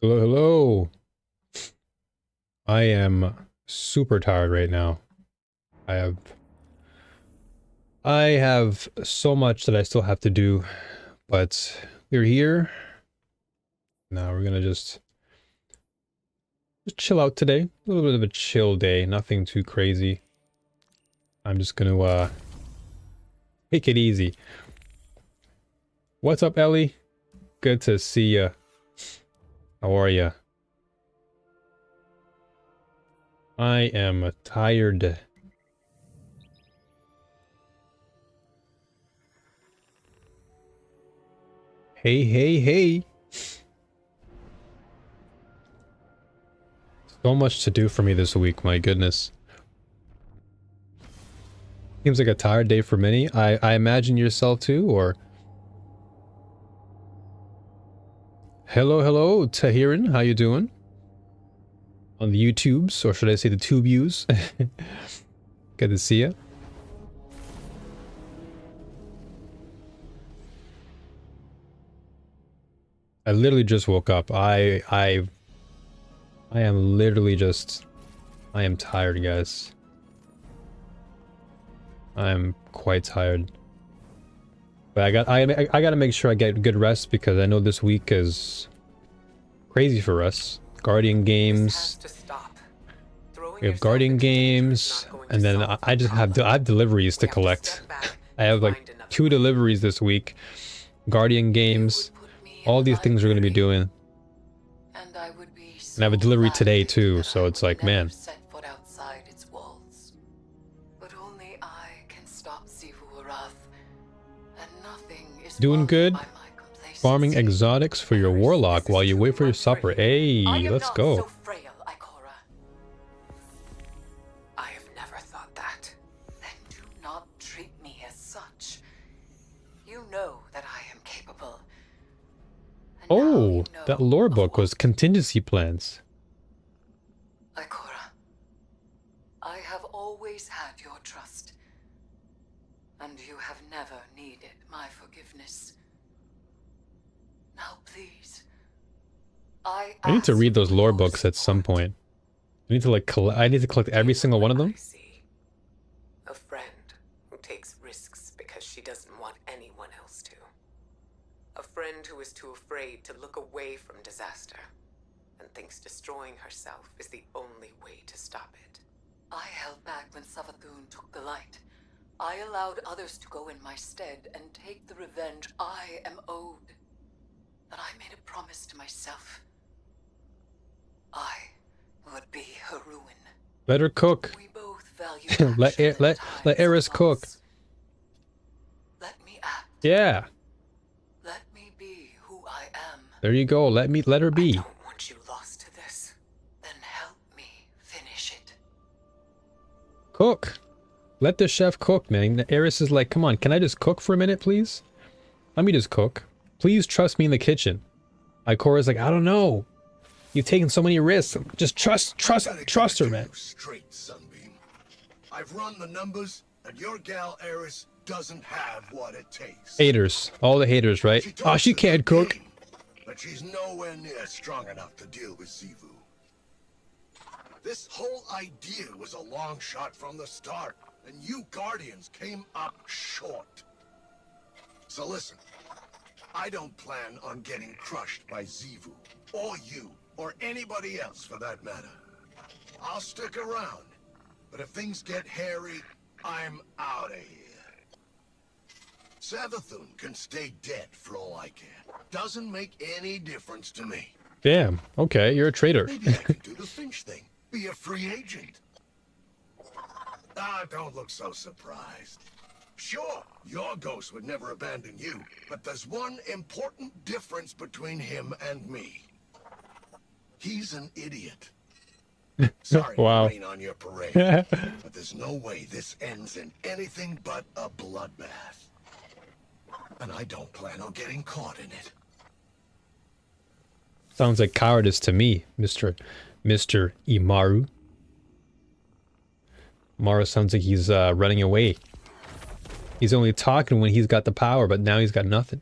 Hello, hello. I am super tired right now. I have I have so much that I still have to do, but we're here. Now we're gonna just chill out today. A little bit of a chill day, nothing too crazy. I'm just gonna take it easy. What's up, Ellie? Good to see ya. How are ya? I am tired. Hey, hey, hey. So much to do for me this week, my goodness. Seems like a tired day for many. I imagine yourself too, or... Hello, hello, Tahirin. How you doing? On the YouTubes, or should I say the tube views? Good to see you. I literally just woke up. I am literally just... I am tired, guys. I'm quite tired. But I gotta make sure I get good rest because I know this week is crazy for us. Guardian games. We have Guardian games, and then I just have I have deliveries to collect. I have like 2 deliveries this week. Guardian games. All these things we're gonna be doing. And I have a delivery today too, so it's like, man. Doing good? Farming exotics for your warlock while you wait for your supper. Hey, let's go. I have never thought that. Then do not treat me as such. You know that I am capable. Oh, that lore book was contingency plans. Ikora, I have always had your trust. And you have never needed my forgiveness. Now please, I need to read those lore books at some point. I need to like I need to collect every single one of them. A friend who takes risks because she doesn't want anyone else to. A friend who is too afraid to look away from disaster and thinks destroying herself is the only way to stop it. I held back when Savathun took the light. I allowed others to go in my stead and take the revenge I am owed. But I made a promise to myself. I would be her ruin. Let her cook. We both value let Eris cook. Let me act. Yeah. Let me be who I am. There you go. Let her be. I don't want you lost to this. Then help me finish it. Cook. Let the chef cook, man. Eris is like, come on, can I just cook for a minute, please? Let me just cook. Please trust me in the kitchen. Ikora's like, I don't know. You've taken so many risks. Just trust her, man. Straight, Sunbeam. I've run the numbers, and your gal Eris doesn't have what it takes. Haters. All the haters, right? Oh, she can't cook. But she's nowhere near strong enough to deal with Xivu. This whole idea was a long shot from the start, and you Guardians came up short. So listen, I don't plan on getting crushed by Xivu, or you, or anybody else for that matter. I'll stick around, but if things get hairy, I'm out of here. Savathun can stay dead for all I care. Doesn't make any difference to me. Damn. Okay, you're a traitor. Maybe I can do the Finch thing. Be a free agent. Ah, don't look so surprised. Sure, your ghost would never abandon you, but there's one important difference between him and me. He's an idiot. Sorry Wow. to rain on your parade, but there's no way this ends in anything but a bloodbath. And I don't plan on getting caught in it. Sounds like cowardice to me, Mr. Imaru. Imaru sounds like he's running away. He's only talking when he's got the power, but now he's got nothing.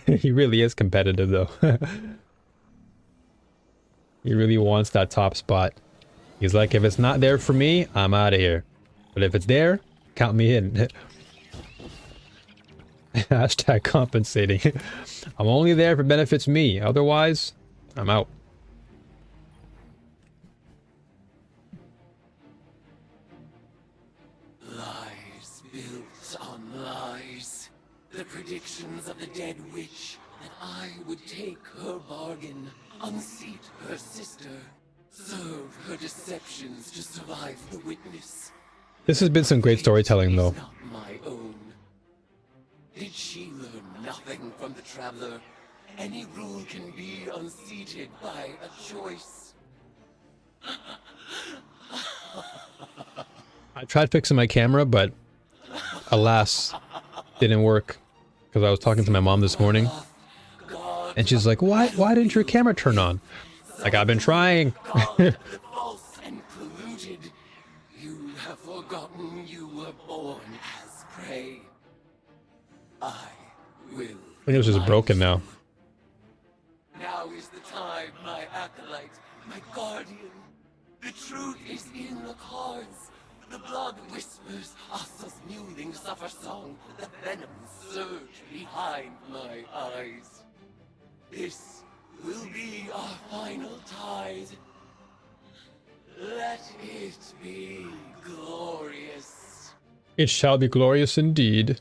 He really is competitive though. He really wants that top spot. He's like, if it's not there for me, I'm out of here. But if it's there, count me in. Hashtag compensating. I'm only there if it benefits me. Otherwise, I'm out. Lies built on lies. The predictions of the dead witch that I would take her bargain, unseat her sister, serve her deceptions to survive the witness. This has been some great storytelling though. Not my own. Did she learn nothing from the traveler? Any rule can be unseated by a choice. I tried fixing my camera, but alas, didn't work. Because I was talking to my mom this morning, and she's like, why didn't your camera turn on? Like, I've been trying. False and polluted. You have forgotten you were born as prey. I will. I think it was just broken now. Now is the time, my acolyte, my guardian. The truth is in the cards. The blood whispers Asa's mewling suffer song. The venom surge behind my eyes. This will be our final tide. Let it be glorious. It shall be glorious indeed.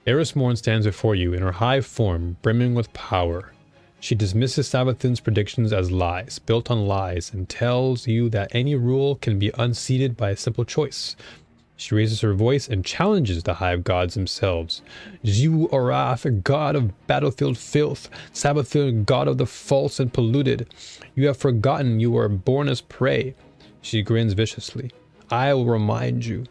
Eris Morn stands before you in her high form, brimming with power. She dismisses Sabathin's predictions as lies, built on lies, and tells you that any rule can be unseated by a simple choice. She raises her voice and challenges the hive gods themselves. Zu Orath, god of battlefield filth, Sabathin, god of the false and polluted. You have forgotten you were born as prey. She grins viciously. I will remind you.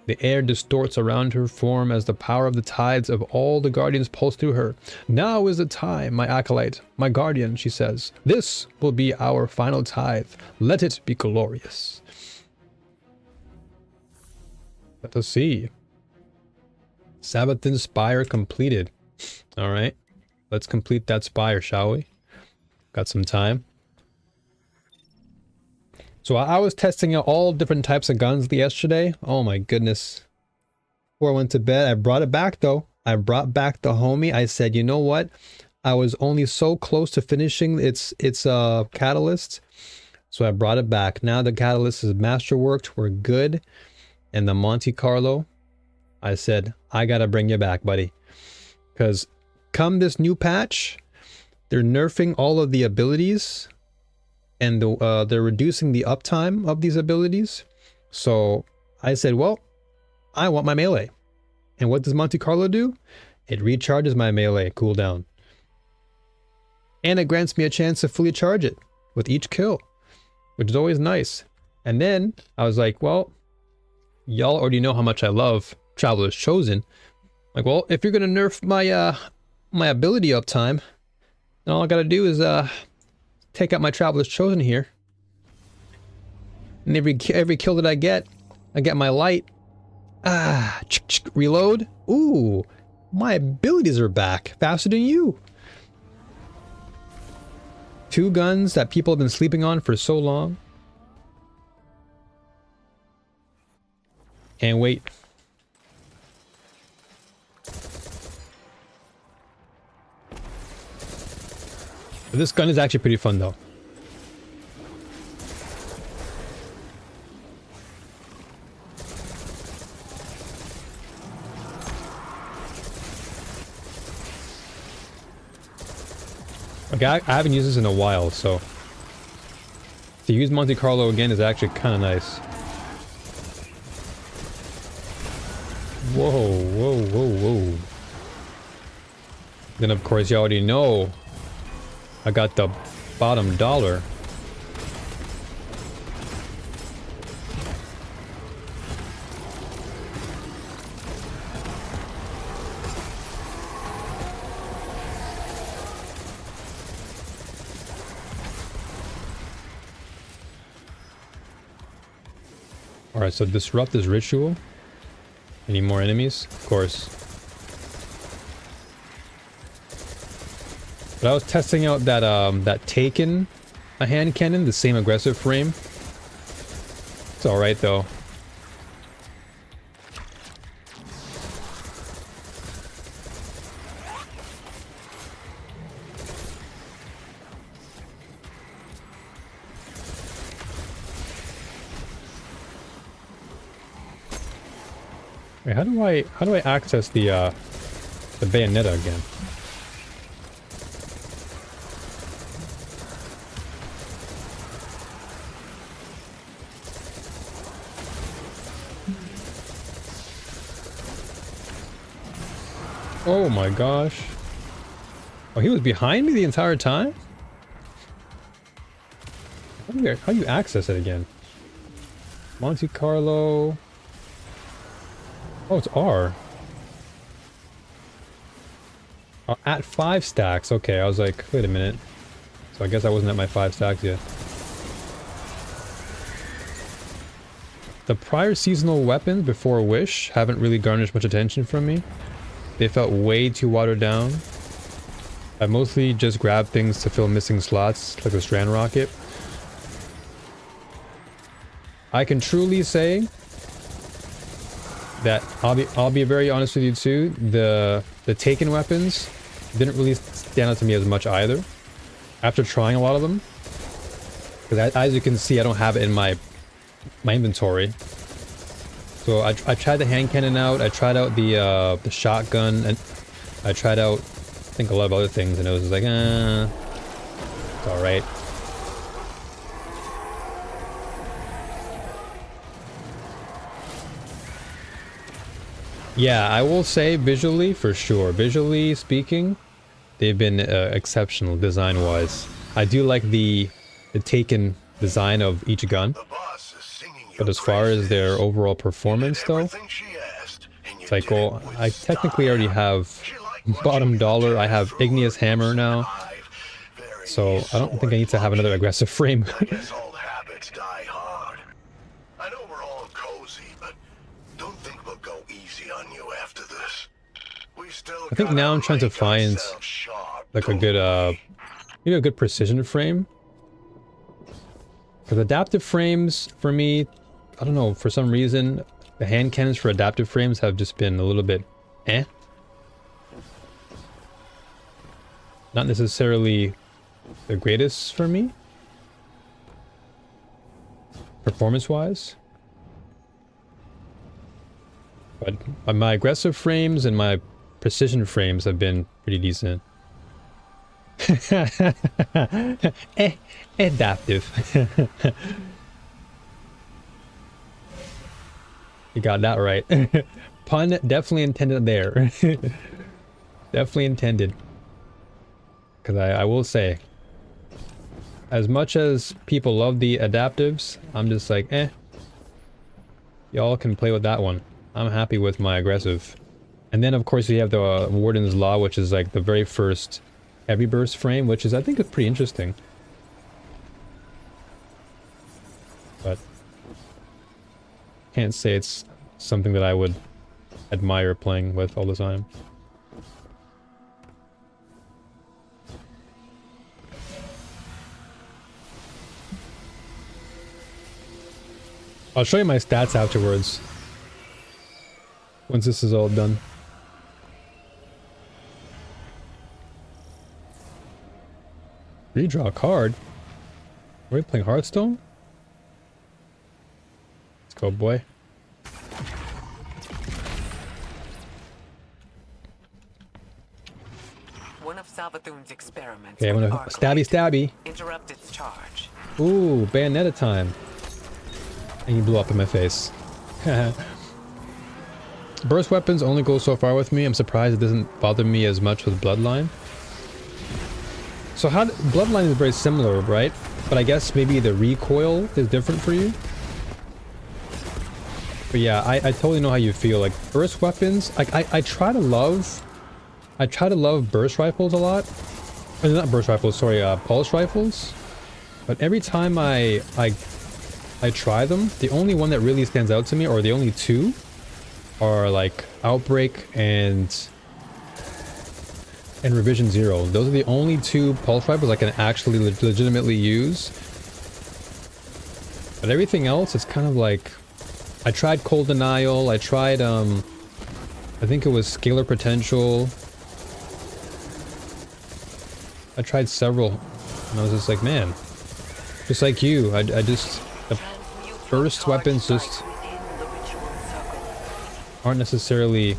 The air distorts around her form as the power of the tides of all the guardians pulse through her. Now is the time, my acolyte, my guardian, she says. This will be our final tithe. Let it be glorious. Let us see. Sabathin's spire completed. All right. Let's complete that spire, shall we? Got some time. So I was testing out all different types of guns yesterday. Oh my goodness. Before I went to bed, I brought it back though. I brought back the homie. I said, you know what? I was only so close to finishing its catalyst. So I brought it back. Now the catalyst is masterworked. We're good. And the Monte Carlo, I said, I gotta bring you back, buddy. Because come this new patch, they're nerfing all of the abilities. And they're reducing the uptime of these abilities. So I said, well, I want my melee. And what does Monte Carlo do? It recharges my melee cooldown. And it grants me a chance to fully charge it with each kill, which is always nice. And then I was like, well, y'all already know how much I love Traveler's Chosen. Like, well, if you're going to nerf my my ability uptime, then all I got to do is take out my Traveler's Chosen here. And every kill that I get my light. Reload. Ooh, my abilities are back faster than you. Two guns that people have been sleeping on for so long. Can't wait. But this gun is actually pretty fun though. Okay, I haven't used this in a while, so to use Monte Carlo again is actually kind of nice. Whoa, whoa, whoa, whoa. Then of course you already know I got the bottom dollar. Alright, so disrupt this ritual. Any more enemies? Of course. But I was testing out that that Taken a hand cannon, the same aggressive frame. It's alright though. Wait, how do I access the Bayonetta again? Oh my gosh. Oh, he was behind me the entire time? How do you access it again? Monte Carlo. Oh, it's R. Oh, at 5 stacks. Okay, I was like, wait a minute. So I guess I wasn't at my 5 stacks yet. The prior seasonal weapons before Wish haven't really garnished much attention from me. They felt way too watered down. I mostly just grabbed things to fill missing slots, like the Strand Rocket. I can truly say that I'll be very honest with you too. The Taken weapons didn't really stand out to me as much either. After trying a lot of them, because as you can see, I don't have it in my inventory. So I tried the hand cannon out. I tried out the shotgun, and I tried out, I think, a lot of other things, and it was just like, it's all right. Yeah, I will say visually, for sure. Visually speaking, they've been exceptional design-wise. I do like the Taken design of each gun. But as far as their overall performance, though, it's like, well, I technically already have bottom dollar. I have Igneous Hammer now. So I don't think I need to have another aggressive frame. I think now I'm trying to find like a good, maybe a good precision frame. Because adaptive frames, for me, I don't know, for some reason, the hand cannons for adaptive frames have just been a little bit eh. Not necessarily the greatest for me, performance-wise. But my aggressive frames and my precision frames have been pretty decent. Adaptive. You got that right. Pun definitely intended there. Definitely intended. Because I will say, as much as people love the adaptives, I'm just like, y'all can play with that one. I'm happy with my aggressive. And then of course you have the Warden's Law, which is like the very first heavy burst frame, which is, I think, is pretty interesting. But can't say it's something that I would admire playing with all the time. I'll show you my stats afterwards, once this is all done. Redraw a card? Are we playing Hearthstone? Let's go, boy. One of Savathun's experiments. Okay, I'm gonna stabby. Interrupt its charge. Ooh, Bayonetta time. And he blew up in my face. Burst weapons only go so far with me. I'm surprised it doesn't bother me as much with Bloodline. So Bloodline is very similar, right? But I guess maybe the recoil is different for you. But yeah, I totally know how you feel. Like burst weapons, like I try to love burst rifles a lot. Not burst rifles, sorry, pulse rifles. But every time I try them, the only one that really stands out to me, or the only two, are like Outbreak and and Revision 0. Those are the only two pulse rifles I can actually legitimately use. But everything else, it's kind of like... I tried Cold Denial, I tried, I think it was Scalar Potential. I tried several, and I was just like, man, just like you, I just... The burst weapons just aren't necessarily...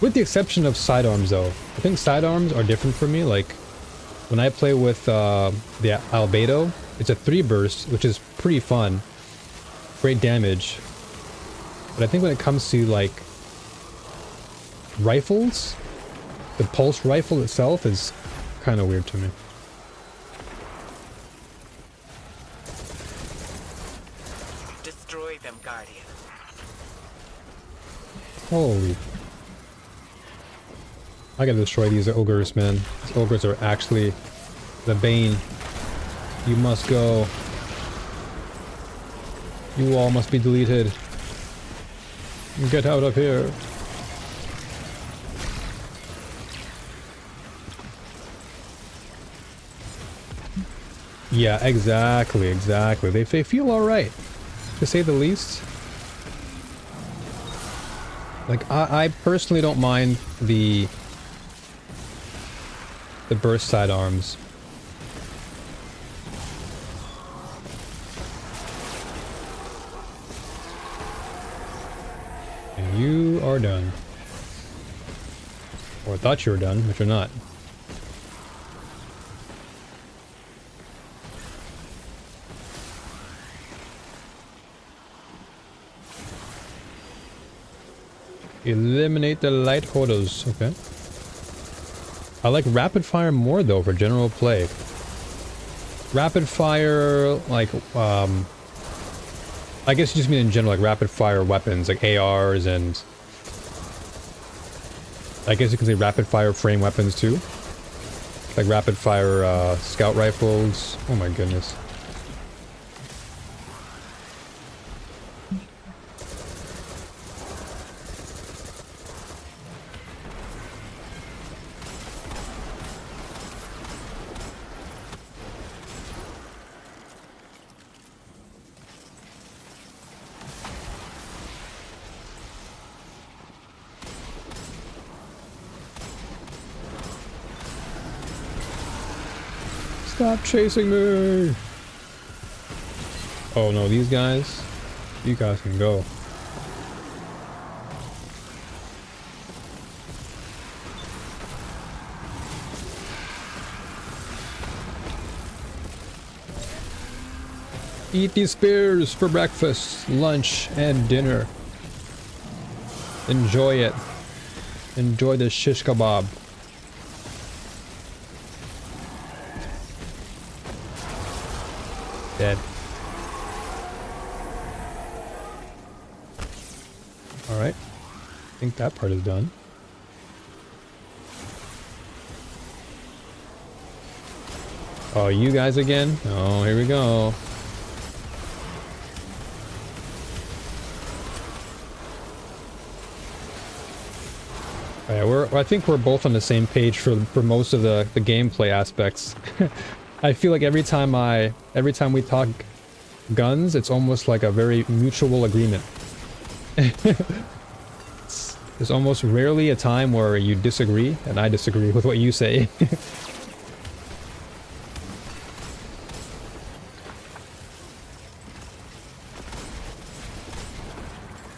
With the exception of sidearms, though. I think sidearms are different for me. Like, when I play with the Albedo, it's a 3 burst, which is pretty fun. Great damage. But I think when it comes to, like, rifles, the pulse rifle itself is kind of weird to me. Destroy them, Guardian. Holy... I gotta destroy these ogres, man. These ogres are actually the bane. You must go. You all must be deleted. Get out of here. Yeah, exactly, exactly. They feel alright, to say the least. Like, I personally don't mind the burst sidearms. And you are done. Or I thought you were done, but you're not. Eliminate the light hoarders. Okay. I like rapid fire more though for general play. Rapid fire, like, I guess you just mean in general, like rapid fire weapons, like ARs, and I guess you can say rapid fire frame weapons too. Like rapid fire scout rifles. Oh my goodness. Stop chasing me! Oh no, these guys? You guys can go. Eat these spears for breakfast, lunch, and dinner. Enjoy it. Enjoy the shish kebab. Dead. Alright. I think that part is done. Oh, you guys again? Oh, here we go. Alright, I think we're both on the same page for most of the gameplay aspects. I feel like every time we talk guns, it's almost like a very mutual agreement. There's almost rarely a time where you disagree, and I disagree with what you say.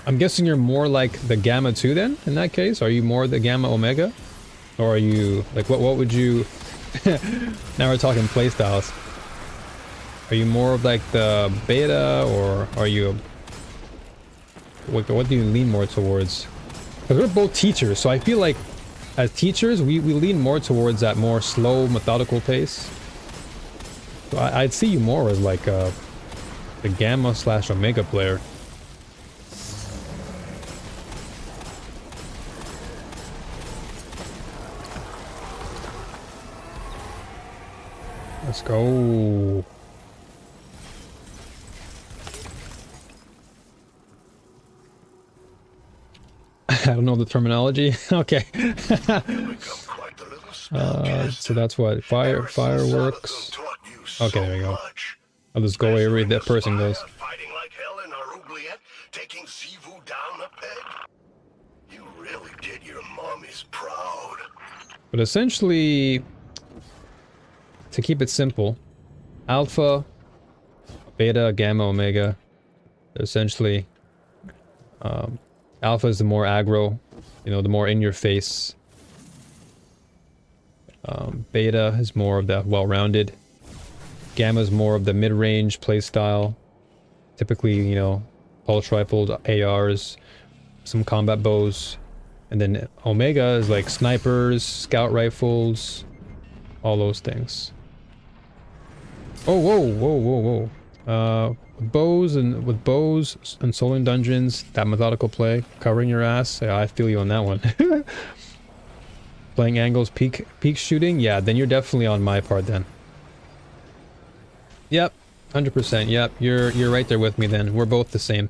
I'm guessing you're more like the Gamma 2 then, in that case? Are you more the Gamma Omega? Or are you, like, what would you... Now we're talking playstyles. Are you more of like the beta, or are you... What do you lean more towards? Because we're both teachers, so I feel like as teachers, we lean more towards that more slow, methodical pace. So I'd see you more as like the Gamma/Omega player. Let's go. I don't know the terminology. Okay. You've become quite the little spellcaster. So that's what fireworks. Okay, there we go. I'll just go wherever that person goes. Fighting like hell in our oubliette, taking Sivu down a peg. You really did your mommies proud. But essentially, to keep it simple, alpha, beta, gamma, omega. Essentially, alpha is the more aggro, you know, the more in your face. Beta is more of the well-rounded. Gamma is more of the mid-range playstyle. Typically, you know, pulse rifles, ARs, some combat bows. And then Omega is like snipers, scout rifles, all those things. Oh, whoa. With bows and soloing dungeons, that methodical play, covering your ass. Yeah, I feel you on that one. Playing angles, peak shooting, yeah, then you're definitely on my part then. Yep, 100%. Yep, you're right there with me then. We're both the same.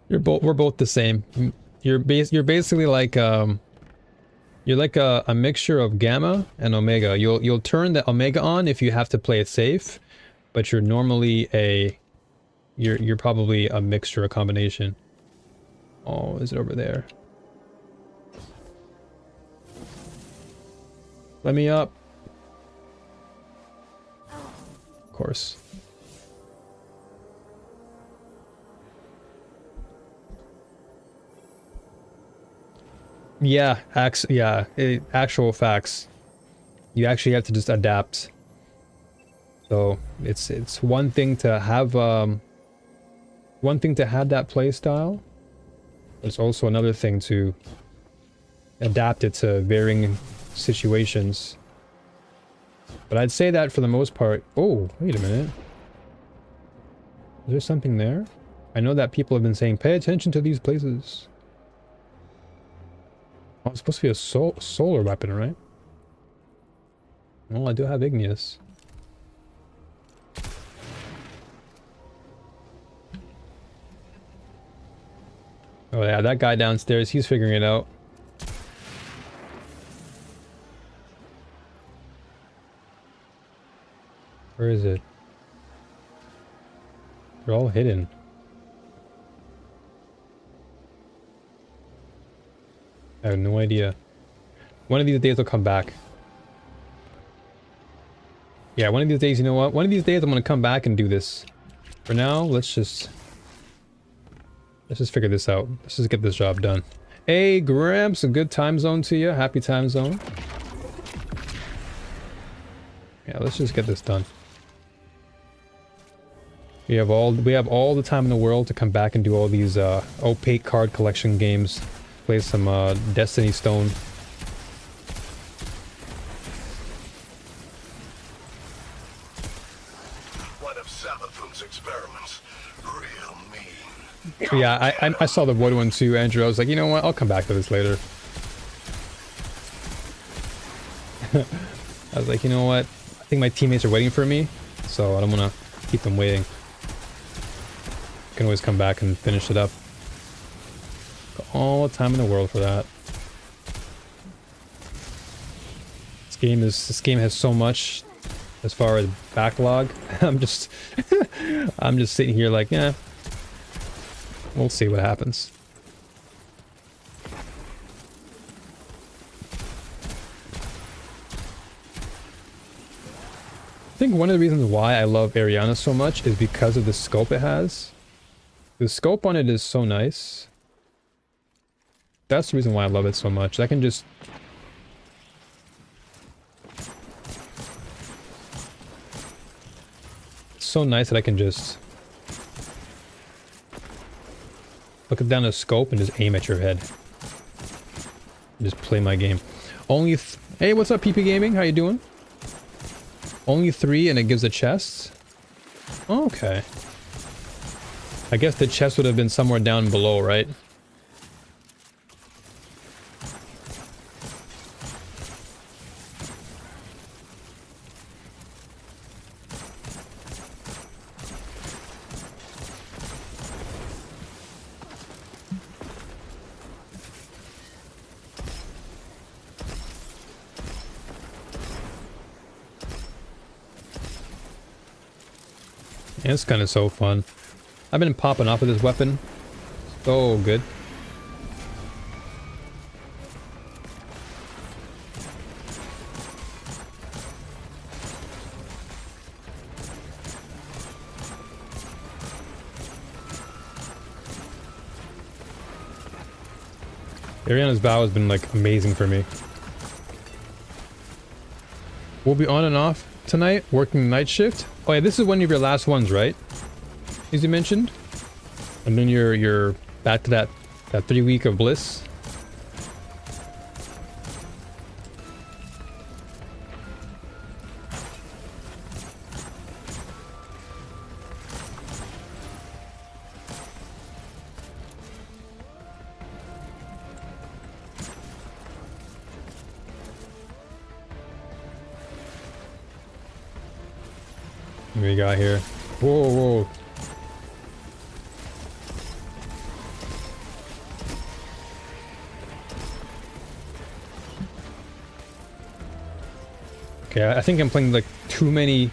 We're both the same. You're basically like you're like a mixture of gamma and omega. You'll turn the omega on if you have to play it safe, but you're normally you're probably a mixture, a combination. Oh, is it over there? Let me up. Of course. Yeah, actual facts. You actually have to just adapt. So it's one thing to have that play style. It's also another thing to adapt it to varying situations. But I'd say that for the most part. Oh, wait a minute. Is there something there? I know that people have been saying, pay attention to these places. Oh, it's supposed to be a solar weapon, right? Well, I do have igneous. Oh yeah, that guy downstairs, he's figuring it out. Where is it? They're all hidden. I have no idea. One of these days they'll come back. Yeah, one of these days, you know what? One of these days I'm gonna come back and do this. For now, let's just figure this out. Let's just get this job done. Hey, Gramps, a good time zone to you. Happy time zone. Yeah, let's just get this done. We have all the time in the world to come back and do all these opaque card collection games. Play some Destiny Stone. One of Savathun's experiments. Real mean. Yeah, I saw the wood one too, Andrew. I was like, you know what? I'll come back to this later. I was like, you know what? I think my teammates are waiting for me, so I don't want to keep them waiting. I can always come back and finish it up. Got all the time in the world for that. This game has so much as far as backlog. I'm just sitting here like, yeah. We'll see what happens. I think one of the reasons why I love Ariana so much is because of the scope it has. The scope on it is so nice. That's the reason why I love it so much. I can just... It's so nice that I can just... look down the scope and just aim at your head. Just play my game. Only... Hey, what's up, PP Gaming? How you doing? Only 3 and it gives a chest? Okay. I guess the chest would have been somewhere down below, right? Yeah, it's kind of so fun. I've been popping off of this weapon. So good. Ariana's bow has been like amazing for me. We'll be on and off tonight, working night shift. Oh yeah, this is one of your last ones, right? As you mentioned. And then you're back to that 3 week of bliss. What we got here? Whoa, whoa. Okay, I think I'm playing like too many.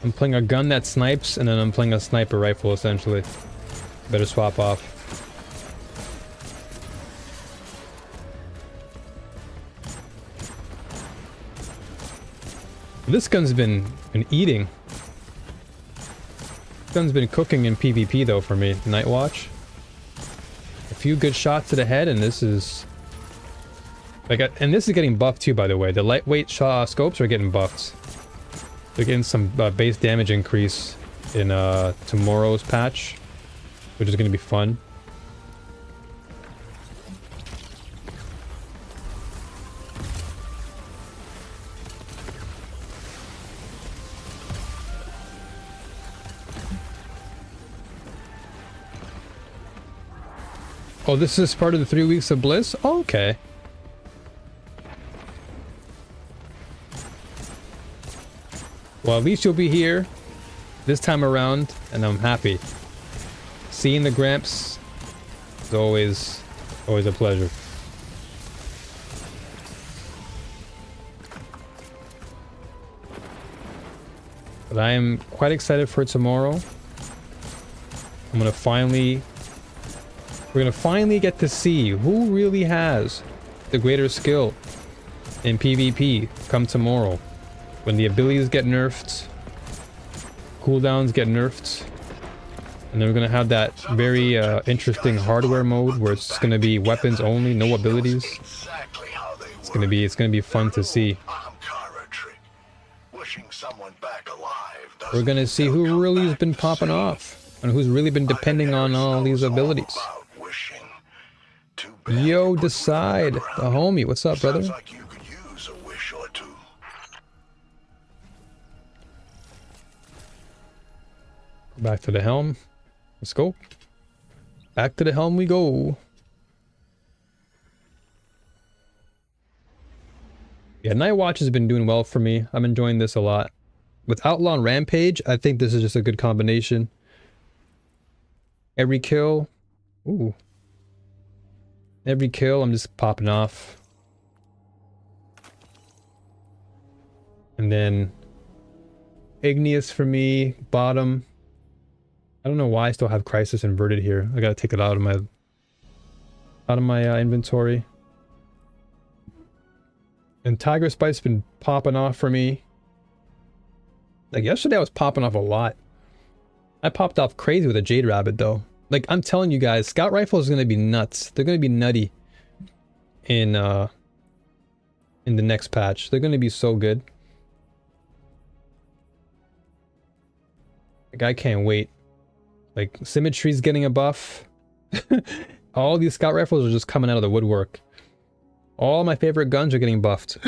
I'm playing a gun that snipes, and then I'm playing a sniper rifle, essentially. Better swap off. This gun's been eating. This gun's been cooking in PvP though for me. Night Watch. A few good shots to the head, and this is like, and this is getting buffed too, by the way. The lightweight scopes are getting buffed. They're getting some base damage increase in tomorrow's patch, which is going to be fun. Oh, this is part of the 3 weeks of bliss? Oh, okay. Well, at least you'll be here this time around, and I'm happy. Seeing the Gramps is always a pleasure. But I am quite excited for tomorrow. We're gonna finally get to see who really has the greater skill in PvP come tomorrow. When the abilities get nerfed, cooldowns get nerfed, and then we're gonna have that very interesting hardware mode where it's gonna be weapons only, no abilities. It's gonna be fun to see. We're gonna see who really has been popping off and who's really been depending on all these abilities. Yo, Decide, the homie, what's up, brother? Back to the helm. Let's go. Back to the helm we go. Yeah, Night Watch has been doing well for me. I'm enjoying this a lot. With Outlaw and Rampage, I think this is just a good combination. Every kill. Ooh. Every kill, I'm just popping off. And then Igneous for me, bottom. I don't know why I still have Crisis inverted here. I gotta take it out of my inventory. And Tiger Spite's been popping off for me. Like yesterday I was popping off a lot. I popped off crazy with a Jade Rabbit though. Like I'm telling you guys, Scout Rifle is gonna be nuts. They're gonna be nutty in the next patch. They're gonna be so good. Like I can't wait. Like Symmetry's getting a buff. All these Scout Rifles are just coming out of the woodwork. All my favorite guns are getting buffed.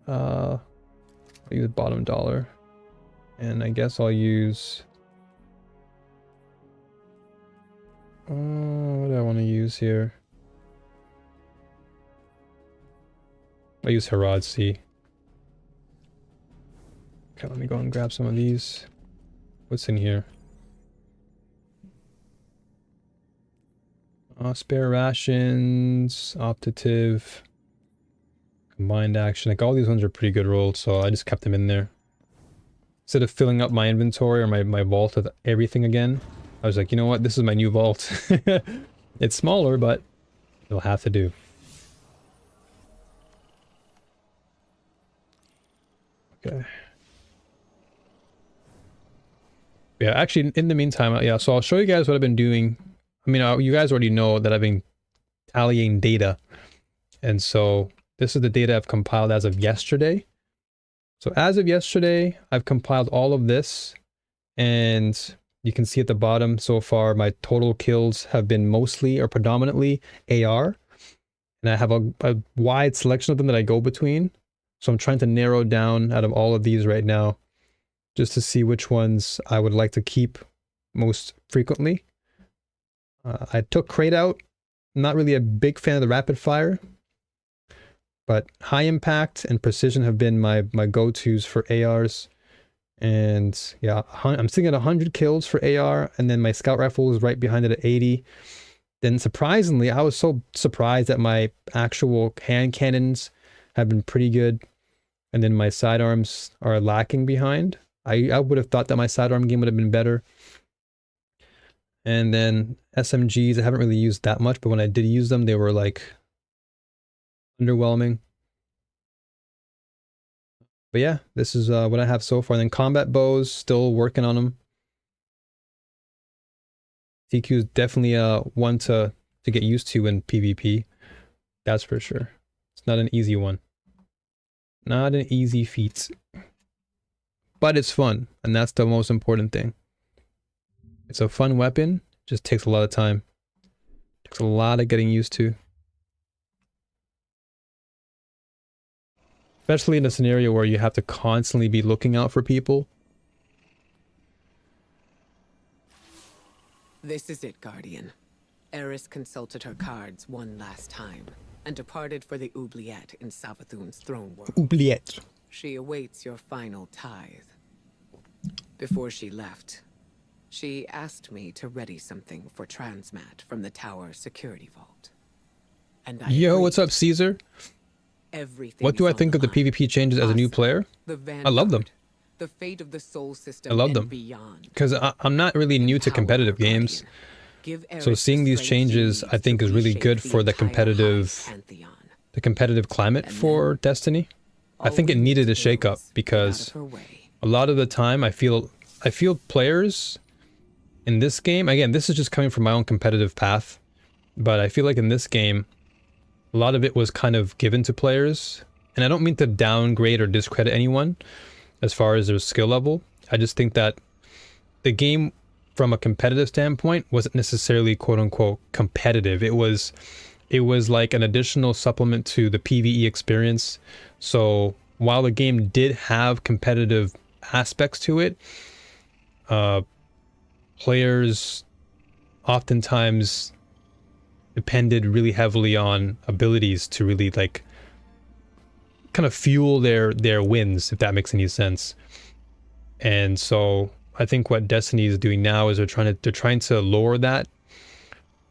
I'll use bottom dollar. And I guess I'll use... what do I want to use here? I'll use Herod C. Okay, let me go and grab some of these. What's in here? Spare rations, optative, combined action. Like all these ones are pretty good rolled, so I just kept them in there. instead of filling up my inventory or my vault with everything again, I was like, you know what, this is my new vault. It's smaller, but it'll have to do. Okay. Yeah, actually, in the meantime, yeah, so I'll show you guys what I've been doing. I mean, you guys already know that I've been tallying data. And so this is the data I've compiled as of yesterday. So as of yesterday, I've compiled all of this. And you can see at the bottom so far, my total kills have been mostly or predominantly AR. And I have a wide selection of them that I go between. So I'm trying to narrow down out of all of these right now, just to see which ones I would like to keep most frequently. I took Crate out. Not really a big fan of the rapid fire, but high impact and precision have been my go-tos for ARs. And yeah, I'm sitting at 100 kills for AR, and then my scout rifle is right behind it at 80. Then surprisingly, I was so surprised that my actual hand cannons have been pretty good. And then my sidearms are lacking behind. I would have thought that my sidearm game would have been better. And then SMGs, I haven't really used that much, but when I did use them, they were like underwhelming. But yeah, this is what I have so far. And then combat bows, still working on them. TQ is definitely one to get used to in PvP. That's for sure. It's not an easy one. Not an easy feat. But it's fun, and that's the most important thing. It's a fun weapon, just takes a lot of time. Takes a lot of getting used to. Especially in a scenario where you have to constantly be looking out for people. This is it, Guardian. Eris consulted her cards one last time and departed for the oubliette in Savathun's throne world. Oubliette. She awaits your final tithe. Before she left, she asked me to ready something for Transmat from the tower security vault. And I Yo, agreed. what's up, Caesar? Everything What do I is on think of the line. PvP changes as a new player? The I love them. Vanguard, the fate of the soul system I love and them. beyond. Because I'm not really new to Empower competitive her, games. Guardian. Give So Eris seeing the these strength changes, she I needs think to is really reshape good the for the entire competitive, Hive pantheon. climate And for then Destiny. I all think it we needed need a to do shakeup is get because out of her way. a lot of the time I feel players in this game, again, this is just coming from my own competitive path, but I feel like in this game, a lot of it was kind of given to players. And I don't mean to downgrade or discredit anyone as far as their skill level. I just think that the game from a competitive standpoint wasn't necessarily quote unquote competitive. It was like an additional supplement to the PvE experience. So while the game did have competitive aspects to it, players oftentimes depended really heavily on abilities to really like kind of fuel their wins, if that makes any sense. And so I think what Destiny is doing now is they're trying to lower that,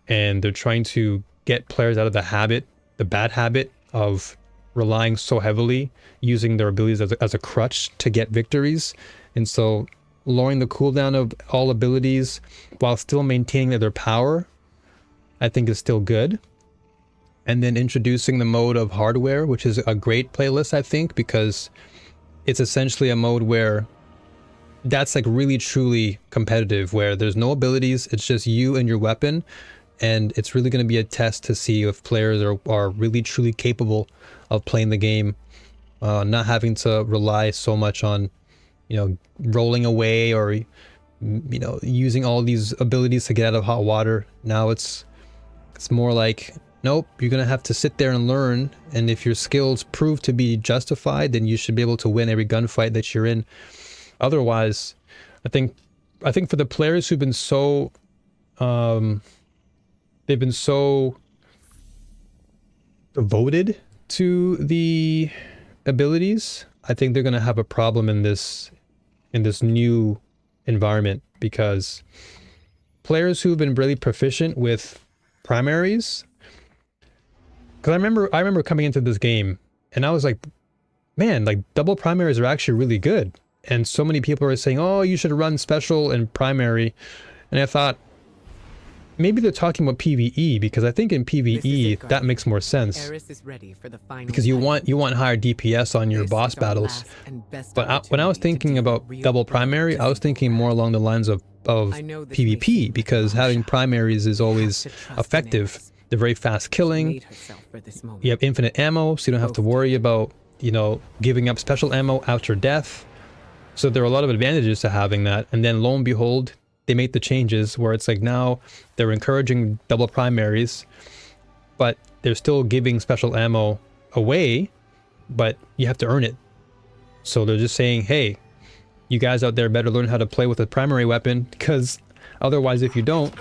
and they're trying to get players out of the bad habit of relying so heavily, using their abilities as a crutch to get victories. And so lowering the cooldown of all abilities while still maintaining their power, I think is still good. And then introducing the mode of hardware, which is a great playlist, I think, because it's essentially a mode where that's like really truly competitive, where there's no abilities, it's just you and your weapon. And it's really going to be a test to see if players are really truly capable of playing the game, not having to rely so much on, rolling away or, using all these abilities to get out of hot water. Now it's more like, nope, you're going to have to sit there and learn. And if your skills prove to be justified, then you should be able to win every gunfight that you're in. Otherwise, I think for the players who've been so, they've been so devoted to the abilities, I think they're going to have a problem in this new environment, because players who've been really proficient with primaries, because I remember coming into this game and I was like, man, like double primaries are actually really good. And so many people are saying, oh, you should run special and primary. And I thought, maybe they're talking about PvE, because I think in PvE that makes more sense. Eris is ready for the final Because you want higher DPS on your This boss is our battles. last and best But when I was opportunity to thinking do about real double work primary, I was thinking more along the lines of I know this may seem PvP, like because a having long shot. primaries is always to trust in effective. Eris. They're very fast She killing. made herself for this moment. You have infinite ammo, so you don't have to worry about, you know, giving up special ammo after death. So there are a lot of advantages to having that. And then lo and behold, they make the changes where it's like now they're encouraging double primaries, but they're still giving special ammo away, but you have to earn it. So they're just saying, hey, you guys out there better learn how to play with a primary weapon, because otherwise if you don't,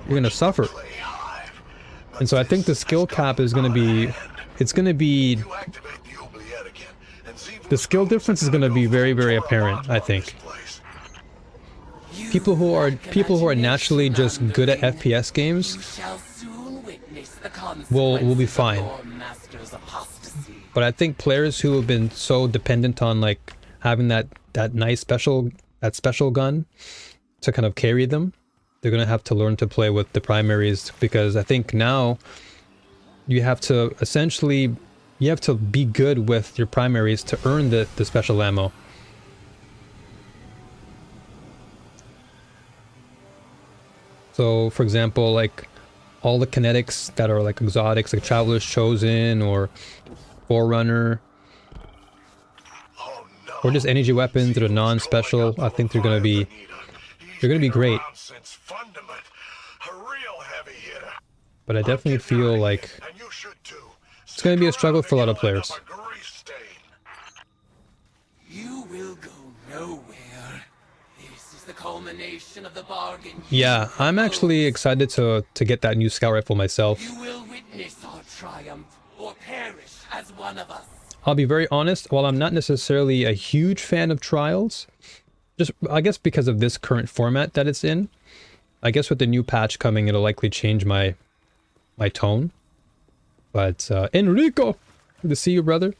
you're going to suffer. And so I think the skill cap is going to be, the skill difference is going to be very, very apparent, I think. People who are naturally just good at FPS games will be fine. But I think players who have been so dependent on like having that nice special gun to kind of carry them, they're gonna have to learn to play with the primaries, because I think now you have to essentially be good with your primaries to earn the special ammo. So for example, like all the kinetics that are like exotics, like Traveler's Chosen or Forerunner, or just energy weapons that are non-special, I think they're gonna be great. But I definitely feel like it's gonna be a struggle for a lot of players. You will go nowhere. This is the culmination of the bargain. Yeah, I'm actually excited to get that new scout rifle myself. You will witness our triumph or perish as one of us. I'll be very honest, while I'm not necessarily a huge fan of Trials, just I guess because of this current format that it's in, I guess with the new patch coming, it'll likely change my tone. But Enrico, good to see you, brother.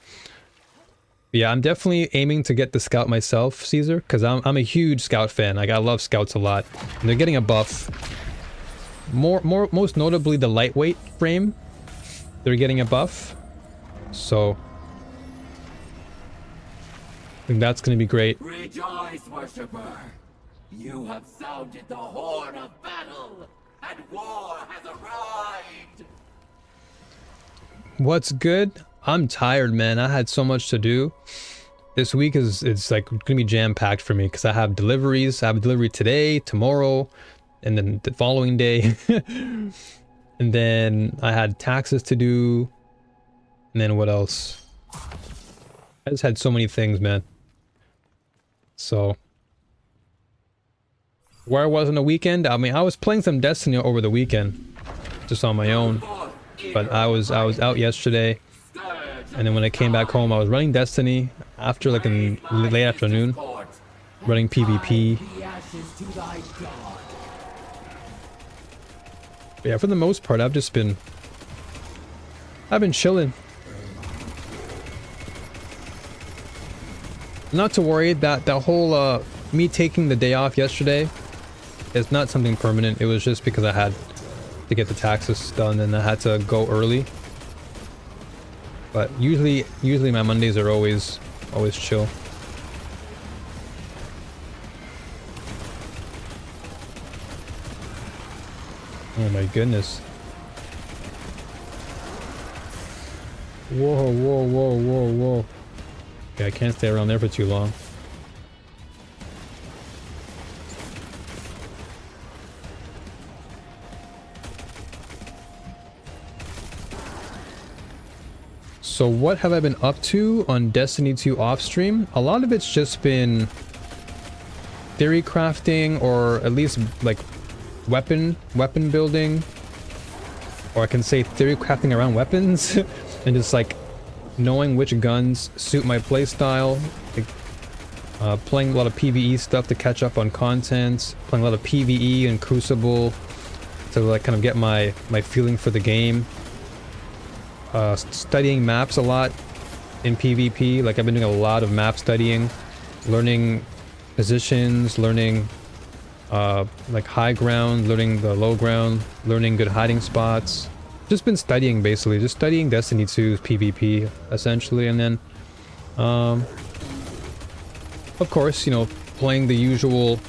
Yeah, I'm definitely aiming to get the scout myself, Caesar, because I'm a huge scout fan. Like I love scouts a lot, and they're getting a buff. Most notably the lightweight frame. They're getting a buff, so I think that's going to be great. Rejoice, worshipper! You have sounded the horn of battle, and war has arrived! What's good? I'm tired, man. I had so much to do. This week it's like going to be jam-packed for me, because I have deliveries. I have a delivery today, tomorrow, and then the following day. And then I had taxes to do. And then what else? I just had so many things, man. So where I was on the weekend, I mean, I was playing some Destiny over the weekend, just on my own. But I was out yesterday, and then when I came back home, I was running Destiny after like in late afternoon, running PvP. But yeah, for the most part, I've been chilling. Not to worry that the whole me taking the day off yesterday is not something permanent. It was just because I had to get the taxes done and I had to go early. But usually my Mondays are always chill. Oh my goodness. Whoa, whoa, whoa, whoa, whoa. Okay, I can't stay around there for too long. So what have I been up to on Destiny 2 off stream? A lot of it's just been theory crafting, or at least like weapon building, or I can say theory crafting around weapons. And just like knowing which guns suit my playstyle, like, playing a lot of PvE stuff to catch up on content, playing a lot of PvE and Crucible to like kind of get my feeling for the game. Studying maps a lot in PvP, like I've been doing a lot of map studying learning positions, learning like high ground, learning the low ground, learning good hiding spots. Just been studying, basically just studying Destiny 2's PvP essentially, and then of course, you know, playing the usual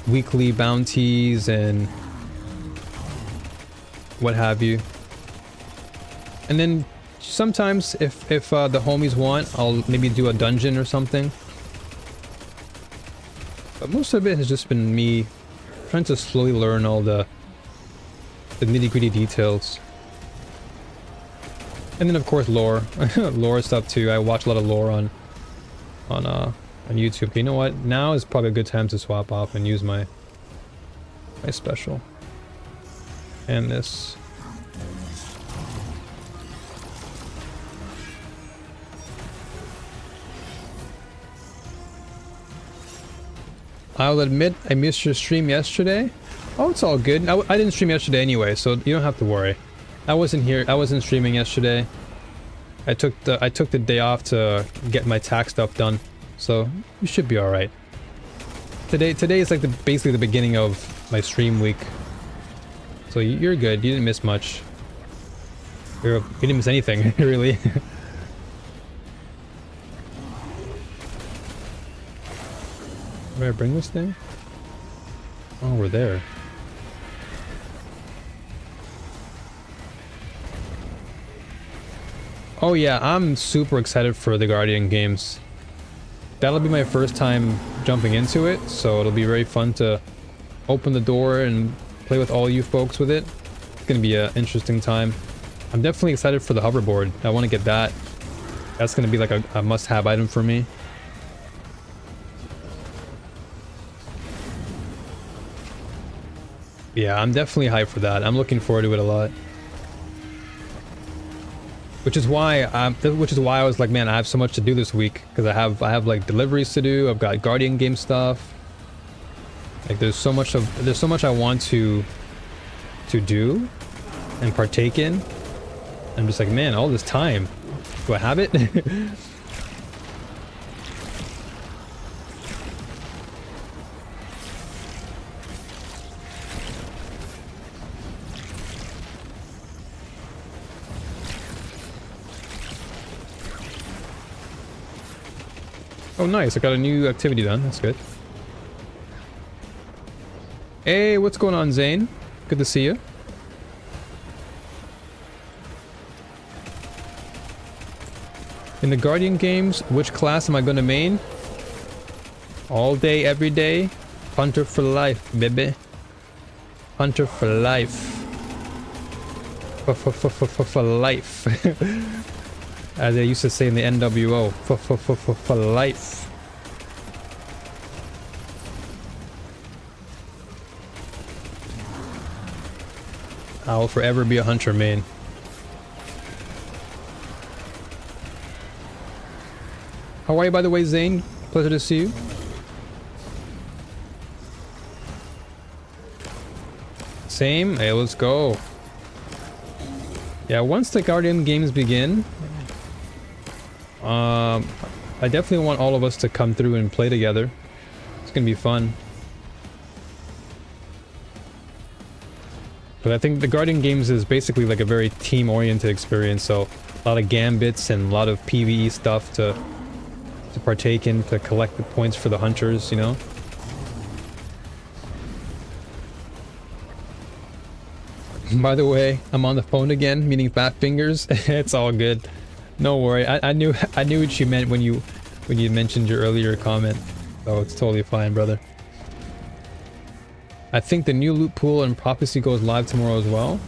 weekly bounties and what have you. And then sometimes if the homies want, I'll maybe do a dungeon or something. But most of it has just been me trying to slowly learn all the nitty-gritty details. And then of course lore. Lore stuff too. I watch a lot of lore on YouTube. But you know what? Now is probably a good time to swap off and use my special. And this. I'll admit I missed your stream yesterday. Oh, it's all good. I didn't stream yesterday anyway, so you don't have to worry. I wasn't here. I wasn't streaming yesterday. I took the day off to get my tax stuff done, so you should be all right. Today is like basically the beginning of my stream week, so you're good. You didn't miss much. You didn't miss anything, really. Where do I bring this thing? Oh, we're there. Oh yeah, I'm super excited for the Guardian games. That'll be my first time jumping into it, so it'll be very fun to open the door and play with all you folks with it. It's gonna be an interesting time. I'm definitely excited for the hoverboard. I want to get that. That's gonna be like a must-have item for me. Yeah, I'm definitely hyped for that. I'm looking forward to it a lot. Which is why I was like, man, I have so much to do this week, because I have like deliveries to do. I've got Guardian game stuff. Like there's so much I want to do and partake in. I'm just like, man, all this time. Do I have it? Oh nice, I got a new activity done, that's good. Hey, what's going on, Zane? Good to see you. In the Guardian games, which class am I going to main? All day, every day. Hunter for life, baby. Hunter for life. For life. As they used to say in the NWO. For life. I will forever be a hunter main. How are you, by the way, Zane? Pleasure to see you. Same? Hey, let's go. Yeah, once the Guardian games begin, I definitely want all of us to come through and play together. It's gonna be fun. But I think the Guardian games is basically like a very team-oriented experience, so a lot of gambits and a lot of PvE stuff to partake in, to collect the points for the hunters, you know? By the way, I'm on the phone again, meaning fat fingers. It's all good. No worry. I knew what you meant when you mentioned your earlier comment. So it's totally fine, brother. I think the new loot pool and prophecy goes live tomorrow as well.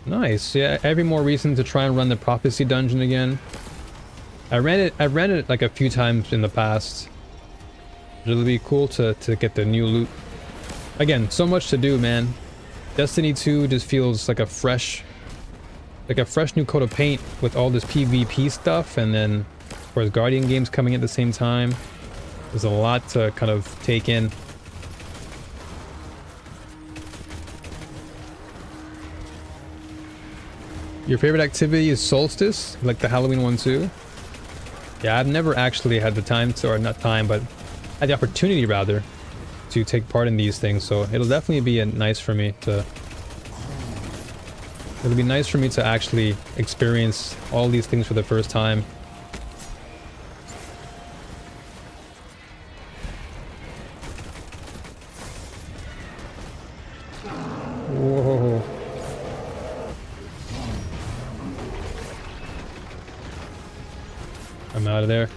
Nice. Yeah, every more reason to try and run the prophecy dungeon again. I ran it like a few times in the past. It'll be cool to get the new loot. Again, so much to do, man. Destiny 2 just feels like a fresh new coat of paint with all this PvP stuff, and then of course Guardian games coming at the same time. There's a lot to kind of take in. Your favorite activity is Solstice, like the Halloween one too? Yeah, I've never actually had the time to, or not time, but had the opportunity rather, to take part in these things. So it'll definitely be nice for me to. It'll be nice for me to actually experience all these things for the first time. Whoa. I'm out of there.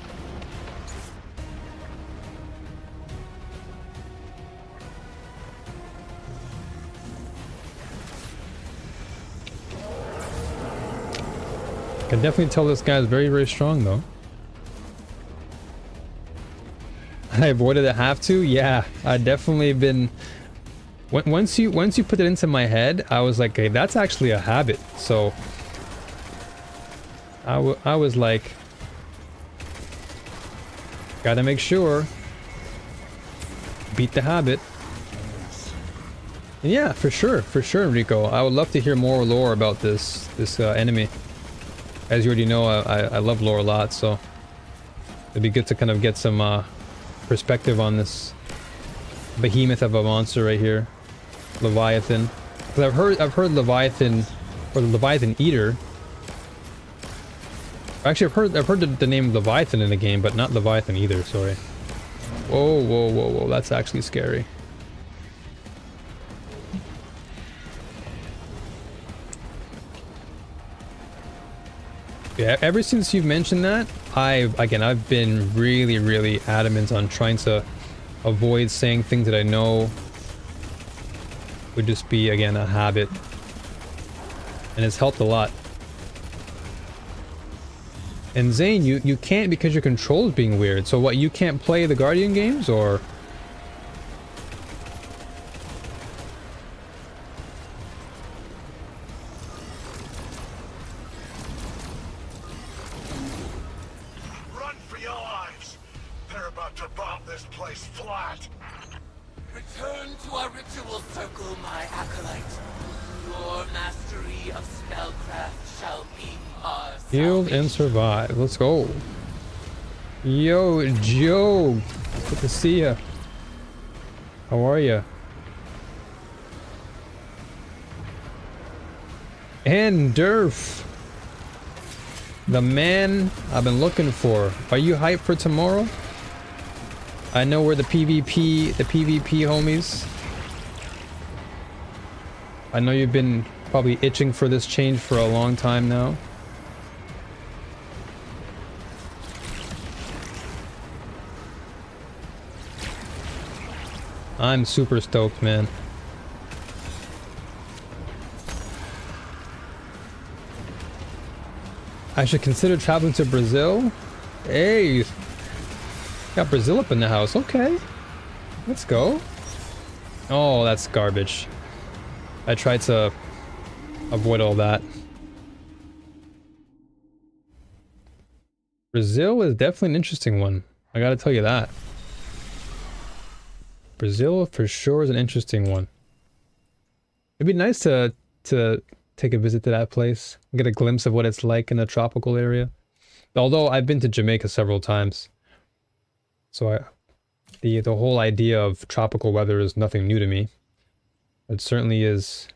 I can definitely tell this guy is very, very strong though. I avoided a have to? Yeah, I definitely been... Once you put it into my head, I was like, hey, that's actually a habit. So I was like, gotta make sure, beat the habit. And yeah, for sure, Enrico. I would love to hear more lore about this enemy. As you already know, I love lore a lot, so it'd be good to kind of get some perspective on this behemoth of a monster right here, Leviathan. Because I've heard Leviathan, or the Leviathan Eater. Actually, I've heard the name Leviathan in the game, but not Leviathan either. Sorry. Whoa, whoa, whoa, whoa! That's actually scary. Yeah, ever since you've mentioned that, I've been really, really adamant on trying to avoid saying things that I know would just be, again, a habit. And it's helped a lot. And Zane, you can't because your control's being weird. So what, you can't play the Guardian games, or? Run for your lives! They're about to bomb this place flat! Return to our ritual circle, my acolyte. Your mastery of spellcraft shall be ours. Healed and survive. Let's go. Yo, Joe. Good to see ya. How are ya? And Durf. The man I've been looking for. Are you hyped for tomorrow? I know we're the PvP homies. I know you've been probably itching for this change for a long time now. I'm super stoked, man. I should consider traveling to Brazil. Hey, got Brazil up in the house. Okay, let's go. Oh, that's garbage. I tried to avoid all that. Brazil is definitely an interesting one. I gotta tell you that. Brazil for sure is an interesting one. It'd be nice to take a visit to that place, get a glimpse of what it's like in a tropical area. Although I've been to Jamaica several times, so the whole idea of tropical weather is nothing new to me. It certainly is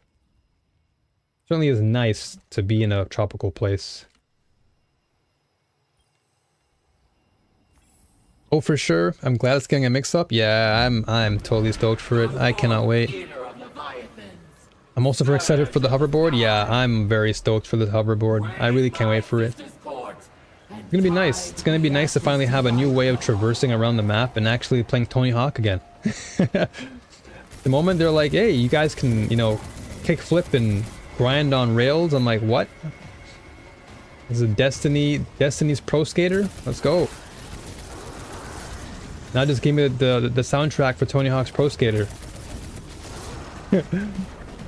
nice to be in a tropical place. Oh, for sure. I'm glad it's getting a mix-up. Yeah, I'm totally stoked for it. I cannot wait. I'm also very excited for the hoverboard. Yeah, I'm very stoked for the hoverboard. I really can't wait for it. It's gonna be nice. It's gonna be nice to finally have a new way of traversing around the map and actually playing Tony Hawk again. The moment they're like, hey, you guys can, you know, kick flip and grind on rails, I'm like, what? This is Destiny's Pro Skater? Let's go. Now just give me the soundtrack for Tony Hawk's Pro Skater.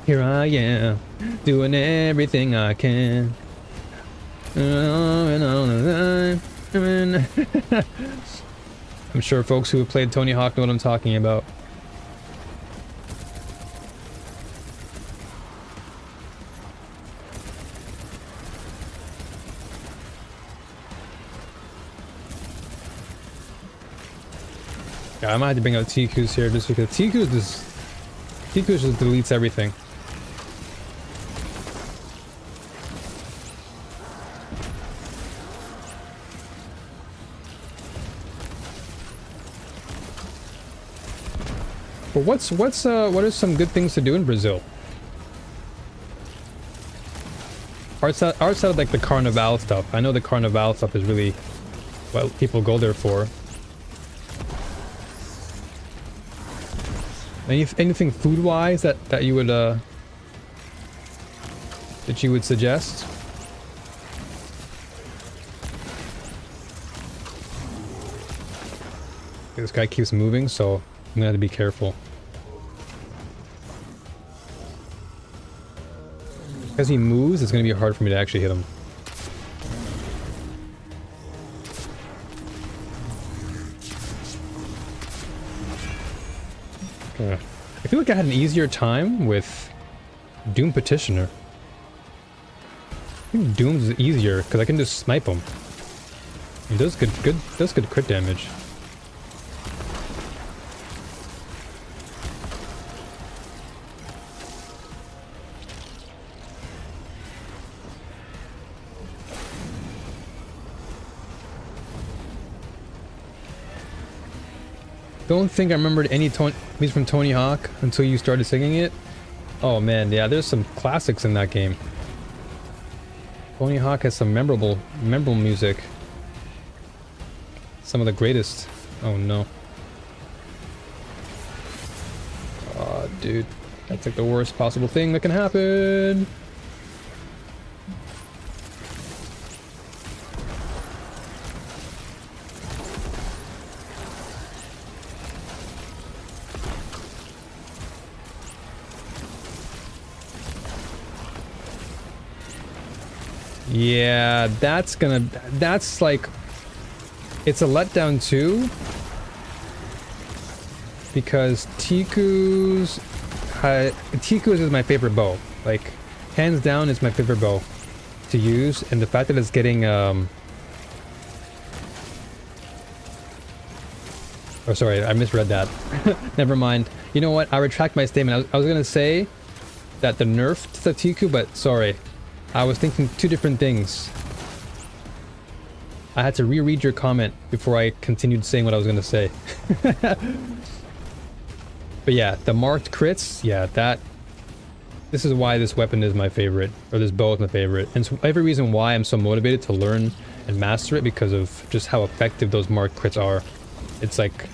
Here I am, doing everything I can. I'm sure folks who have played Tony Hawk know what I'm talking about. Yeah, I might have to bring out Tikus here just because Tikus just deletes everything. But what are some good things to do in Brazil? Outside of like the Carnival stuff. I know the Carnival stuff is really what people go there for. Anything food-wise that you would suggest? This guy keeps moving, so I'm gonna have to be careful. As he moves, it's gonna be hard for me to actually hit him. I feel like I had an easier time with Doom Petitioner. I think Doom's easier because I can just snipe him. He does good crit damage. Don't think I remembered any music from Tony Hawk until you started singing it. Oh man, yeah, there's some classics in that game. Tony Hawk has some memorable music. Some of the greatest. Oh no. Oh, dude, that's like the worst possible thing that can happen. Yeah, that's like, it's a letdown too, because Tikus is my favorite bow, like hands down is my favorite bow to use, and the fact that it's getting oh sorry, I misread that. Never mind. You know what, I retract my statement. I was gonna say that the nerf to the Tiku, but sorry, I was thinking two different things. I had to reread your comment before I continued saying what I was going to say. But yeah, the marked crits, yeah, this is why this weapon is my favorite, or this bow is my favorite. And it's every reason why I'm so motivated to learn and master it, because of just how effective those marked crits are. It's like,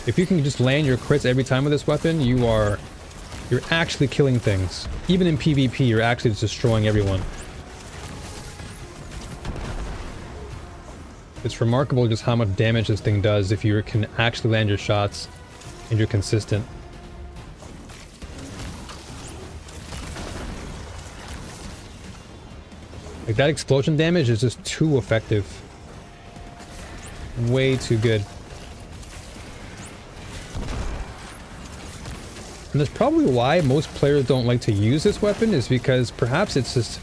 if you can just land your crits every time with this weapon, you're actually killing things. Even in PvP, you're actually just destroying everyone. It's remarkable just how much damage this thing does if you can actually land your shots and you're consistent. Like, that explosion damage is just too effective. Way too good. And that's probably why most players don't like to use this weapon, is because perhaps it's just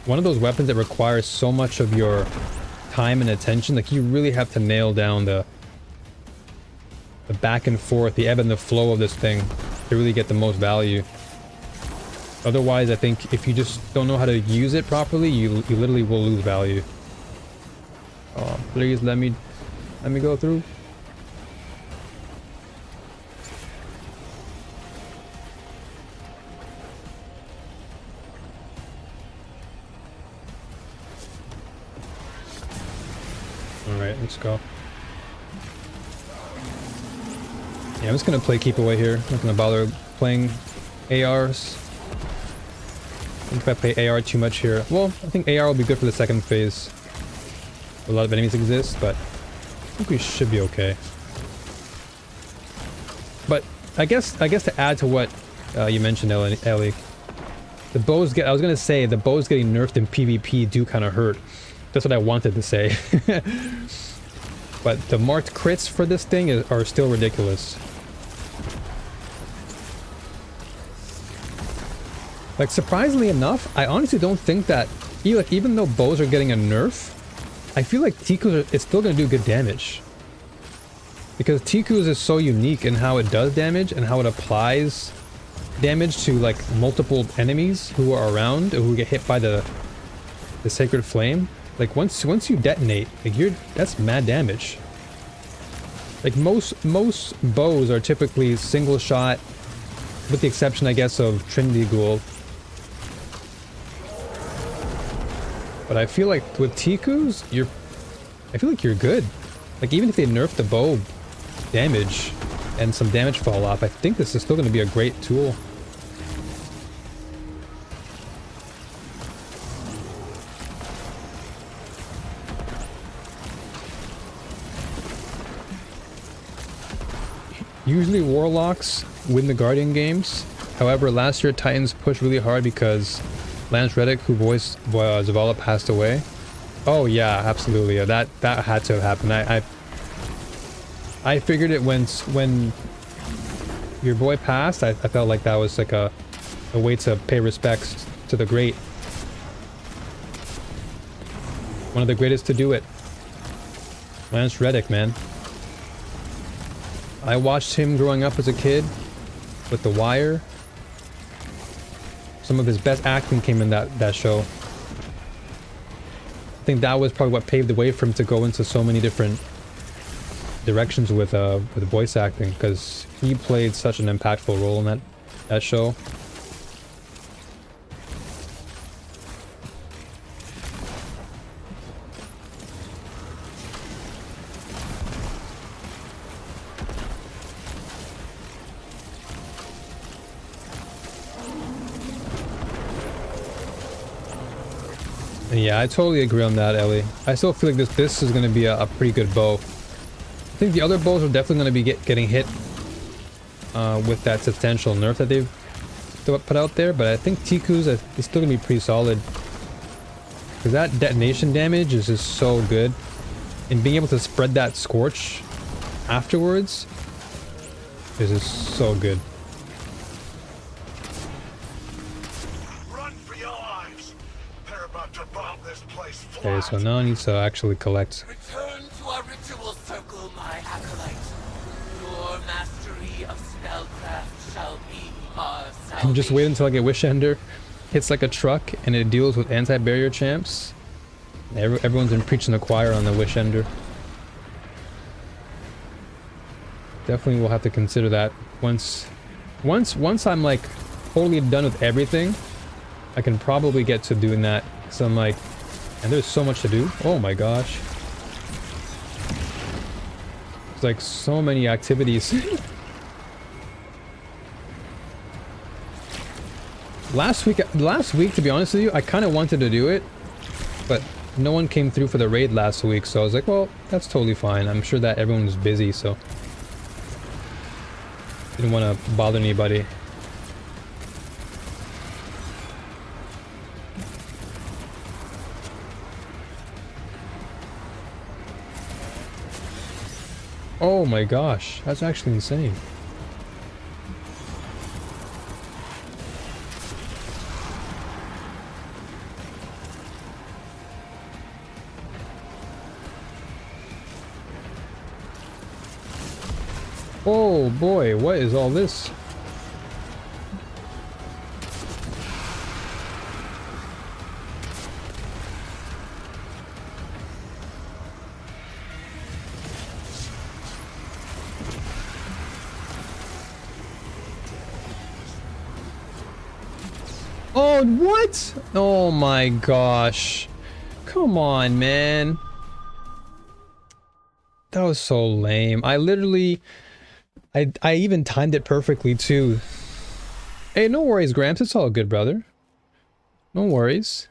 one of those weapons that requires so much of your time and attention. Like, you really have to nail down the back and forth, the ebb and the flow of this thing to really get the most value. Otherwise, I think if you just don't know how to use it properly, you literally will lose value. Oh, please let me go through. Alright, let's go. Yeah, I'm just gonna play keep away here. I'm not gonna bother playing ARs. I think if I play AR too much here... Well, I think AR will be good for the second phase. A lot of enemies exist, but I think we should be okay. But I guess to add to what you mentioned, Ellie, the bows I was gonna say the bows getting nerfed in PvP do kind of hurt. That's what I wanted to say. But the marked crits for this thing are still ridiculous. Like, surprisingly enough, I honestly don't think that, even though bows are getting a nerf, I feel like Tikus it's still going to do good damage. Because Tiku's is so unique in how it does damage and how it applies damage to like multiple enemies who are around or who get hit by the sacred flame. Like once you detonate, like that's mad damage. Like most bows are typically single shot, with the exception, I guess, of Trinity Ghoul. But I feel like with Tiku's, I feel like you're good. Like even if they nerf the bow damage and some damage fall off, I think this is still going to be a great tool. Usually Warlocks win the Guardian games. However, last year Titans pushed really hard because Lance Reddick, who voiced Zavala, passed away. Oh yeah, absolutely. Yeah, that had to have happened. I figured it when your boy passed. I felt like that was like a way to pay respects to the great. One of the greatest to do it. Lance Reddick, man. I watched him growing up as a kid with The Wire. Some of his best acting came in that show. I think that was probably what paved the way for him to go into so many different directions with voice acting, because he played such an impactful role in that show. Yeah, I totally agree on that, Ellie. I still feel like this is going to be a pretty good bow. I think the other bows are definitely going to be getting hit with that substantial nerf that they've put out there, but I think Tiku's is still going to be pretty solid. Because that detonation damage is just so good. And being able to spread that scorch afterwards is just so good. Okay, so now I need to actually collect. Return to our ritual circle, my acolyte. Your mastery of spellcraft shall be our salvation. I'm just waiting until I get Wish Ender. Hits like a truck and it deals with anti-barrier champs. Everyone's been preaching the choir on the Wish Ender. Definitely will have to consider that once I'm like totally done with everything. I can probably get to doing that. So I'm like, and there's so much to do. Oh my gosh. There's like so many activities. Last week, to be honest with you, I kind of wanted to do it, but no one came through for the raid last week, so I was like, well, that's totally fine. I'm sure that everyone was busy, so didn't want to bother anybody. Oh my gosh, that's actually insane. Oh boy, what is all this? Oh, what? Oh my gosh. Come on, man. That was so lame. I literally... I even timed it perfectly, too. Hey, no worries, Gramps. It's all good, brother. No worries.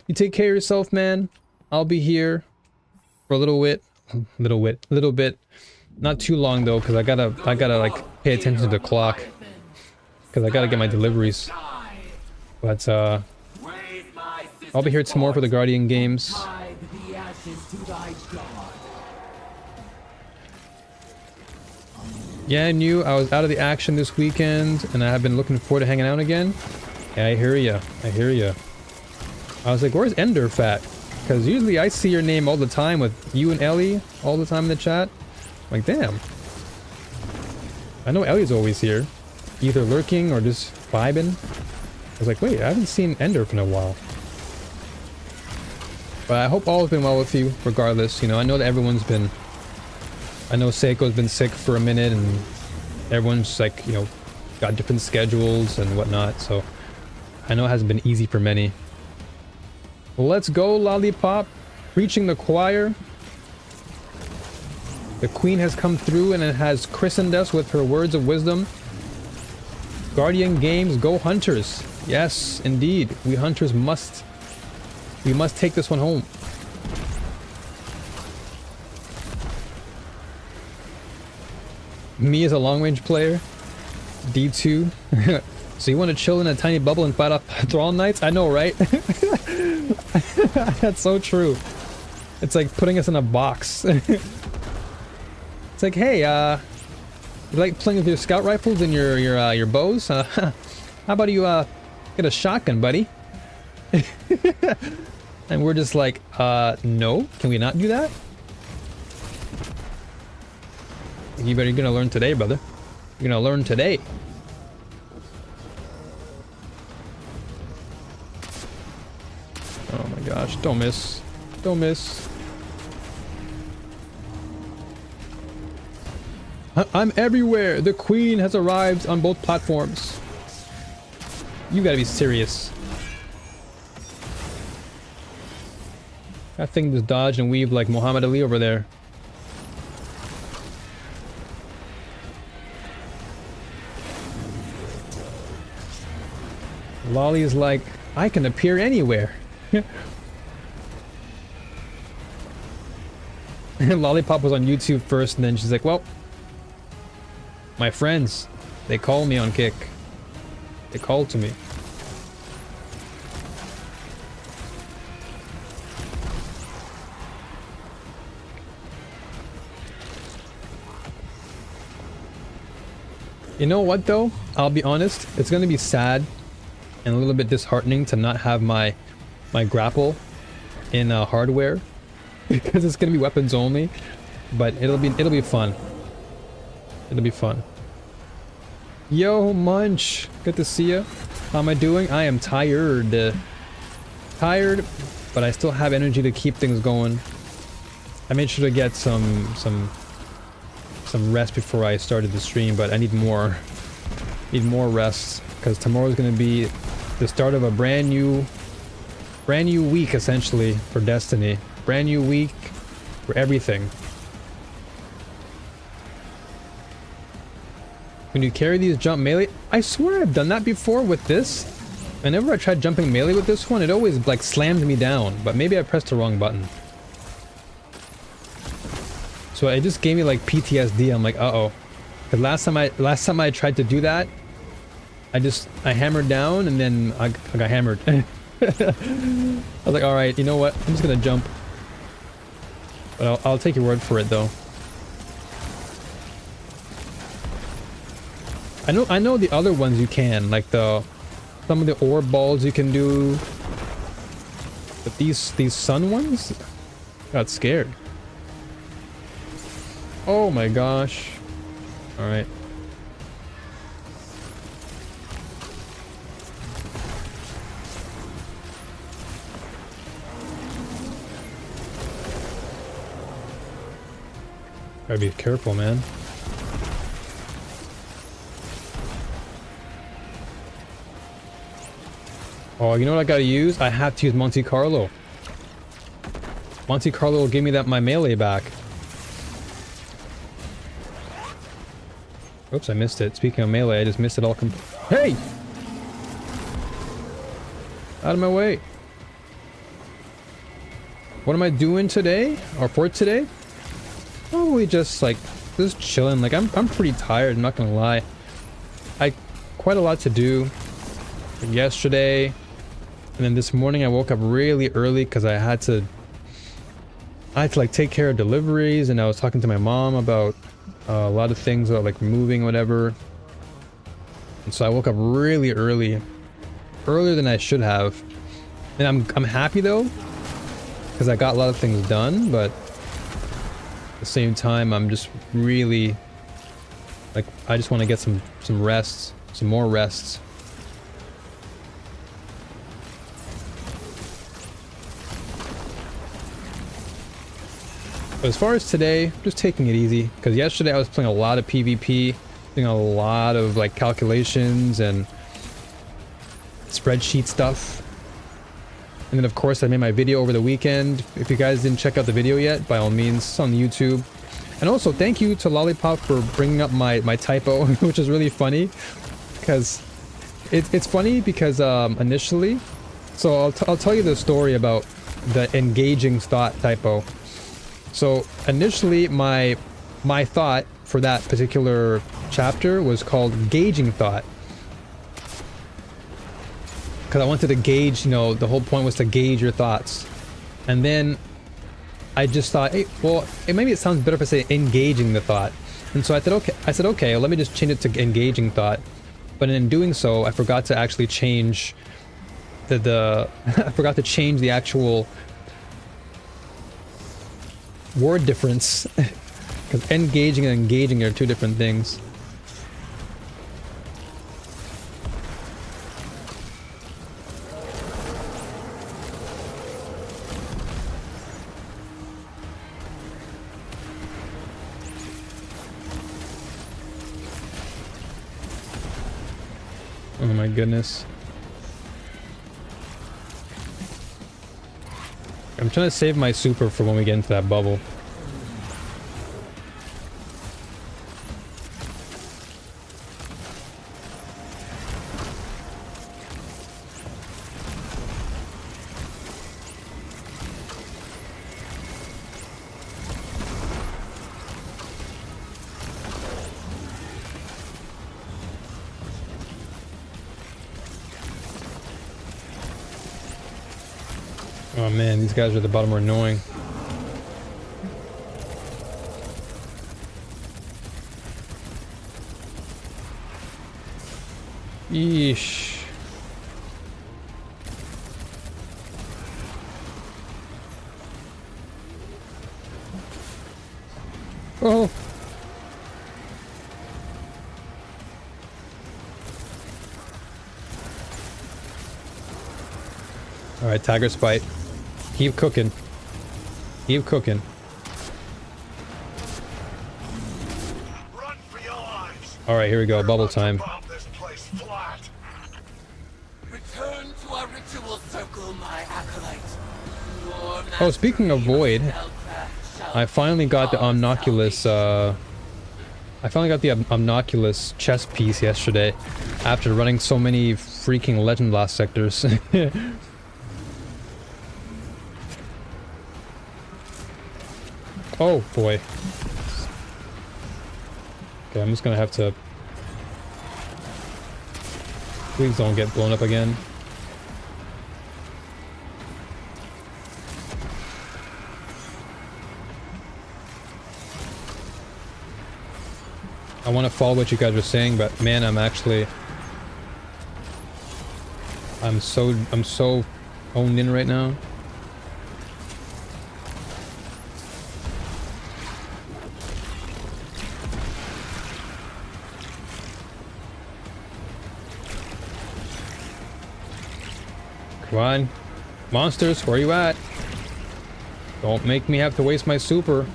You take care of yourself, man. I'll be here for a little bit. Not too long, though, because I gotta, like, pay attention to the clock. Because I gotta get my deliveries. But, I'll be here tomorrow for the Guardian games. Yeah, I knew I was out of the action this weekend, and I have been looking forward to hanging out again. Yeah, I hear ya. I hear ya. I was like, where's Ender Fat? Because usually I see your name all the time with you and Ellie all the time in the chat. I'm like, damn. I know Ellie's always here, either lurking or just vibing. I was like, wait, I haven't seen Ender in a while. But I hope all has been well with you, regardless. You know, I know that everyone's been... I know Seiko's been sick for a minute, and everyone's like, you know, got different schedules and whatnot, so I know it hasn't been easy for many. Well, let's go, Lollipop. Preaching the choir. The queen has come through and it has christened us with her words of wisdom. Guardian Games, go Hunters. Yes, indeed. We Hunters must... We must take this one home. Me as a long-range player. D2. So you want to chill in a tiny bubble and fight off Thrall Knights? I know, right? That's so true. It's like putting us in a box. It's like, hey, you like playing with your scout rifles and your bows? How about you get a shotgun, buddy? And we're just like, no, can we not do that? You're gonna learn today, brother. You're gonna learn today. Oh my gosh, don't miss. Don't miss. I'm everywhere. The queen has arrived on both platforms. You gotta be serious. That thing just dodged and weaved like Muhammad Ali over there. Lolly is like, I can appear anywhere. Lollipop was on YouTube first, and then she's like, well, my friends, they call me on Kick. They called to me. You know what though? I'll be honest, it's gonna be sad and a little bit disheartening to not have my grapple in hardware because it's gonna be weapons only, but it'll be fun. It'll be fun. Yo, Munch, good to see you. How am I doing? I am tired. Tired, but I still have energy to keep things going. I made sure to get some rest before I started the stream, but I need more rest because tomorrow's gonna be the start of a brand new week essentially for Destiny. Brand new week for everything. When you carry these, jump melee. I swear I've done that before with this. Whenever I tried jumping melee with this one, it always like slammed me down, but maybe I pressed the wrong button. So it just gave me like PTSD. I'm like, uh-oh. Cause last time I tried to do that, I hammered down and then I got hammered. I was like, all right, you know what? I'm just gonna jump. But I'll take your word for it though. I know the other ones you can, like some of the orb balls you can do. But these sun ones, got scared. Oh my gosh. All right. Gotta be careful, man. Oh, you know what I gotta use? I have to use Monte Carlo. Monte Carlo will give me my melee back. Oops, I missed it. Speaking of melee, I just missed it all. Hey! Out of my way. What am I doing today? Or for today? Probably just like, just chilling. Like, I'm pretty tired, I'm not gonna lie. Quite a lot to do. Yesterday, and then this morning I woke up really early because I had to like take care of deliveries, and I was talking to my mom about a lot of things about like moving, whatever. And so I woke up really earlier than I should have. And I'm happy though, because I got a lot of things done, but at the same time I'm just really Like, I just want to get some rests, some more rests. But as far as today, just taking it easy, because yesterday I was playing a lot of PvP, doing a lot of like calculations and spreadsheet stuff. And then of course I made my video over the weekend. If you guys didn't check out the video yet, by all means, it's on YouTube. And also thank you to Lollipop for bringing up my typo, which is really funny. Because it's funny because initially, so I'll tell you the story about the engaging thought typo. So initially my thought for that particular chapter was called gauging thought. Because I wanted to gauge, you know, the whole point was to gauge your thoughts. And then I just thought, hey, well, maybe it sounds better if I say engaging the thought. And so I said, okay, well, let me just change it to engaging thought. But in doing so, I forgot to actually change I forgot to change the actual word difference. Because engaging and engaging are two different things. Oh my goodness. I'm trying to save my super for when we get into that bubble. Oh man, these guys are at the bottom are annoying. Yeesh. Oh. All right, Tiger Spite. Keep cooking. Keep cooking. Run for your lives. All right, here we go. We're Bubble about to time. bomb this place flat. Return to our ritual circle, my acolyte. Your Oh, speaking of mastery Void, spellcraft shall I finally got the be our Omnoculus, salvation. I finally got the Omnoculus chess piece yesterday after running so many freaking Legend Blast sectors. Oh boy. Okay, I'm just gonna have to... Please don't get blown up again. I want to follow what you guys are saying, but man, I'm so honed in right now. Come on. Monsters, where are you at? Don't make me have to waste my super.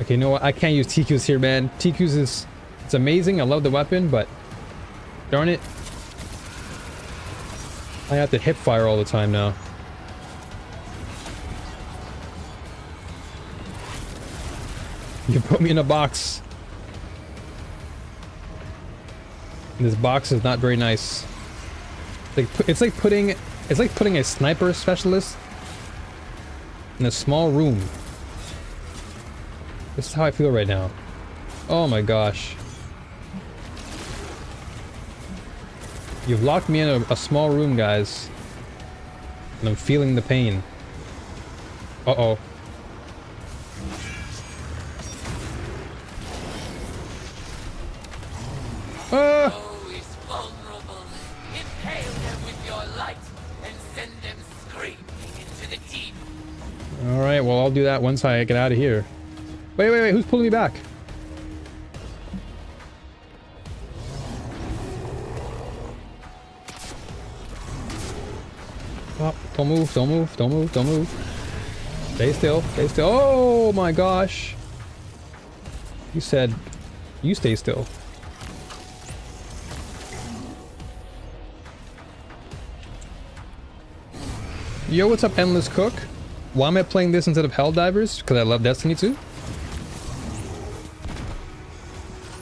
Okay, you know what? I can't use TQs here, man. TQs is... It's amazing. I love the weapon, but... Darn it. I have to hip fire all the time now. You put me in a box. And this box is not very nice. It's like putting a sniper specialist in a small room. This is how I feel right now. Oh my gosh. You've locked me in a small room, guys. And I'm feeling the pain. Uh-oh. Ah! Foe is vulnerable. Impale them with your light and send them screaming into the deep. Alright, well I'll do that once I get out of here. Wait, who's pulling me back? Oh, don't move, don't move, don't move, don't move. Stay still, stay still. Oh my gosh. You said you stay still. Yo, what's up, Endless Cook? Why am I playing this instead of Helldivers? Because I love Destiny 2.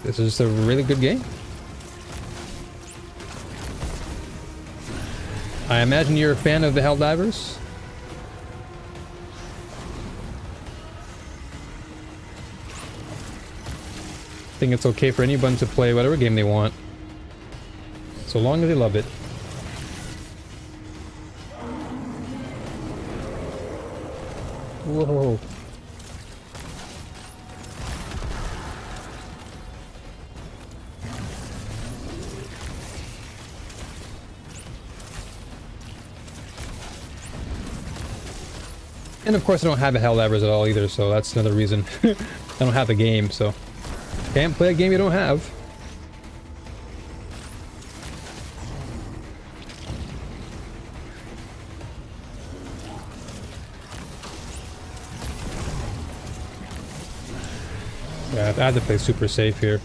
This is just a really good game. I imagine you're a fan of the Helldivers. I think it's okay for anyone to play whatever game they want, so long as they love it. Whoa. And of course I don't have a Helldivers at all either, so that's another reason. I don't have the game, so can't play a game you don't have. Yeah, I have to play super safe here.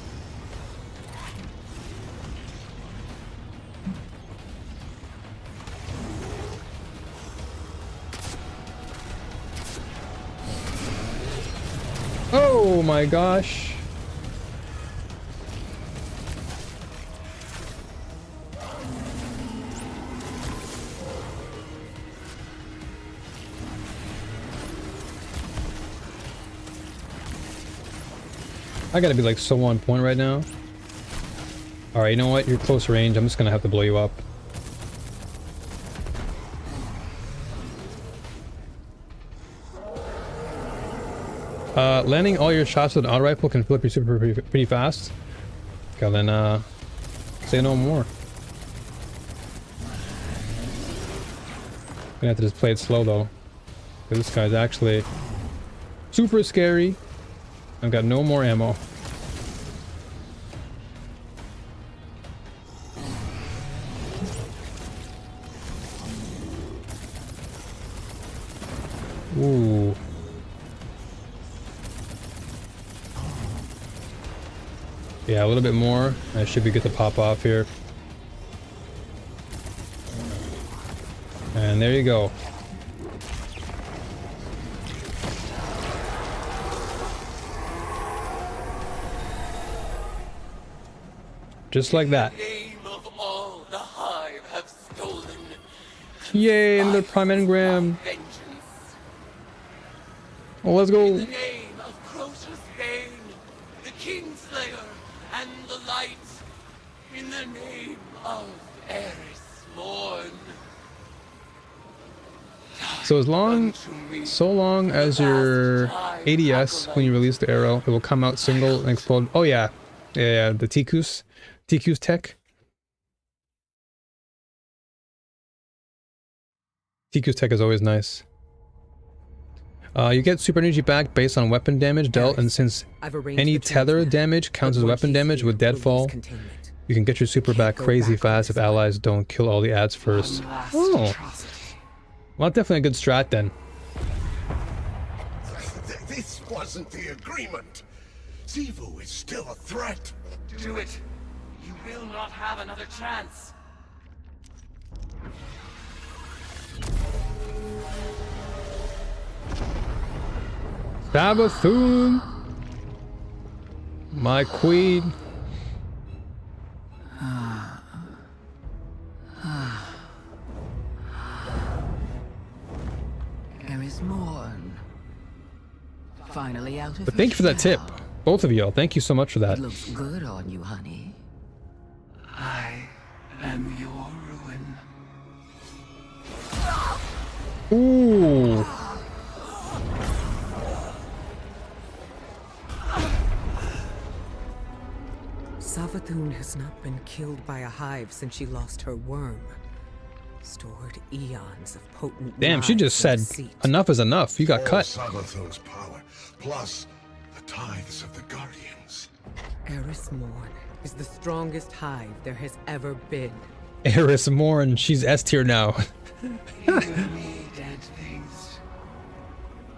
Oh my gosh. I gotta be like so on point right now. Alright, you know what? You're close range. I'm just gonna have to blow you up. Landing all your shots with an auto rifle can flip your super pretty fast. Okay, then say no more. Gonna have to just play it slow though. This guy's actually super scary. I've got no more ammo. Ooh. Yeah, a little bit more. I should be good to pop off here. And there you go. Just like that. Name of all the Hive have stolen. Yay, another Prime Engram. Vengeance. Oh, let's go. In the name of Crota's Bane, the Kingslayer, and the Light. In the name of Eris Morn. So so long as your ADS, when you release the arrow, it will come out single and explode. Oh yeah, yeah, the TQ's tech. TQ's tech is always nice. You get super energy back based on weapon damage dealt, and since any tether damage counts as weapon damage with deadfall, you can get your super back crazy fast if allies don't kill all the ads first. Oh. Well, definitely a good strat then. This wasn't the agreement. Xivu is still a threat. Do it. You will not have another chance. Sabathun! My queen. Eris Morn. Finally out of But thank you for that tip. shell. Both of y'all. Thank you so much for that. It looks good on you, honey. I am your ruin. Ooh. Savathun has not been killed by a hive since she lost her worm. stored eons of potent. Damn, she just knives in said a seat. enough is enough. You got All cut. Sagathun's power, plus the tithes of the Guardians. Eris Morn is the strongest hive there has ever been. Eris Morn, she's S tier now. Hear me, dead things.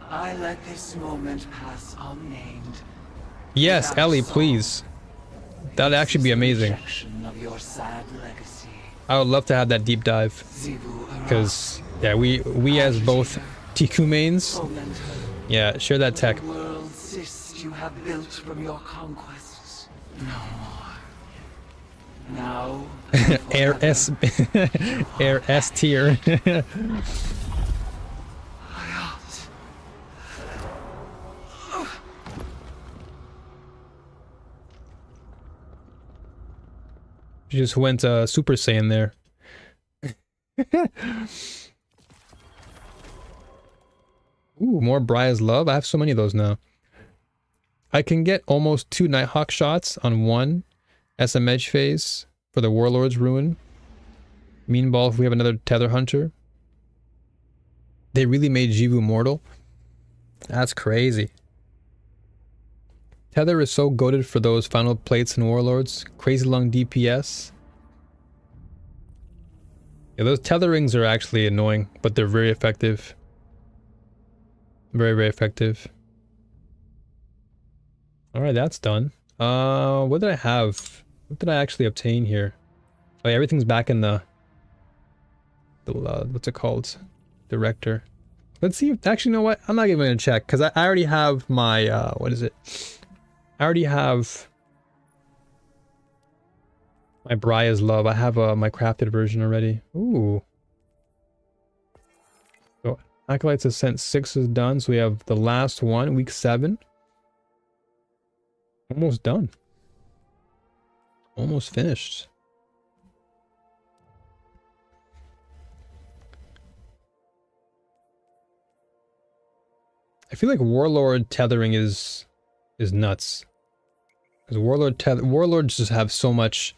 I let this moment pass unnamed. Yes, without Ellie, song. please. That'd actually be amazing. Rejection of your sad legacy. I would love to have that deep dive. Zivu Because, yeah, we as both TQ mains, yeah, share that tech. The world cyst you have built from your conquests. No more. Now. Air S, Air S tier. She just went Super Saiyan there. Ooh, more Briar's Love. I have so many of those now. I can get almost 2 Nighthawk shots on 1 SM Edge phase for the Warlord's Ruin. Meanwhile, if we have another Tether Hunter. They really made Jivu mortal. That's crazy. Tether is so goated for those final plates and Warlords. Crazy long DPS. Yeah, those tetherings are actually annoying, but they're very effective. Very, very effective. Alright, that's done. What did I have? What did I actually obtain here? Oh yeah, everything's back in the what's it called? Director. Let's see if, actually, you know what? I'm not even gonna check, because I already have my, what is it? I already have my Briar's Love. I have my crafted version already. Ooh. So Acolytes Ascent 6 is done, so we have the last one, week 7. Almost done. Almost finished. I feel like Warlord tethering is nuts. Because Warlords just have so much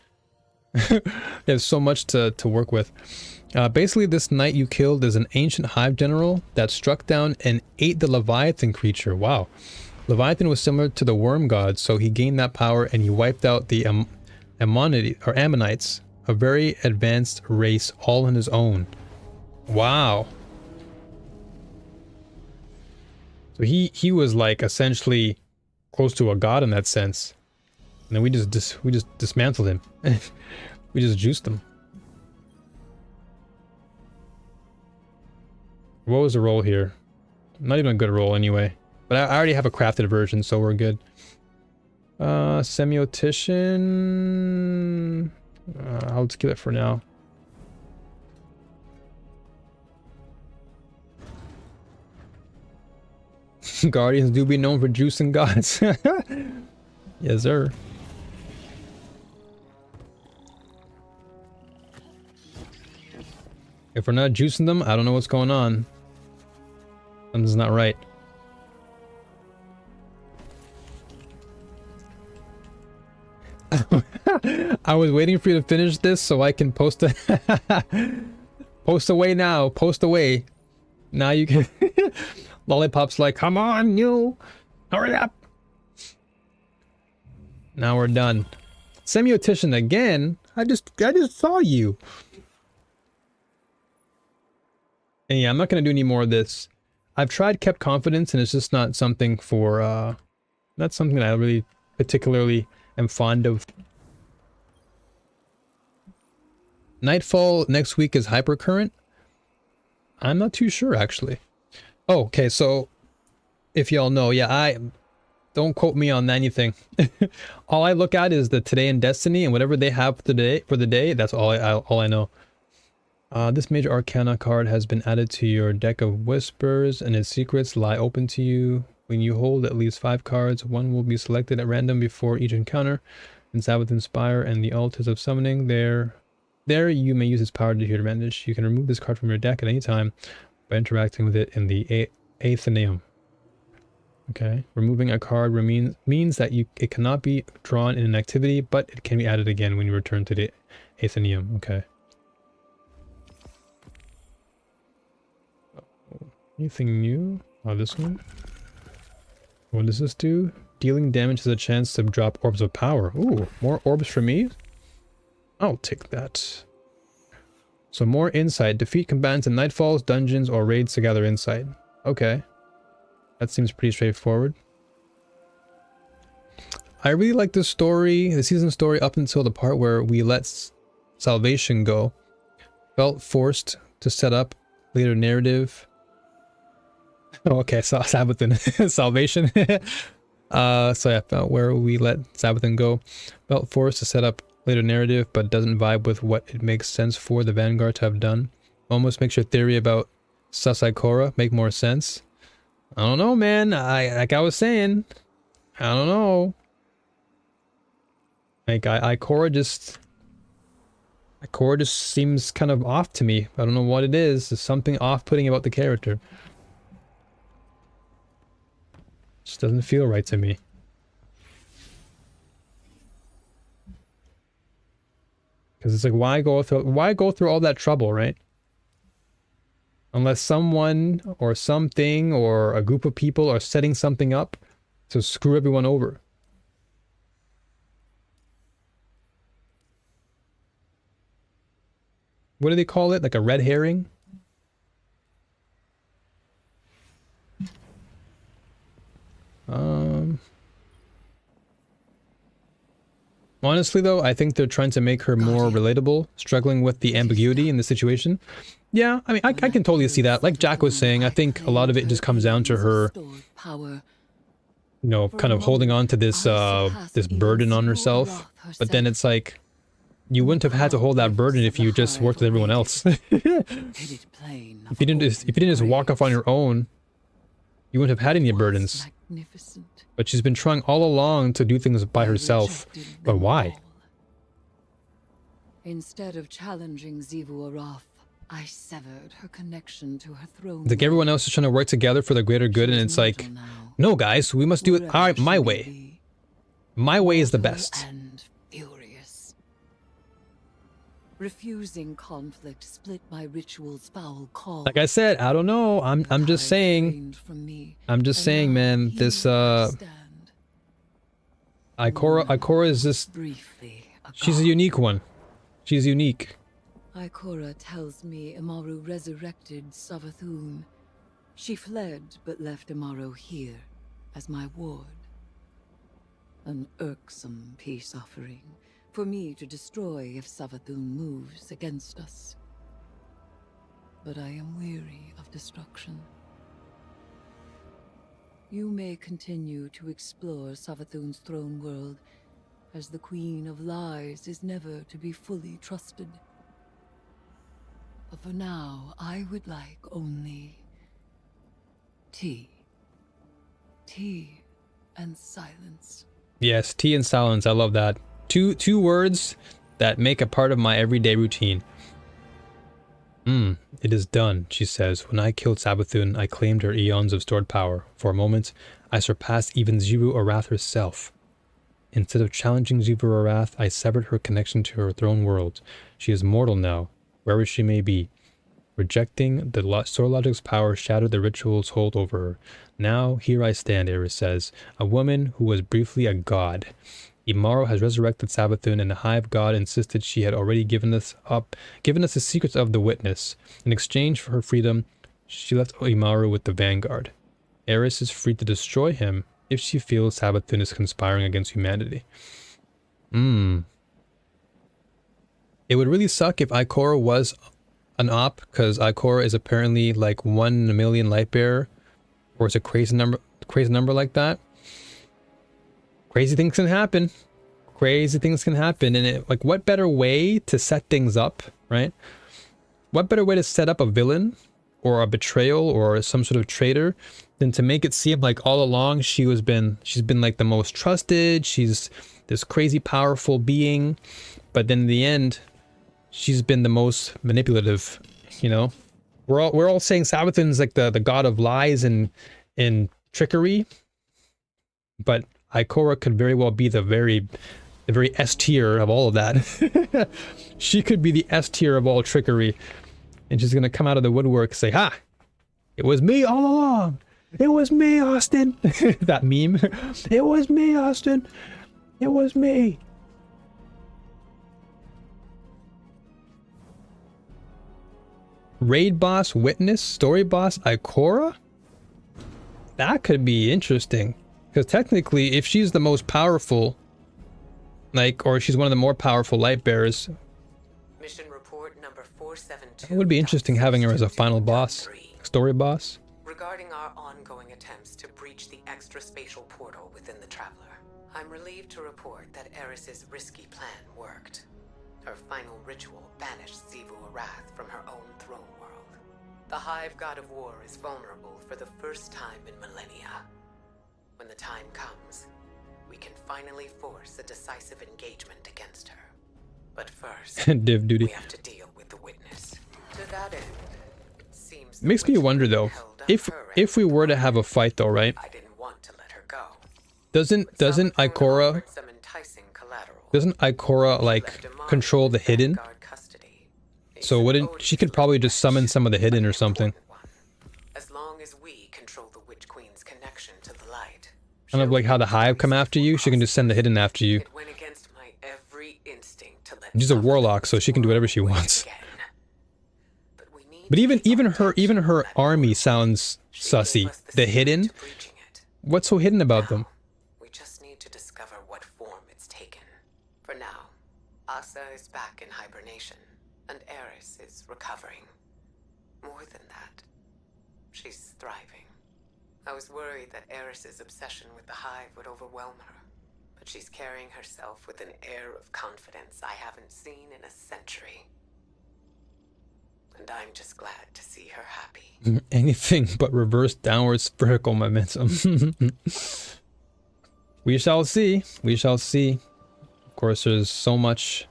they have so much to work with. Basically, this knight you killed is an ancient hive general that struck down and ate the Leviathan creature. Wow. Leviathan was similar to the worm god, so he gained that power and he wiped out the Ammonites, a very advanced race all on his own. Wow. So he was like essentially close to a god in that sense. And then we just dismantled him. We just juiced him. What was the roll here? Not even a good roll anyway. But I already have a crafted version, so we're good. Semiotician. I'll just get it for now. Guardians do be known for juicing gods. Yes, sir. If we're not juicing them, I don't know what's going on. Something's not right. I was waiting for you to finish this so I can post a post away now. Post away. Now you can. Lollipop's like, come on, you, hurry up. Now we're done. Semiotician again. I just saw you. And yeah, I'm not gonna do any more of this. I've tried Kept Confidence, and it's just not something for not something that I really particularly am fond of. Nightfall next week is Hypercurrent. I'm not too sure actually. Oh, okay, so if y'all know, yeah, I don't quote me on anything. All I look at is the Today in Destiny, and whatever they have for the day, that's all I know. This major arcana card has been added to your deck of whispers, and its secrets lie open to you. When you hold at least 5 cards, one will be selected at random before each encounter. Inside with Inspire and the Altars of Summoning, there you may use its power to your advantage. You can remove this card from your deck at any time by interacting with it in the Athenaeum. Okay, removing a card means that it cannot be drawn in an activity, but it can be added again when you return to the Athenaeum. Okay. Anything new? Oh, this one? What does this do? Dealing damage has a chance to drop orbs of power. Ooh, more orbs for me? I'll take that. So more insight. Defeat combatants in nightfalls, dungeons, or raids to gather insight. Okay. That seems pretty straightforward. I really like the story, the season story, up until the part where we let Salvation go. Felt forced to set up later narrative. Oh, okay, so Sabathun. Salvation. So yeah, felt where we let Sabathun go. Felt forced to set up later narrative, but doesn't vibe with what it makes sense for the Vanguard to have done. Almost makes your theory about Ikora make more sense. I don't know, man. Like I was saying, I don't know. Like Ikora just seems kind of off to me. I don't know what it is. There's something off-putting about the character. Just doesn't feel right to me. Because it's like, why go through all that trouble, right? Unless someone or something or a group of people are setting something up to screw everyone over. What do they call it? Like a red herring? Honestly though, I think they're trying to make her more relatable, struggling with the ambiguity in the situation. Yeah, I mean, I can totally see that. Like Jack was saying, I think a lot of it just comes down to her, you know, kind of holding on to this this burden on herself. But then it's like, you wouldn't have had to hold that burden if you just worked with everyone else. If you didn't just walk off on your own, you wouldn't have had any burdens. But she's been trying all along to do things by herself. But why? Instead of challenging Xivu Arath, I severed her connection to her throne. Like everyone else is trying to work together for the greater good, and it's like, no guys, we must do it my way. My way is the best. And furious. Refusing conflict split my ritual's foul call. Like I said, I don't know. I'm just saying. I'm just saying, man. This Ikora is just. She's a unique one. She's unique. Ikora tells me Amaru resurrected Savathun. She fled but left Amaru here as my ward. An irksome peace offering for me to destroy if Savathun moves against us. But I am weary of destruction. You may continue to explore Savathun's throne world, as the Queen of Lies is never to be fully trusted. But for now, I would like only tea. Tea and silence. Yes, tea and silence. I love that. Two words that make a part of my everyday routine. It is done, she says. When I killed Savathun, I claimed her eons of stored power. For a moment, I surpassed even Xivu Arath herself. Instead of challenging Xivu Arath, I severed her connection to her throne world. She is mortal now, wherever she may be. Rejecting the Sword Logic's power shattered the ritual's hold over her. Now, here I stand, Eris says, a woman who was briefly a god. Imaro has resurrected Savathun, and the Hive God insisted she had already given us the secrets of the Witness. In exchange for her freedom, she left Imaro with the Vanguard. Eris is free to destroy him if she feels Savathun is conspiring against humanity. It would really suck if Ikora was an op, because Ikora is apparently like 1 in a million Lightbearer, or it's a crazy number like that. Crazy things can happen. Crazy things can happen. And like, what better way to set things up, right? What better way to set up a villain or a betrayal or some sort of traitor than to make it seem like all along she's been like the most trusted. She's this crazy powerful being, but then in the end, she's been the most manipulative. You know, we're all saying Savathun's like the god of lies and trickery, but Ikora could very well be the very S tier of all of that. She could be the S tier of all trickery, and she's gonna come out of the woodwork and say, "Ha! It was me all along. It was me, Austin. That meme. It was me, Austin. It was me. Raid boss, witness, story boss, Ikora? That could be interesting. Because technically, if she's the most powerful, like, or she's one of the more powerful light bearers, Mission report number 472. it would be interesting having her as a final boss, story boss. Regarding our ongoing attempts to breach the extra-spatial portal within the Traveler, I'm relieved to report that Eris's risky plan worked. Her final ritual banished Xivu Arath from her own throne world. The Hive God of War is vulnerable for the first time in millennia. When the time comes, we can finally force a decisive engagement against her. But first, Div duty. we have to deal with the witness. To that end, it seems Makes me wonder though, if we were to have a fight though, right? I didn't want to let her go. Doesn't Ikora Some enticing collateral. doesn't Ikora like control the hidden? So wouldn't she could probably just summon some of the hidden or something? As long as we control the Witch Queen's connection to the light. Kind of like how the Hive come after you, she can just send the hidden after you. It went against my every instinct to let She's a warlock, so she can do whatever she wants. But even her army sounds sussy. The hidden? What's so hidden about them? We just need to discover what form it's taken. For now, Asa is back in hibernation, and Eris is recovering. More than that, she's thriving. I was worried that Eris's obsession with the Hive would overwhelm her, but she's carrying herself with an air of confidence I haven't seen in a century. And I'm just glad to see her happy. Anything but reverse downwards vertical momentum. We shall see. We shall see. Of course, there's so much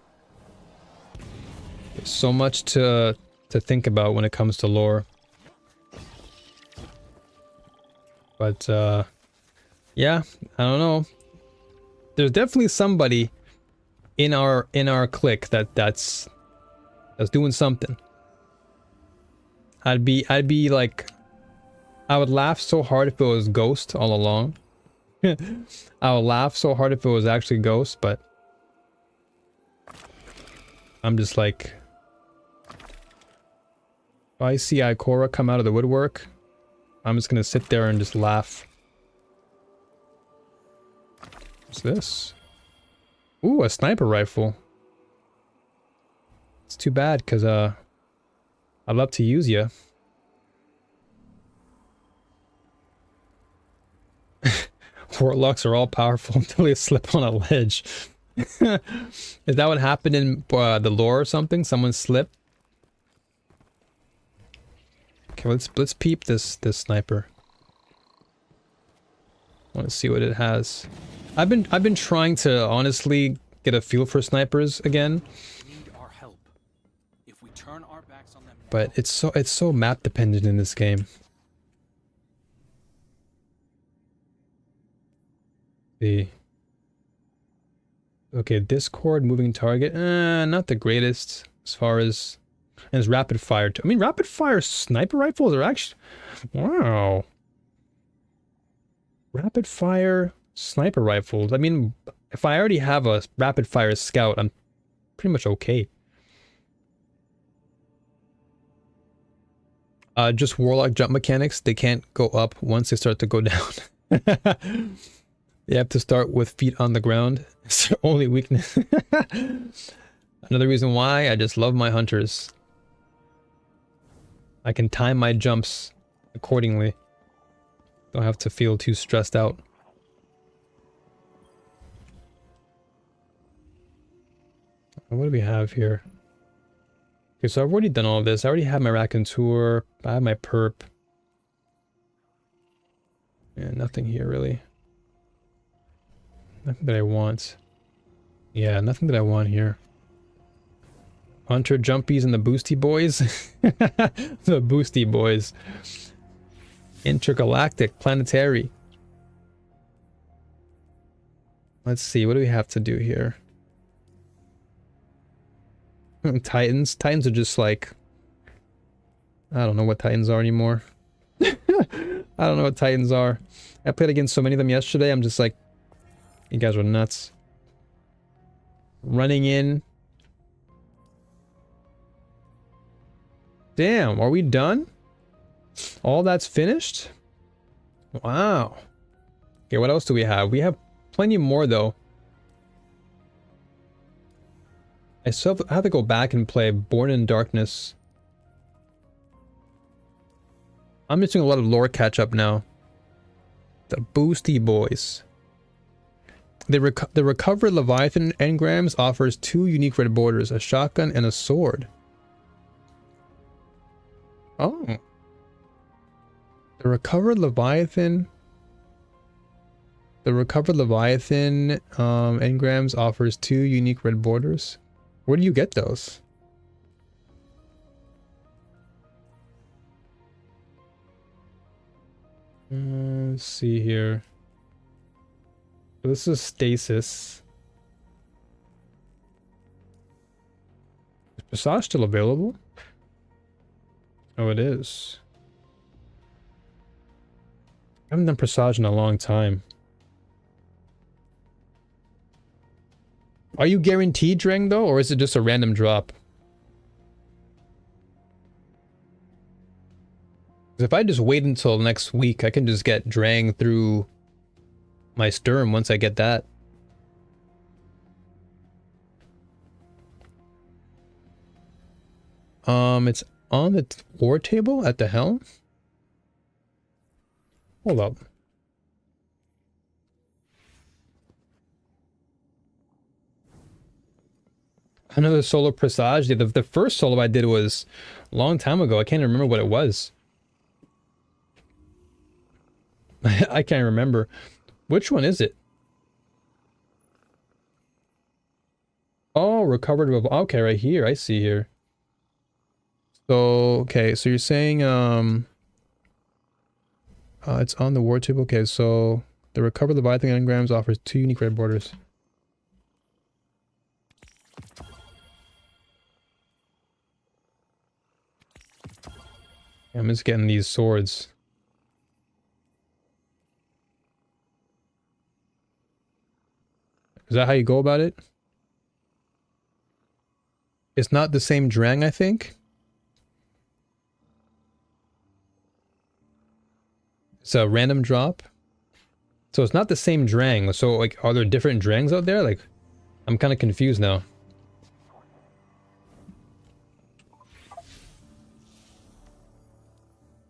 to think about when it comes to lore. But yeah, I don't know. There's definitely somebody in our clique that's doing something. I'd be like, I would laugh so hard if it was Ghost all along. I would laugh so hard if it was actually Ghost, but I'm just like, if I see Ikora come out of the woodwork, I'm just gonna sit there and just laugh. What's this? Ooh, a sniper rifle. It's too bad, because I'd love to use you. Warlocks are all powerful until they slip on a ledge. Is that what happened in the lore or something? Someone slipped? Okay, let's peep this sniper. I want to see what it has. I've been trying to honestly get a feel for snipers again. But it's so map dependent in this game. Okay, Discord, moving target, not the greatest as far as, and it's rapid fire too. I mean, rapid fire sniper rifles are actually, wow. Rapid fire sniper rifles. I mean, if I already have a rapid fire scout, I'm pretty much okay. Just warlock jump mechanics. They can't go up once they start to go down. You have to start with feet on the ground. It's their only weakness. Another reason why I just love my hunters. I can time my jumps accordingly. Don't have to feel too stressed out. What do we have here? Okay, so I've already done all of this. I already have my raconteur. I have my perp. Yeah, nothing here really. Nothing that I want. Yeah, nothing that I want here. Hunter Jumpies and the Boosty Boys. The Boosty Boys. Intergalactic, planetary. Let's see, what do we have to do here? Titans. Titans are just like, I don't know what Titans are anymore. I don't know what Titans are. I played against so many of them yesterday, I'm just like, you guys are nuts. Running in. Damn, are we done? All that's finished? Wow. Okay, what else do we have? We have plenty more, though. I have to go back and play Born in Darkness. I'm just doing a lot of lore catch-up now. The Boosty Boys. The recovered Leviathan engrams offers 2 unique red borders, a shotgun and a sword. Oh. The recovered Leviathan engrams offers 2 unique red borders. Where do you get those? Let's see here. This is Stasis. Is Passage still available? Oh, it is. I haven't done Presage in a long time. Are you guaranteed Drang though, or is it just a random drop? If I just wait until next week, I can just get Drang through my Sturm once I get that. It's on the war table at the helm? Hold up. Another solo Presage. The first solo I did was a long time ago. I can't remember what it was. I can't remember. Which one is it? Oh, recovered. Okay, right here. I see here. So, okay, so you're saying, it's on the war table. Okay, so the recovered Leviathan engrams offers 2 unique red borders. I'm just getting these swords. Is that how you go about it? It's not the same Drang, I think. It's a random drop. So it's not the same Drang. So, like, are there different Drangs out there? Like, I'm kind of confused now.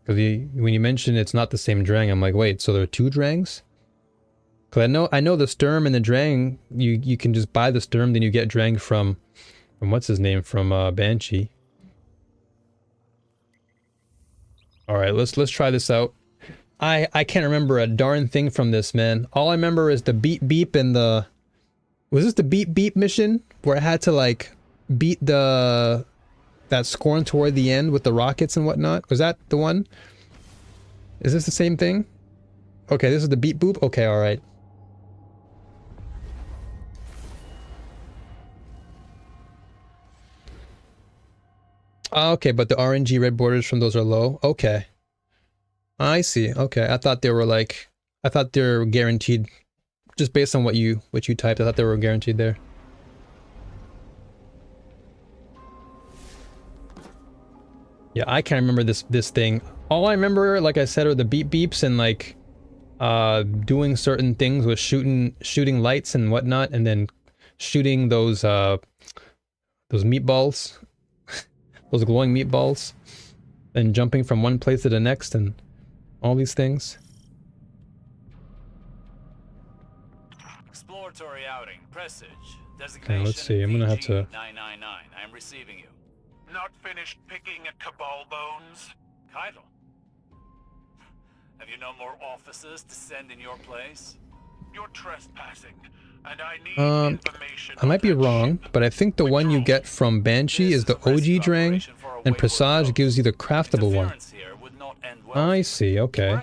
Because when you mentioned it's not the same Drang, I'm like, wait, so there are 2 Drangs? Because I know the Sturm and the Drang, you can just buy the Sturm, then you get Drang from what's his name, from Banshee. Alright, let's try this out. I can't remember a darn thing from this, man. All I remember is the beep beep and the... Was this the beep beep mission? Where I had to, like, beat that Scorn toward the end with the rockets and whatnot? Was that the one? Is this the same thing? Okay, this is the beep boop? Okay, alright. Okay, but the RNG red borders from those are low? Okay. I see. Okay, I thought they were like... I thought they were guaranteed... Just based on what you typed, I thought they were guaranteed there. Yeah, I can't remember this thing. All I remember, like I said, are the beep beeps and like doing certain things with shooting lights and whatnot, and then shooting those meatballs, those glowing meatballs, and jumping from one place to the next, and all these things. Exploratory outing, presage. Okay, let's see. I'm gonna have to. 999. I am receiving you. Not finished picking at Cabal bones? Keitel. Have you no more officers to send in your place? You're trespassing, and I need information. I might be wrong, but I think the one you get from Banshee is the OG Drang, and Presage gives you the craftable one. I see, okay.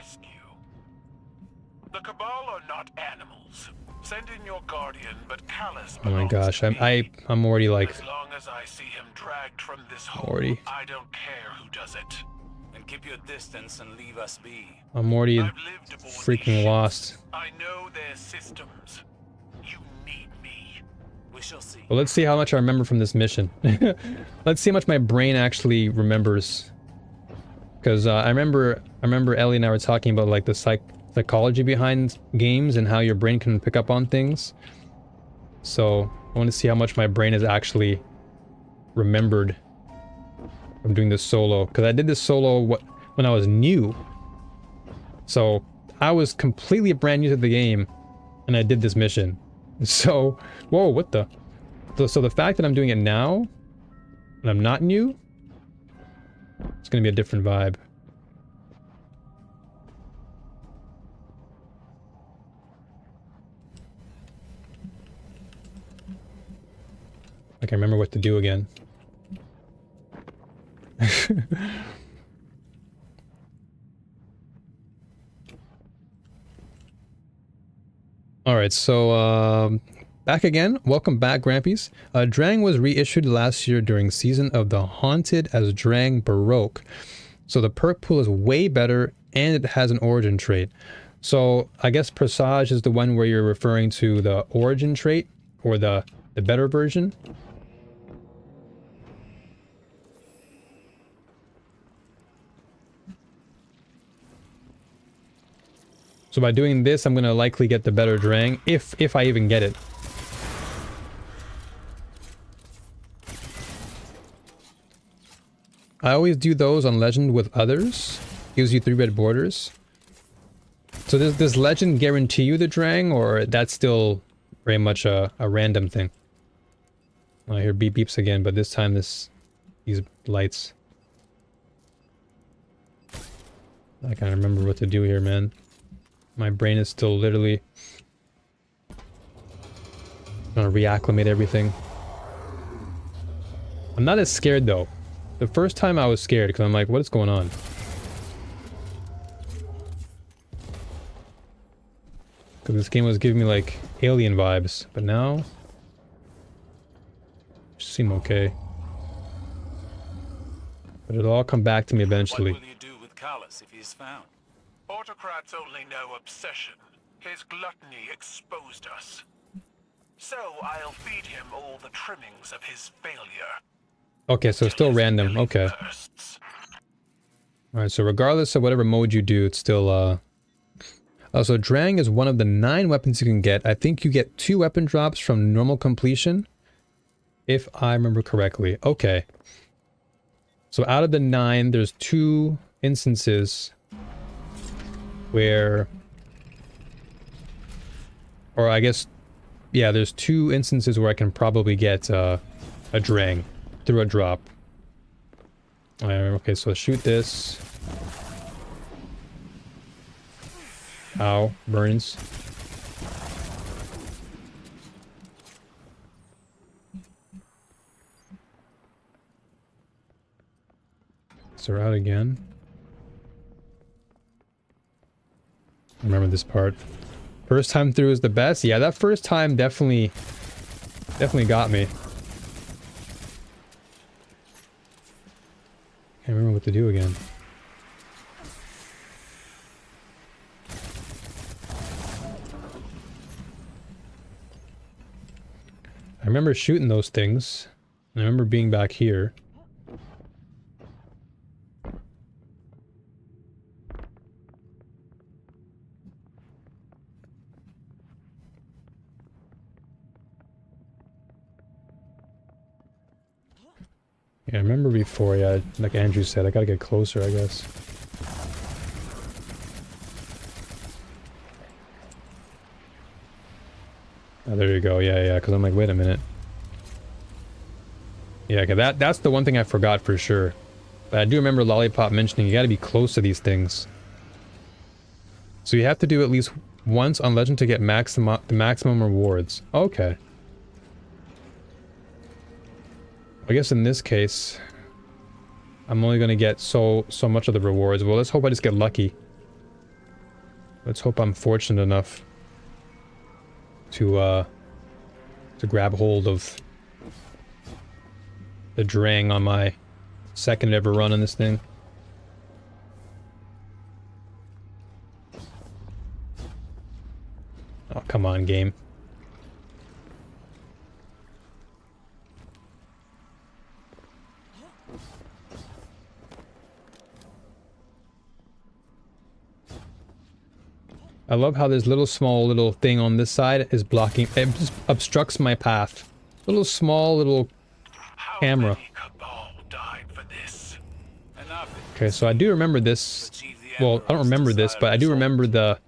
The Cabal are not animals. Send in your guardian, but Callus. Oh my gosh, I'm already like... As long as I see him dragged from this hole, already. I don't care who does it. And keep your distance and leave us be. I'm already I've lived aboard freaking these ships. lost. I know their systems. You need me. We shall see. Well, let's see how much I remember from this mission. Let's see how much my brain actually remembers. Because I remember Ellie and I were talking about like the psychology behind games and how your brain can pick up on things. So I want to see how much my brain has actually remembered from doing this solo. Because I did this solo when I was new. So I was completely brand new to the game and I did this mission. So, whoa, what the? So the fact that I'm doing it now and I'm not new, it's going to be a different vibe. I can remember what to do again. Alright, so back again. Welcome back, Grampies. Drang was reissued last year during Season of the Haunted as Drang Baroque. So the perk pool is way better and it has an origin trait. So I guess Presage is the one where you're referring to the origin trait or the better version. So by doing this, I'm going to likely get the better Drang, if I even get it. I always do those on Legend with others. Gives you 3 red borders. So does Legend guarantee you the Drang, or that's still very much a random thing? I hear beep beeps again, but this time these lights. I can't remember what to do here, man. My brain is still literally trying to reacclimate everything. I'm not as scared though. The first time I was scared because I'm like, what is going on? Because this game was giving me like alien vibes, but now it seem okay. But it'll all come back to me eventually. What will you do with Callus if he's found? Autocrats only know obsession. His gluttony exposed us. So I'll feed him all the trimmings of his failure. Okay, so still random. Okay. Alright, so regardless of whatever mode you do, it's still, so Drang is one of the 9 weapons you can get. I think you get 2 weapon drops from normal completion, if I remember correctly. Okay. So out of the 9, there's 2 instances where... Or I guess... Yeah, there's 2 instances where I can probably get a Drang through a drop. Okay, so shoot this. Ow, burns. So we're out again. Remember this part. First time through is the best. Yeah, that first time definitely got me. Can't remember what to do again. I remember shooting those things. I remember being back here. Yeah, I remember before, yeah, like Andrew said, I gotta get closer, I guess. Oh, there you go, yeah, because I'm like, wait a minute. Yeah, okay, that's the one thing I forgot for sure. But I do remember Lollipop mentioning you gotta be close to these things. So you have to do at least once on Legend to get the maximum rewards. Okay. I guess in this case, I'm only gonna get so much of the rewards. Well, let's hope I just get lucky. Let's hope I'm fortunate enough to grab hold of the Drang on my second ever run on this thing. come on, game. I love how this small little thing on this side is blocking, it just obstructs my path. Small little camera. Okay, so I do remember this. Well, I don't remember this, but I do remember the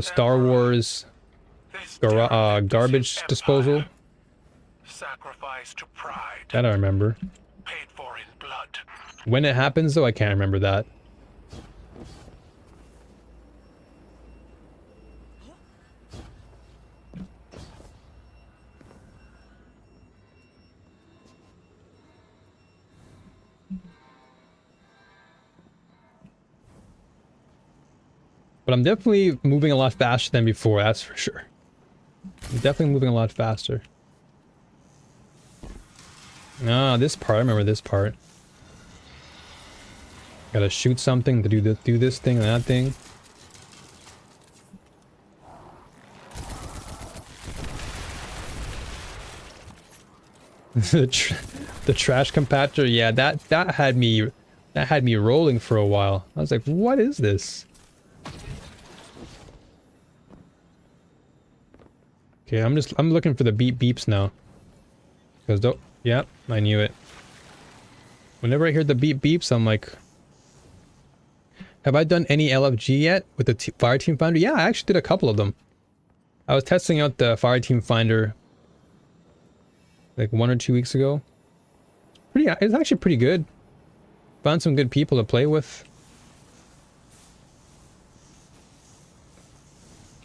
Star Wars garbage disposal. Sacrifice to pride. That I remember. Paid for in blood. When it happens, though, I can't remember that. But I'm definitely moving a lot faster than before, that's for sure. I'm definitely moving a lot faster. Ah, this part, I remember this part. Gotta shoot something to do this thing and that thing. the trash compactor, yeah, that had me rolling for a while. I was like, what is this? Okay, I'm looking for the beeps now. Because yep, I knew it. Whenever I hear the beeps, I'm like, have I done any LFG yet with the Fireteam Finder? Yeah, I actually did a couple of them. I was testing out the Fireteam Finder like 1 or 2 weeks ago. It's actually pretty good. Found some good people to play with.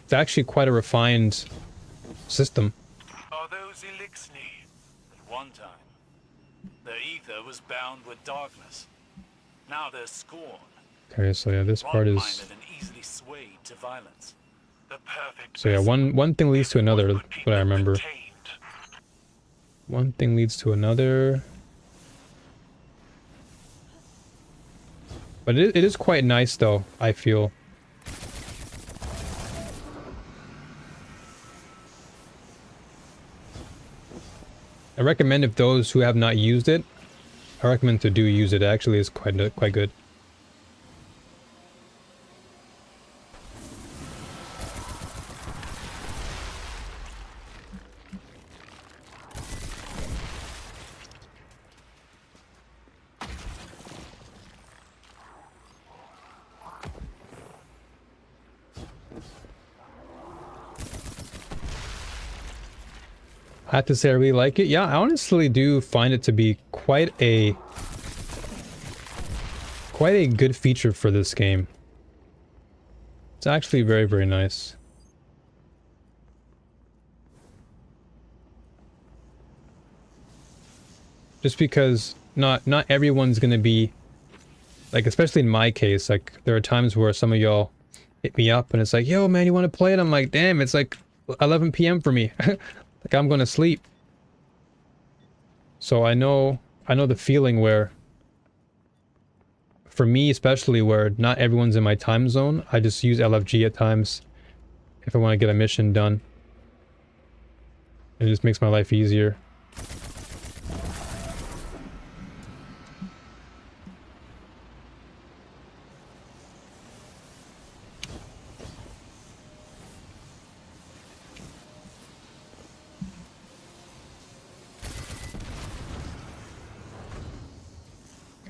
It's actually quite a refined system. Are those Elixni? At one time, their ether was bound with darkness. Now they're scorn. Okay, so yeah, this part is. And easily swayed to violence. The perfect. So yeah, one thing leads to another. What I remember. One thing leads to another. But it is quite nice, though, I feel. I recommend if those who have not used it, I recommend to use it. It actually is quite good. I have to say I really like it. Yeah, I honestly do find it to be quite a good feature for this game. It's actually very, very nice. Just because not everyone's gonna be like, especially in my case, like there are times where some of y'all hit me up and it's like, yo man, you want to play it? I'm like, damn, it's like 11 p.m. for me. Like I'm gonna sleep. So I know the feeling where, for me especially, where not everyone's in my time zone, I just use LFG at times if I want to get a mission done. It just makes my life easier.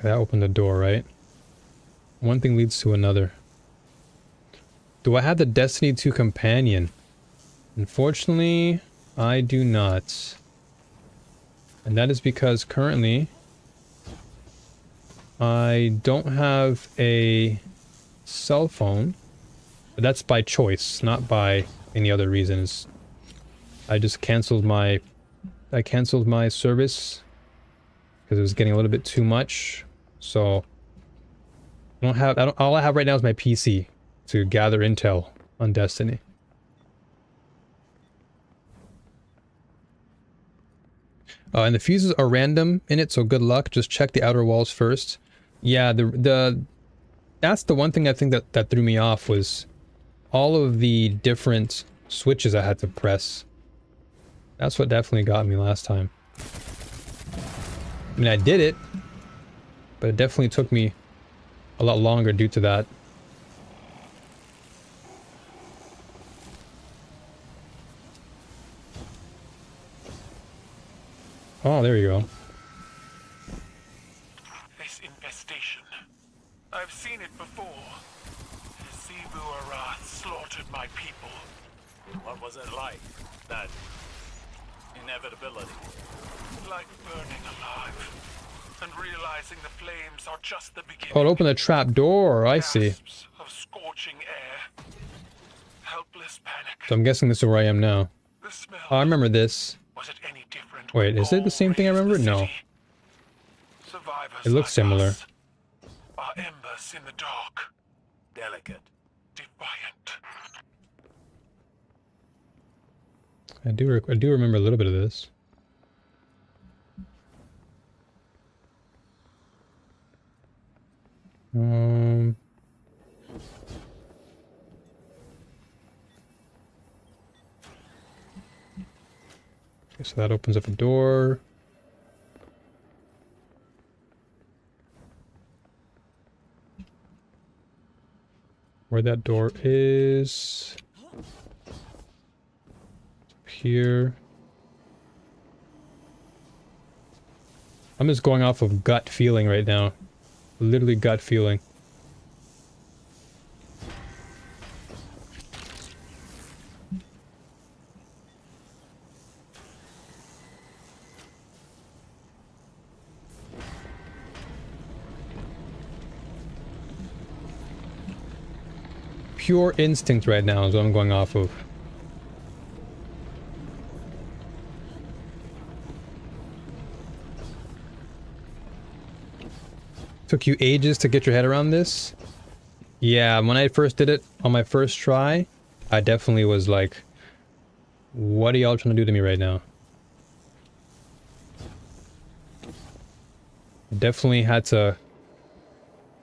That opened the door, right? One thing leads to another. Do I have the Destiny 2 companion? Unfortunately, I do not. And that is because currently I don't have a cell phone. But that's by choice, not by any other reasons. I just canceled my service because it was getting a little bit too much. So all I have right now is my PC to gather intel on Destiny. And the fuses are random in it, so good luck. Just check the outer walls first. Yeah, that's the one thing I think that threw me off, was all of the different switches I had to press. That's what definitely got me last time. I mean, I did it, but it definitely took me a lot longer due to that. Oh, there you go. This infestation. I've seen it before. The Sivu Arath slaughtered my people. What was it like? That inevitability? Like burning alive. And realizing the flames are just the beginning. Oh, it opened a trap door. I see. Gasps of scorching air. Helpless panic. So I'm guessing this is where I am now. The smell. Oh, I remember this. Was it any different? Wait, is it the same thing I remember? No. Survivors It looks like similar. us are embers in the dark. Delicate. Defiant. I do remember a little bit of this. Okay, so that opens up a door. Where that door is. Here. I'm just going off of gut feeling right now. Literally gut feeling. Pure instinct right now is what I'm going off of. Took you ages to get your head around this? Yeah, when I first did it on my first try, I definitely was like, what are y'all trying to do to me right now? Definitely had to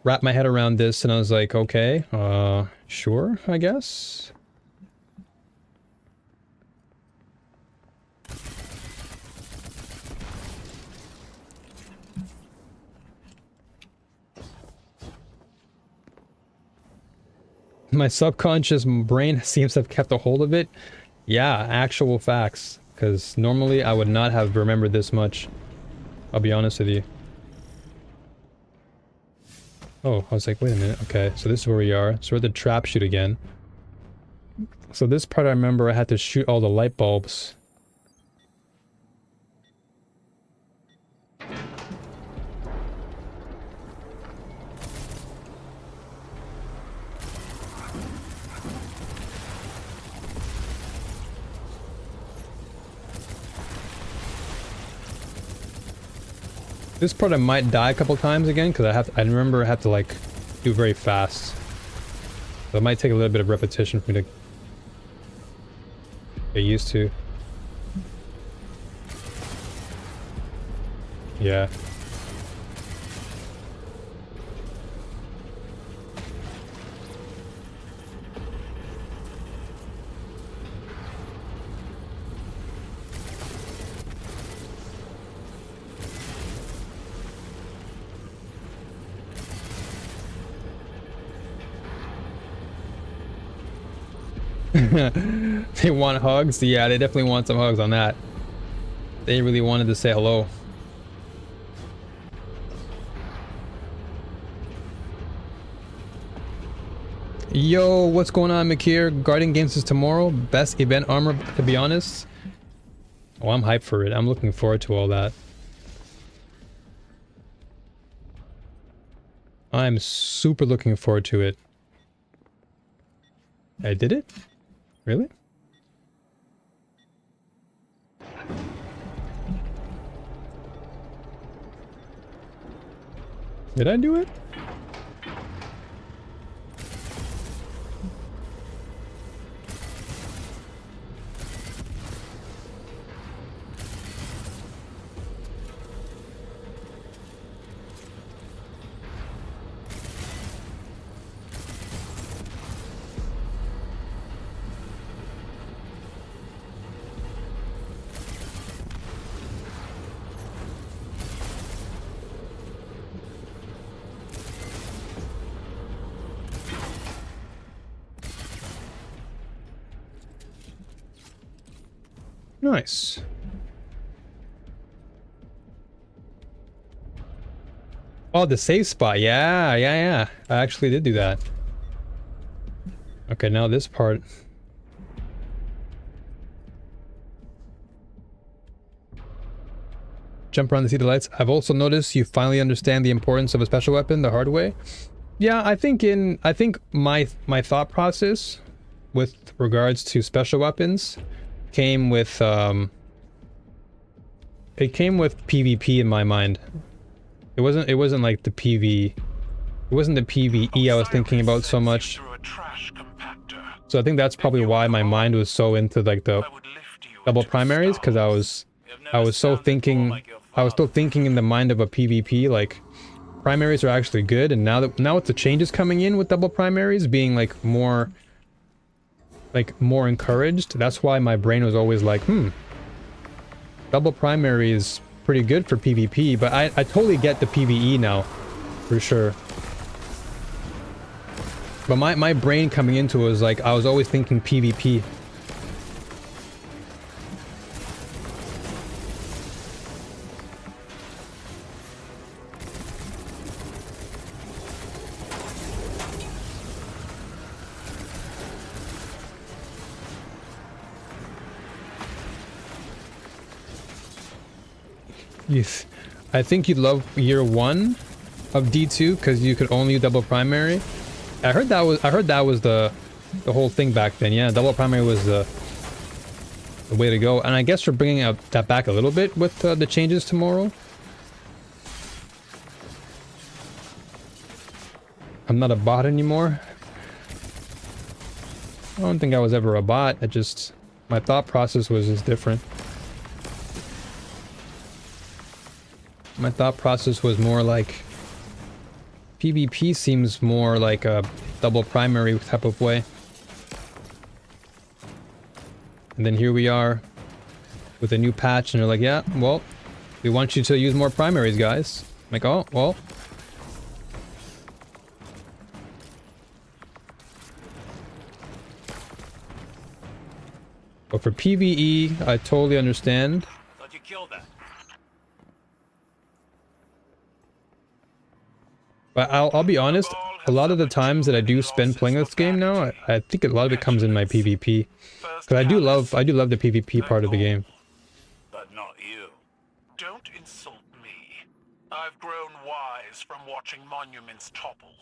wrap my head around this, and I was like, okay, sure, I guess. My subconscious brain seems to have kept a hold of it. Yeah, actual facts. Because normally I would not have remembered this much. I'll be honest with you. Oh, I was like, wait a minute. Okay, so this is where we are. So we're at the trap shoot again. So this part I remember I had to shoot all the light bulbs. This part I might die a couple times again because I remember I have to like do very fast. So it might take a little bit of repetition for me to get used to. Yeah. They want hugs? Yeah, they definitely want some hugs on that. They really wanted to say hello. Yo, what's going on, Makir? Guardian Games is tomorrow. Best event armor, to be honest. Oh, I'm hyped for it. I'm looking forward to all that. I'm super looking forward to it. I did it? Really? Did I do it? Nice. Oh, the save spot. Yeah. I actually did do that. Okay, now this part. Jump around to see the lights. I've also noticed you finally understand the importance of a special weapon the hard way. Yeah, I think my thought process with regards to special weapons came with it came with PvP in my mind. It wasn't like the PV. It wasn't the PvE I was thinking about so much. So I think that's probably why my mind was so into like the double primaries, because I was still thinking in the mind of a PvP, like primaries are actually good, and now with the changes coming in with double primaries being like more encouraged, that's why my brain was always like, double primary is pretty good for PvP, but I totally get the PvE now, for sure. But my brain coming into it was like, I was always thinking PvP. Yes. I think you'd love year 1 of D2 because you could only double primary. I heard that was the whole thing back then. Yeah, double primary was the way to go. And I guess we're bringing that back a little bit with the changes tomorrow. I'm not a bot anymore. I don't think I was ever a bot. My thought process was just different. My thought process was more like PvP seems more like a double primary type of way. And then here we are with a new patch and they're like, yeah, well, we want you to use more primaries, guys. I'm like, oh, well. But for PvE, I totally understand. Thought you killed that. But I'll be honest, a lot of the times that I do spend playing this game now, I think a lot of it comes in my PvP. Because I do love the PvP part of the game. But not you. Don't insult me. I've grown wise from watching monuments topple.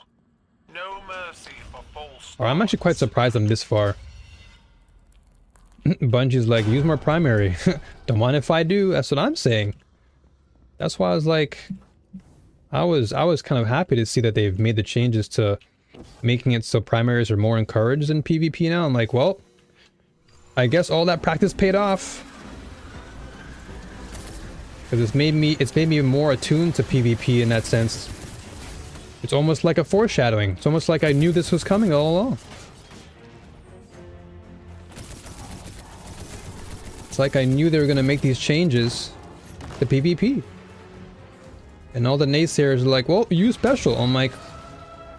No mercy for false. Or I'm actually quite surprised I'm this far. Bungie's like, use more primary. Don't mind if I do. That's what I'm saying. That's why I was like, I was kind of happy to see that they've made the changes to making it so primaries are more encouraged in PvP now. I'm like, well, I guess all that practice paid off. Because it's made me more attuned to PvP in that sense. It's almost like a foreshadowing. It's almost like I knew this was coming all along. It's like I knew they were going to make these changes to PvP. And all the naysayers are like, well, use special. I'm like,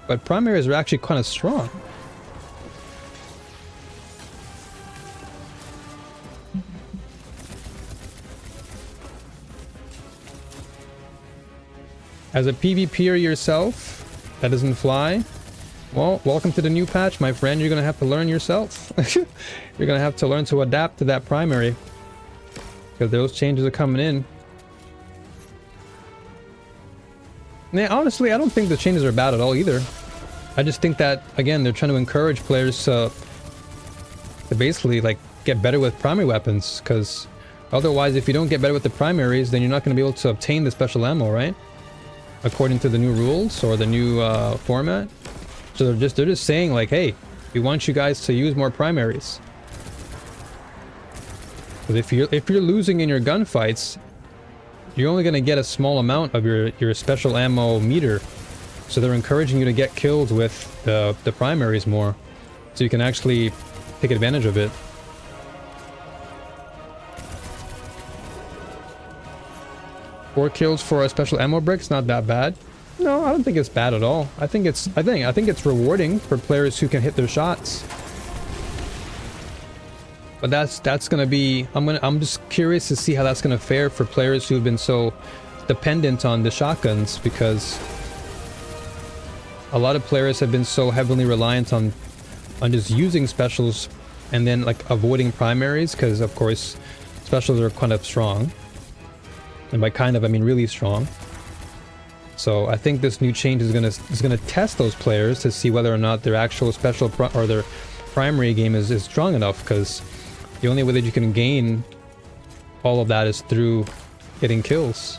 but primaries are actually kind of strong. As a PvPer yourself, that doesn't fly. Well, welcome to the new patch, my friend. You're going to have to learn yourself. You're going to have to learn to adapt to that primary. Because those changes are coming in. Yeah, honestly, I don't think the changes are bad at all either. I just think that, again, they're trying to encourage players to basically, like, get better with primary weapons. Because otherwise, if you don't get better with the primaries, then you're not going to be able to obtain the special ammo, right? According to the new rules or the new format. So they're just saying, like, hey, we want you guys to use more primaries. Because if you're losing in your gunfights, you're only going to get a small amount of your special ammo meter. So they're encouraging you to get kills with the primaries more. So you can actually take advantage of it. Four kills for a special ammo brick's not that bad. No, I don't think it's bad at all. I think it's rewarding for players who can hit their shots. But that's gonna be, I'm just curious to see how that's gonna fare for players who've been so dependent on the shotguns, because a lot of players have been so heavily reliant on just using specials and then like avoiding primaries, because of course specials are kind of strong, and by kind of I mean really strong. So I think this new change is gonna test those players to see whether or not their actual special or their primary game is strong enough, because the only way that you can gain all of that is through getting kills.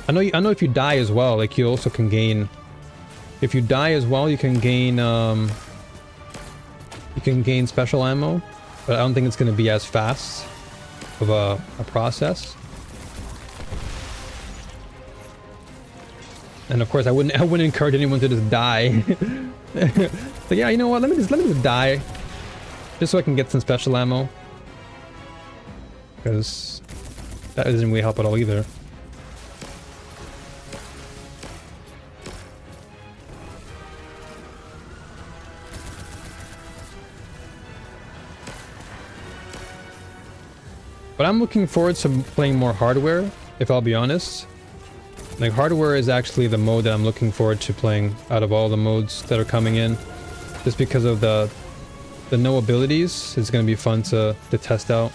I know if you die as well, like you also can gain. If you die as well, you can gain special ammo, but I don't think it's going to be as fast of a process. And of course, I wouldn't encourage anyone to just die. But yeah, you know what? Let me just die, just so I can get some special ammo, because that doesn't really help at all either. But I'm looking forward to playing more hardware, if I'll be honest. Like, hardware is actually the mode that I'm looking forward to playing out of all the modes that are coming in. Just because of the no abilities, it's going to be fun to test out.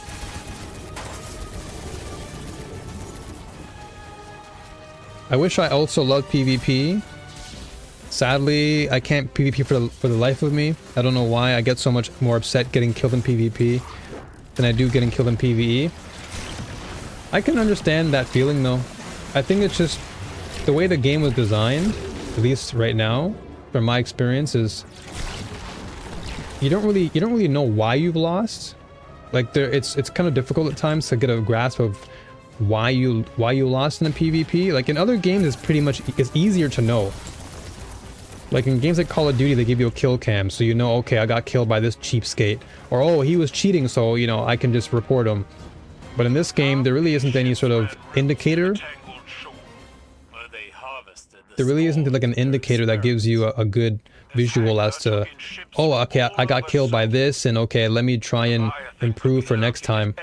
I wish I also loved PvP. Sadly, I can't PvP for the life of me. I don't know why I get so much more upset getting killed in PvP than I do getting killed in PvE. I can understand that feeling though. I think it's just the way the game was designed, at least right now, from my experience, is you don't really know why you've lost. Like it's kind of difficult at times to get a grasp of why you lost in a PvP. Like in other games, it's easier to know. Like in games like Call of Duty, they give you a kill cam, so you know, okay, I got killed by this cheapskate. Or, oh, he was cheating, so, you know, I can just report him. But in this game, there really isn't any sort of indicator. There really isn't like an indicator that gives you a good visual as to, oh, okay, I got killed by this, and okay, let me try and improve for next time.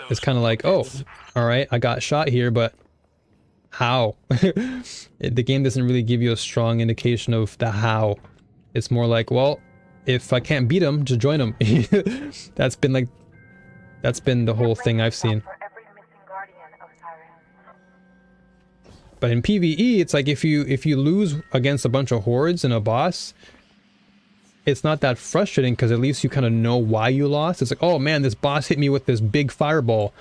It's kind of like, oh, all right, I got shot here, but how? The game doesn't really give you a strong indication of the how. It's more like, well, if I can't beat him, just join him. That's been the whole thing I've seen. But in PvE, it's like if you lose against a bunch of hordes and a boss, it's not that frustrating, because at least you kind of know why you lost. It's like, oh man, this boss hit me with this big fireball.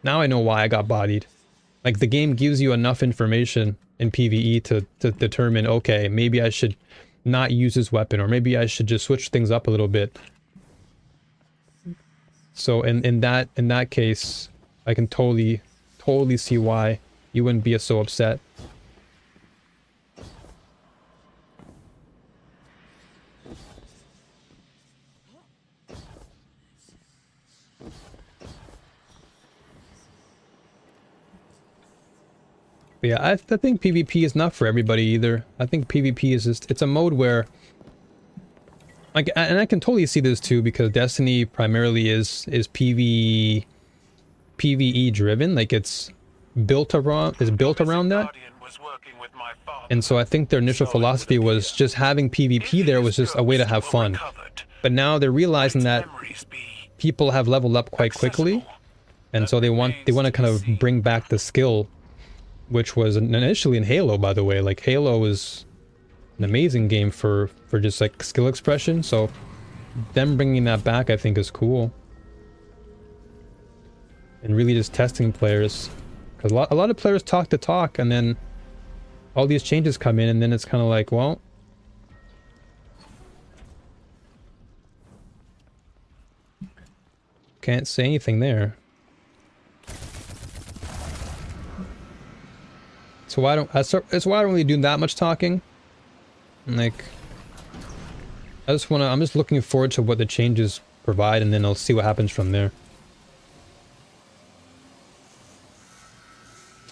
Now I know why I got bodied. Like, the game gives you enough information in PvE to determine, okay, maybe I should not use this weapon, or maybe I should just switch things up a little bit. So in that case, I can totally see why you wouldn't be so upset. But yeah, I think PvP is not for everybody either. I think PvP is just, it's a mode where, like, and I can totally see this too, because Destiny primarily is PvE driven. Like, it's built around that. And so I think their initial philosophy was just having PvP there was just a way to have fun. But now they're realizing that people have leveled up quite quickly, and so they want to kind of bring back the skill, which was initially in Halo, by the way. Like, Halo is an amazing game for just like skill expression, so them bringing that back I think is cool. And really just testing players, because a lot of players talk the talk, and then all these changes come in, and then it's kind of like, well, can't say anything there. So that's why I don't really do that much talking. Like, I'm just looking forward to what the changes provide, and then I'll see what happens from there.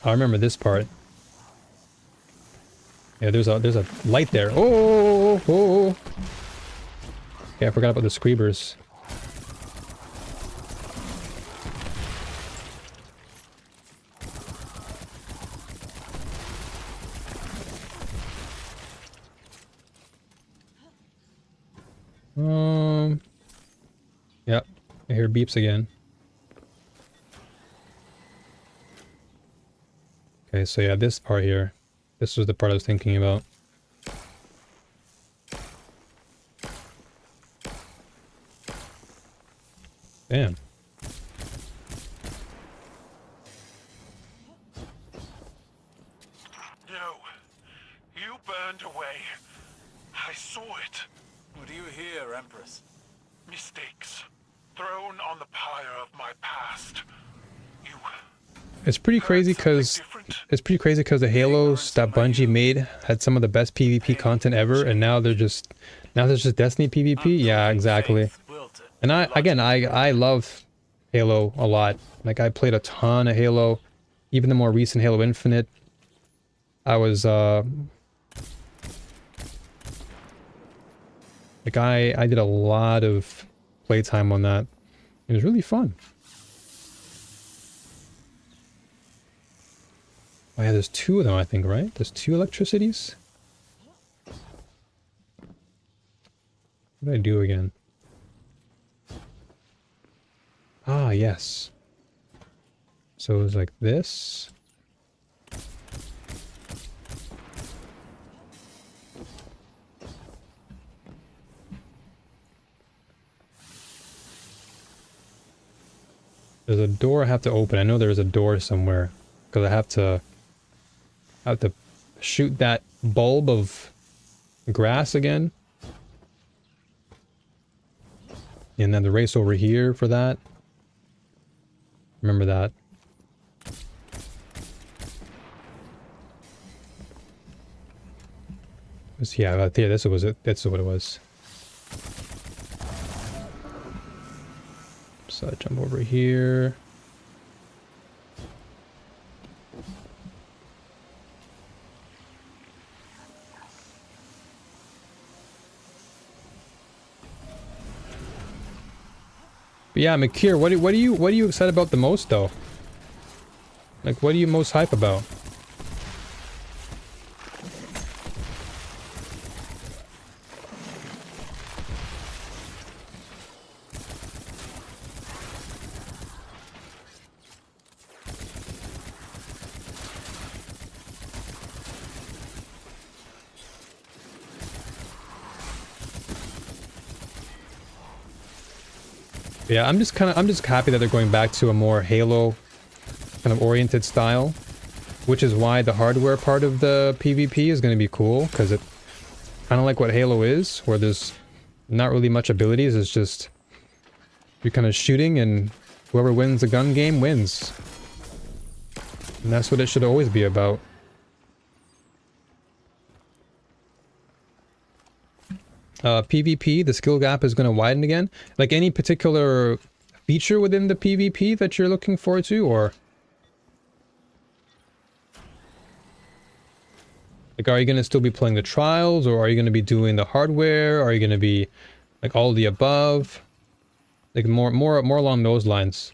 I remember this part. Yeah, there's a light there. Oh. Yeah, I forgot about the Screebers. Yep. I hear beeps again. Okay, so yeah, this part here. This was the part I was thinking about. Damn. No. You burned away. I saw it. What do you hear, Empress? Mistakes. Thrown on the pyre of my past. You... It's pretty crazy because the Halos that Bungie made had some of the best PvP content ever, and now there's just Destiny PvP. Yeah, exactly. And I love Halo a lot. Like, I played a ton of Halo, even the more recent Halo Infinite. I was like, I did a lot of playtime on that. It was really fun. Oh yeah, there's two of them, I think, right? There's two electricities? What did I do again? Ah, yes. So it was like this. There's a door I have to open. I know there's a door somewhere. Because I have to shoot that bulb of grass again. And then the race over here for that. Remember that. Yeah, this was it. That's what it was. So I jump over here. But yeah, Makir, what are you excited about the most though? Like, what are you most hype about? Yeah, I'm just happy that they're going back to a more Halo kind of oriented style, which is why the hardware part of the PvP is going to be cool, because it kind of like what Halo is, where there's not really much abilities. It's just you're kind of shooting, and whoever wins the gun game wins, and that's what it should always be about. PvP, the skill gap is going to widen again. Like, any particular feature within the PvP that you're looking forward to, or like, are you going to still be playing the trials, or are you going to be doing the hardware? Are you going to be like all the above? Like, more along those lines.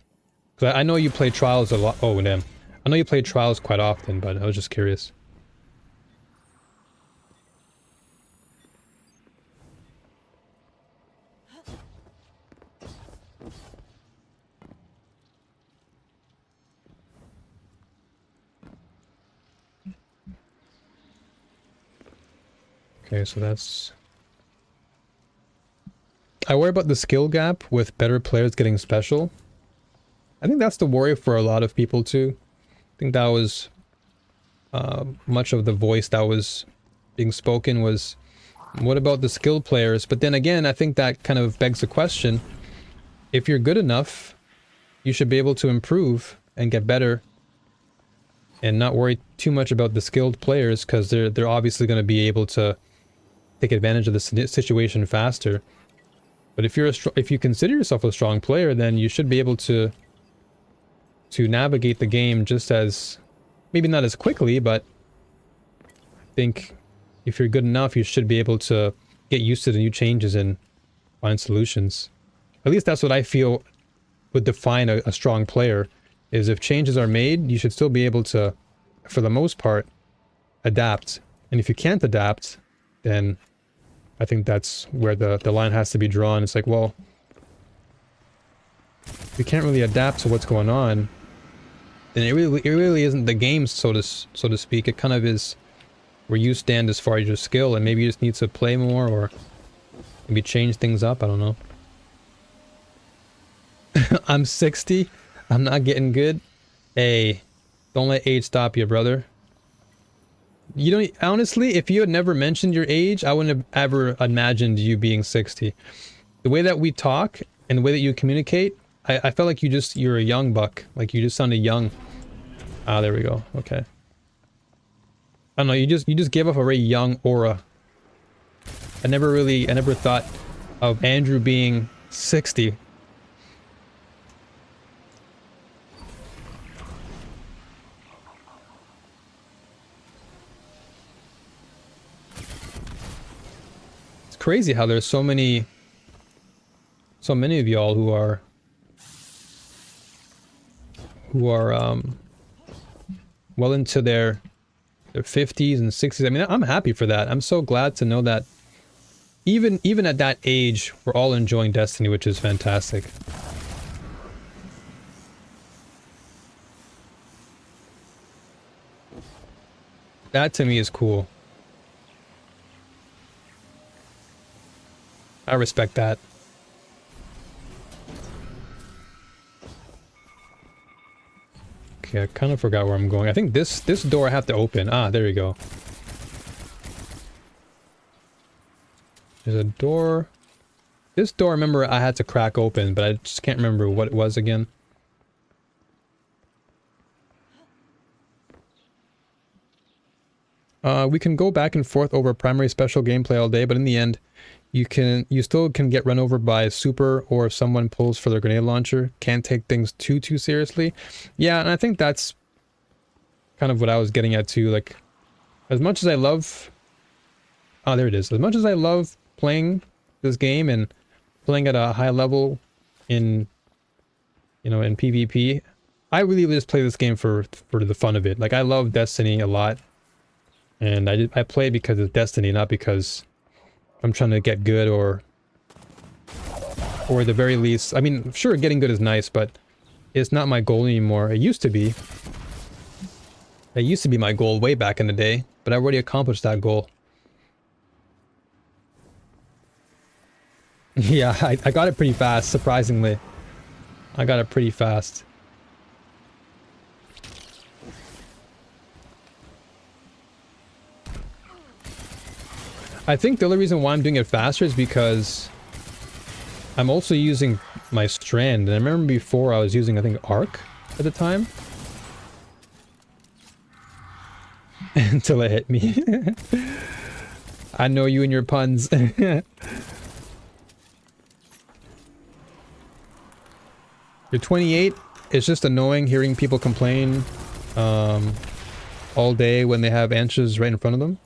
Because I know you play trials a lot. Oh damn, I know you play trials quite often, but I was just curious. Okay, so that's... I worry about the skill gap with better players getting special. I think that's the worry for a lot of people too. I think that was much of the voice that was being spoken was, what about the skilled players? But then again, I think that kind of begs the question, if you're good enough, you should be able to improve and get better and not worry too much about the skilled players, because they're obviously going to be able to take advantage of the situation faster. But if you consider yourself a strong player, then you should be able to navigate the game just as, maybe not as quickly, but I think if you're good enough, you should be able to get used to the new changes and find solutions. At least that's what I feel would define a strong player, is if changes are made, you should still be able to, for the most part, adapt. And if you can't adapt, then I think that's where the line has to be drawn. It's like, well, we can't really adapt to what's going on. And it really isn't the game, so to speak. It kind of is where you stand as far as your skill, and maybe you just need to play more or maybe change things up. I don't know. I'm 60. I'm not getting good. Hey, don't let age stop you, brother. You don't, honestly, if you had never mentioned your age, I wouldn't have ever imagined you being 60. The way that we talk and the way that you communicate, I felt like you're a young buck. Like you just sounded young. Ah, there we go. Okay. I don't know, you just gave off a very young aura. I never thought of Andrew being 60. It's crazy how there's so many of y'all who are well into their 50s and 60s. I mean, I'm happy for that. I'm so glad to know that even at that age, we're all enjoying Destiny, which is fantastic. That to me is cool. I respect that. Okay, I kind of forgot where I'm going. I think this door I have to open. Ah, there we go. There's a door. This door, remember, I had to crack open, but I just can't remember what it was again. We can go back and forth over primary special gameplay all day, but in the end, you still can get run over by a super, or if someone pulls for their grenade launcher. Can't take things too seriously. Yeah, and I think that's kind of what I was getting at too. Like, as much as I love... Ah, there it is. As much as I love playing this game and playing at a high level in, you know, in PvP, I really just play this game for the fun of it. Like, I love Destiny a lot. And I play because it's Destiny, not because I'm trying to get good or at the very least, I mean, sure, getting good is nice, but it's not my goal anymore. It used to be. It used to be my goal way back in the day, but I already accomplished that goal. Yeah, I got it pretty fast, surprisingly. I got it pretty fast. I think the only reason why I'm doing it faster is because I'm also using my strand. And I remember before I was using, I think, arc at the time. Until it hit me. I know you and your puns. You're 28. It's just annoying hearing people complain all day when they have answers right in front of them.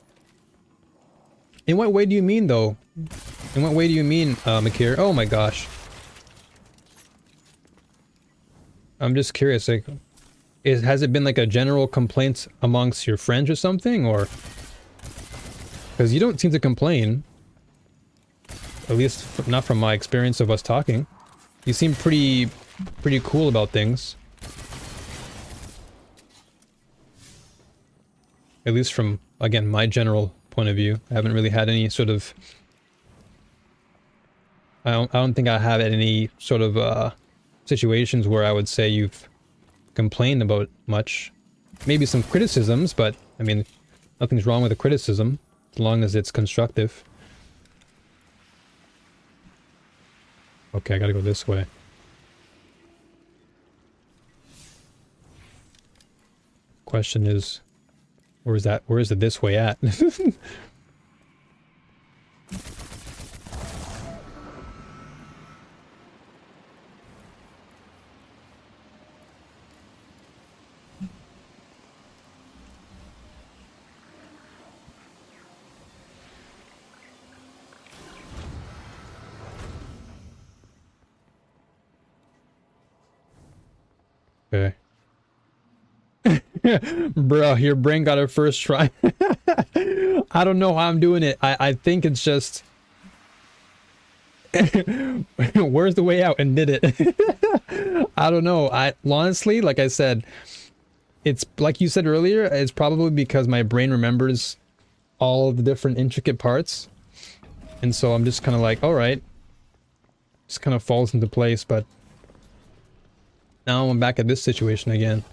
In what way do you mean, though? In what way do you mean, Makir? Oh my gosh. I'm just curious, like, has it been like a general complaint amongst your friends or something, or... Because you don't seem to complain. At least not from my experience of us talking. You seem pretty cool about things. At least from, again, my general point of view. I haven't really had any sort of... I don't think I have any sort of situations where I would say you've complained about much. Maybe some criticisms, but I mean, nothing's wrong with a criticism as long as it's constructive. Okay, I gotta go this way. Question is, where is the this way at? Okay. Bro, your brain got it first try. I don't know how I'm doing it. I think it's just Where's the way out? And did it. I don't know. I honestly, like I said, it's like you said earlier, it's probably because my brain remembers all of the different intricate parts. And so I'm just kind of like, all right. Just kind of falls into place, but now I'm back at this situation again.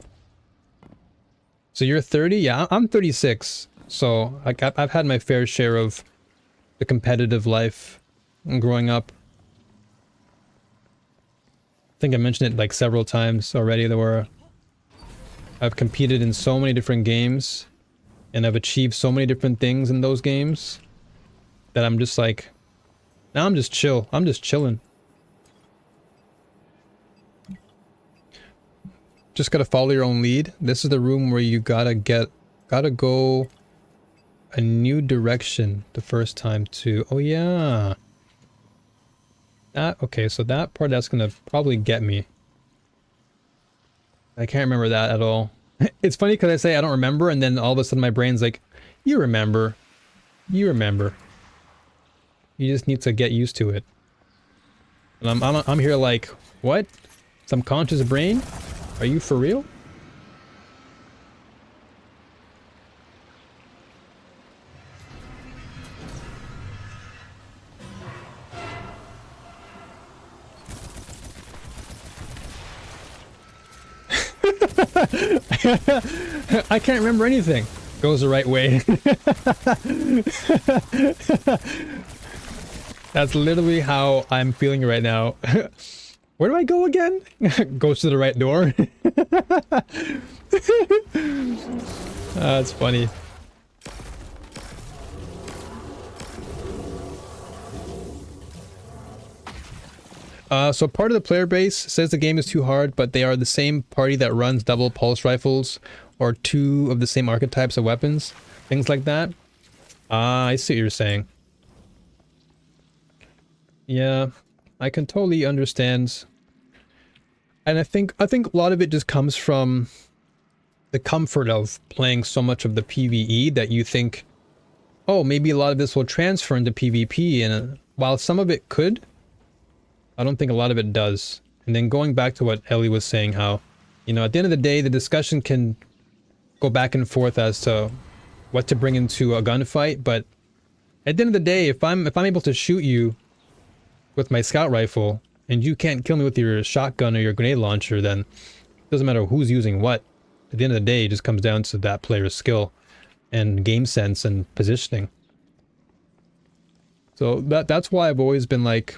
So you're 30? Yeah, I'm 36. So like I've had my fair share of the competitive life growing up. I think I mentioned it like several times already. I've competed in so many different games and I've achieved so many different things in those games that I'm just like, now I'm just chill. I'm just chilling. Just gotta follow your own lead. This is the room where you gotta go a new direction the first time too. Oh yeah. Okay, so that part, that's gonna probably get me. I can't remember that at all. It's funny because I say I don't remember, and then all of a sudden my brain's like, you remember. You remember. You just need to get used to it. And I'm here like, what? Some conscious brain? Are you for real? I can't remember anything. Goes the right way. That's literally how I'm feeling right now. Where do I go again? Goes to the right door. That's funny. So part of the player base says the game is too hard, but they are the same party that runs double pulse rifles or two of the same archetypes of weapons, things like that. I see what you're saying. Yeah, I can totally understand. And I think a lot of it just comes from the comfort of playing so much of the PvE that you think, oh, maybe a lot of this will transfer into PvP, and while some of it could, I don't think a lot of it does. And then going back to what Ellie was saying, how, you know, at the end of the day, the discussion can go back and forth as to what to bring into a gunfight, but at the end of the day, if I'm able to shoot you with my scout rifle and you can't kill me with your shotgun or your grenade launcher, then it doesn't matter who's using what. At the end of the day, it just comes down to that player's skill and game sense and positioning. So that's why I've always been like,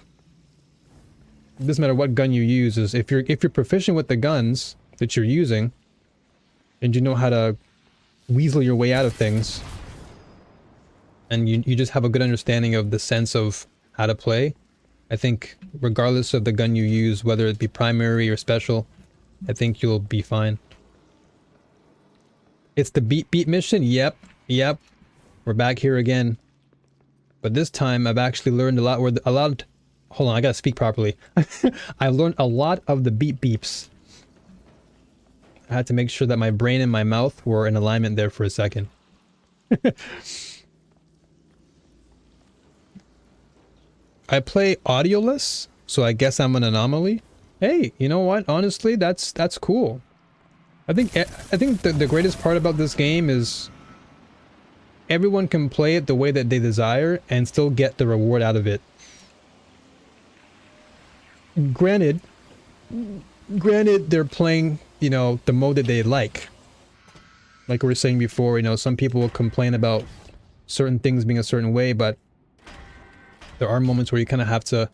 it doesn't matter what gun you use, is if you're proficient with the guns that you're using and you know how to weasel your way out of things, and you just have a good understanding of the sense of how to play, I think regardless of the gun you use, whether it be primary or special, I think you'll be fine. It's the beat mission? Yep. We're back here again. But this time I've actually learned a lot hold on, I gotta speak properly. I learned a lot of the beeps. I had to make sure that my brain and my mouth were in alignment there for a second. I play audioless, so I guess I'm an anomaly. Hey, you know what? Honestly, that's cool. I think the greatest part about this game is everyone can play it the way that they desire and still get the reward out of it. Granted, they're playing, you know, the mode that they like. Like we were saying before, you know, some people will complain about certain things being a certain way, but there are moments where you kind of have to,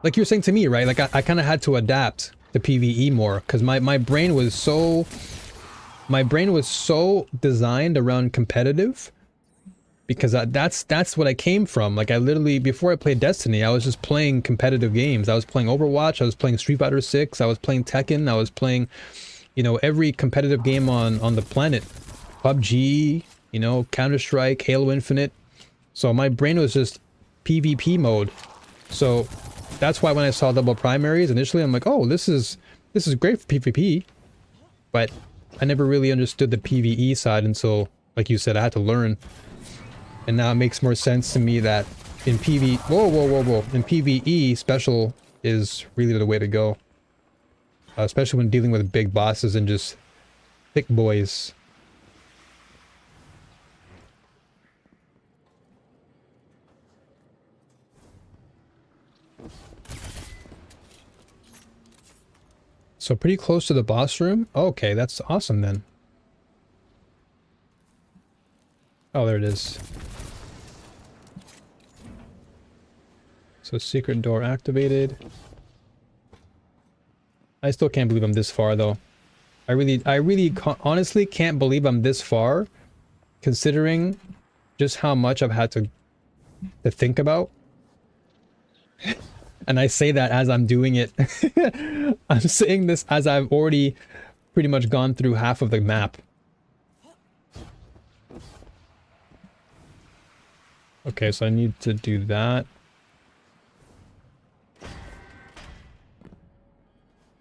like you were saying to me, right? Like I kind of had to adapt to PvE more because my brain was so designed around competitive, because that's what I came from. Like I literally, before I played Destiny, I was just playing competitive games. I was playing Overwatch, I was playing Street Fighter 6, I was playing Tekken, I was playing, you know, every competitive game on the planet. PUBG, you know, Counter-Strike, Halo Infinite. So my brain was just PvP mode. So that's why when I saw double primaries initially, I'm like, oh, this is great for PvP. But I never really understood the PvE side until, like you said, I had to learn. And now it makes more sense to me that in PV, whoa. In PvE, special is really the way to go. Especially when dealing with big bosses and just thick boys. So pretty close to the boss room? Okay, that's awesome then. Oh, there it is. So secret door activated. I still can't believe I'm this far though. I really honestly can't believe I'm this far, considering just how much I've had to think about. And I say that as I'm doing it. I'm saying this as I've already pretty much gone through half of the map. Okay, so I need to do that.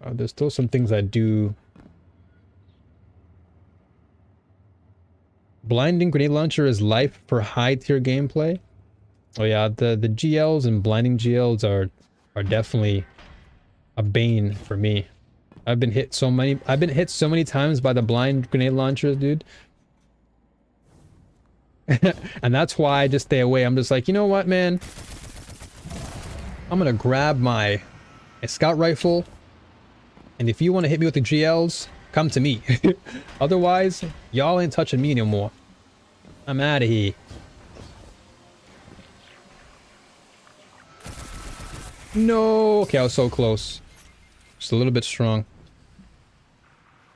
There's still some things I do. Blinding grenade launcher is life for high tier gameplay. Oh yeah, the GLs and blinding GLs are definitely a bane for me. I've been hit so many times by the blind grenade launchers, dude. And that's why I just stay away. I'm just like, you know what, man? I'm gonna grab my scout rifle, and if you want to hit me with the GLs, come to me. Otherwise, y'all ain't touching me no more. I'm out of here. No! Okay, I was so close. Just a little bit strong.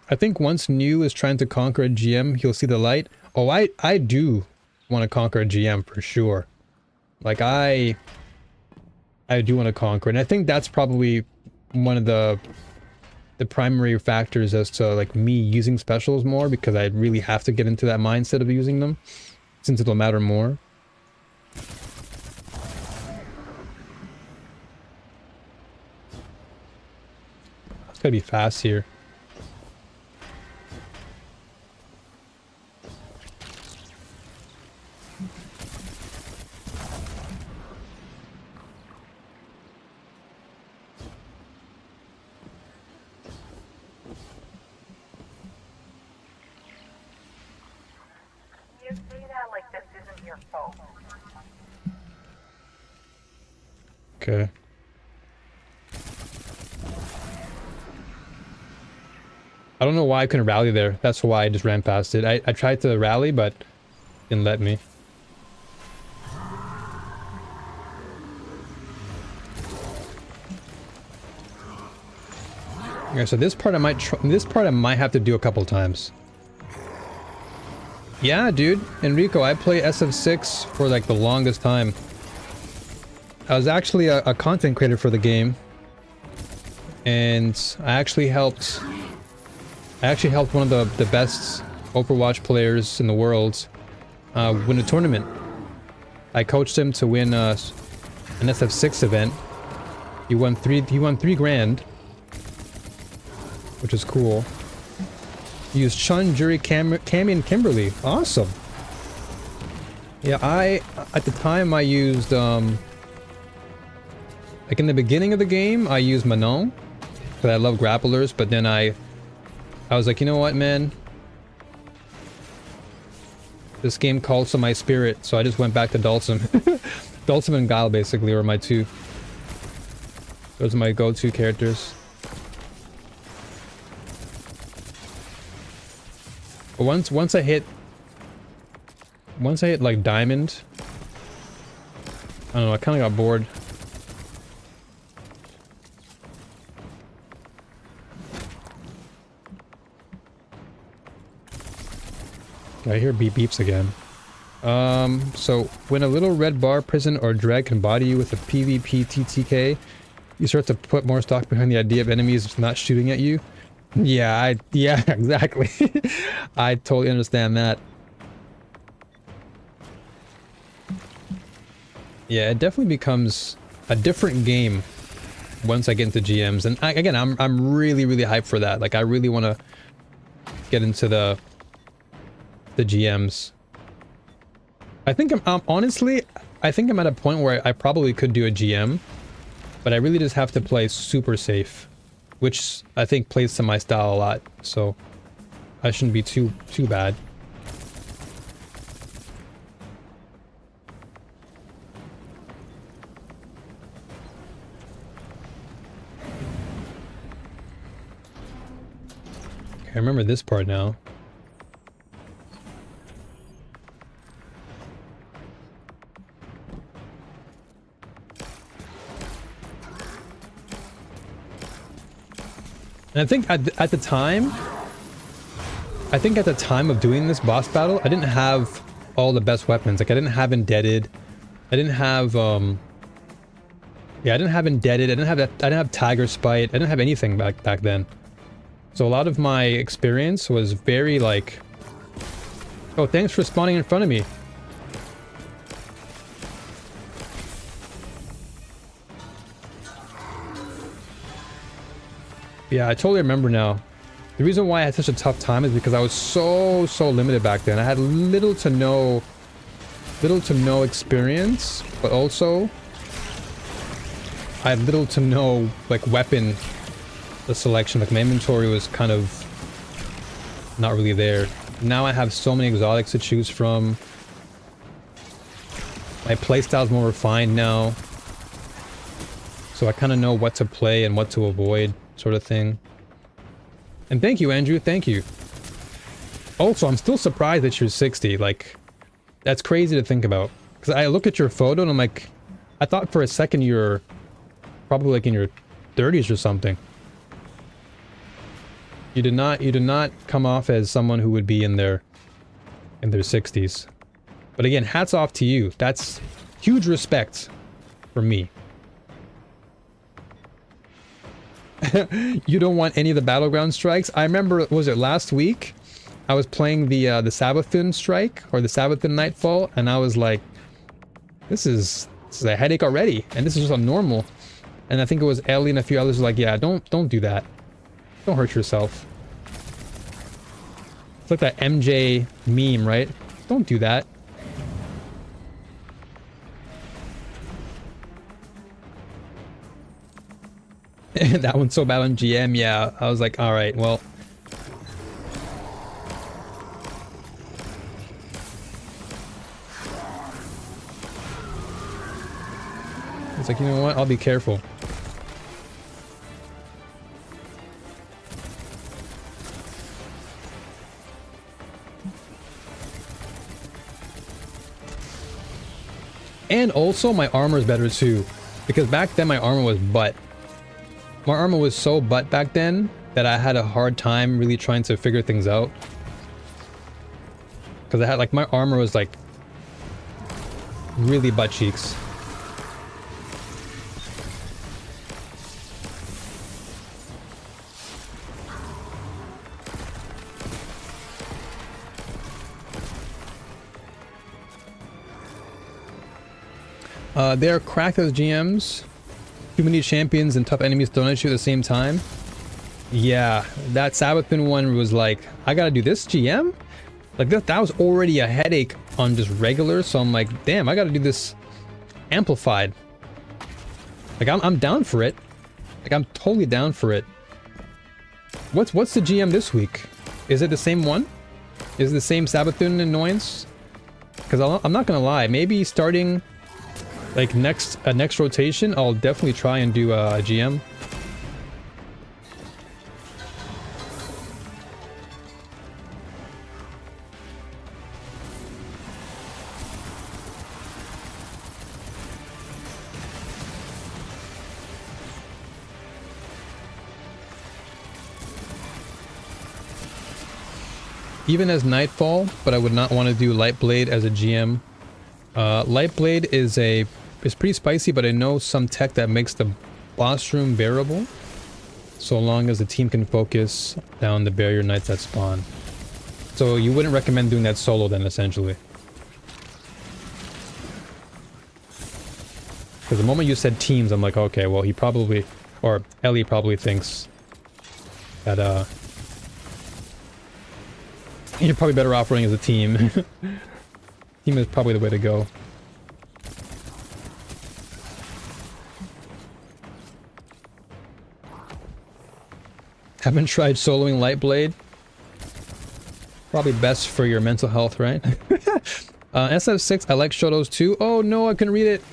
I think once New is trying to conquer a GM, he'll see the light. Oh, I do want to conquer a GM for sure. Like, I do want to conquer, and I think that's probably one of the primary factors as to, like, me using specials more, because I really have to get into that mindset of using them, since it'll matter more. It's gotta be fast here. You say that like this isn't your fault. Okay. I don't know why I couldn't rally there. That's why I just ran past it. I tried to rally, but didn't let me. Okay, so this part I might have to do a couple times. Yeah, dude. Enrico, I play SF6 for like the longest time. I was actually a content creator for the game. And I actually helped one of the best Overwatch players in the world win a tournament. I coached him to win an SF6 event. He won three grand, which is cool. He used Chun, Jury, Cammy, and Kimberly. Awesome. Yeah, at the time I used like in the beginning of the game I used Manon because I love grapplers, but then I was like, you know what, man? This game calls to my spirit, so I just went back to Dulcim. Dulcim and Guile basically were my two. Those are my go-to characters. But once I hit like Diamond, I don't know, I kind of got bored. I hear beep beeps again. So when a little red bar, prison, or drag can body you with a PvP TTK, you start to put more stock behind the idea of enemies not shooting at you. Yeah, yeah, exactly. I totally understand that. Yeah, it definitely becomes a different game once I get into GMs, and again, I'm really hyped for that. Like, I really want to get into the GMs. I think I'm honestly, I think I'm at a point where I probably could do a GM, but I really just have to play super safe, which I think plays to my style a lot, so I shouldn't be too bad. Okay, I remember this part now. And I think at the time, of doing this boss battle, I didn't have all the best weapons. Like I didn't have Indebted. I didn't have yeah, I didn't have Indebted. I didn't have Tiger Spite. I didn't have anything back then. So a lot of my experience was very like, oh, thanks for spawning in front of me. Yeah, I totally remember now. The reason why I had such a tough time is because I was so limited back then. I had little to no experience, but also I had little to no like weapon selection. Like my inventory was kind of not really there. Now I have so many exotics to choose from. My playstyle's more refined now, so I kind of know what to play and what to avoid, sort of thing. And thank you, Andrew, thank you. Also, I'm still surprised that you're 60, like, that's crazy to think about. Because I look at your photo and I'm like, I thought for a second you're probably like in your 30s or something. You did not come off as someone who would be in their 60s. But again, hats off to you. That's huge respect for me. You don't want any of the battleground strikes? I remember, was it last week? I was playing the Sabathun strike, or the Sabathun Nightfall, and I was like, this is a headache already, and this is just a normal. And I think it was Ellie and a few others were like, yeah, don't do that. Don't hurt yourself. It's like that MJ meme, right? Don't do that. That one's so bad on GM, yeah. I was like, alright, well. It's like, you know what? I'll be careful. And also, my armor is better too. Because back then, my armor was butt. My armor was so butt back then that I had a hard time really trying to figure things out. Because I had, like, my armor was, like, really butt cheeks. They are cracked as GMs. Too many champions and tough enemies thrown at you at the same time. Yeah, that Sabathun one was like, I gotta do this GM? Like that was already a headache on just regular, so I'm like, damn, I gotta do this amplified. Like I'm down for it. Like I'm totally down for it. What's the GM this week? Is it the same one? Is it the same Sabathun annoyance? Because I'm not gonna lie, maybe starting like next rotation, I'll definitely try and do a GM. Even as Nightfall, but I would not want to do Lightblade as a GM. Lightblade is pretty spicy, but I know some tech that makes the boss room bearable, so long as the team can focus down the barrier knights that spawn. So you wouldn't recommend doing that solo then, essentially. Because the moment you said teams, I'm like, okay, well he probably, or Ellie probably thinks that you're probably better off running as a team. Team is probably the way to go. Haven't tried soloing Lightblade. Probably best for your mental health, right? SF6, I like Shotos too. Oh no, I couldn't read it.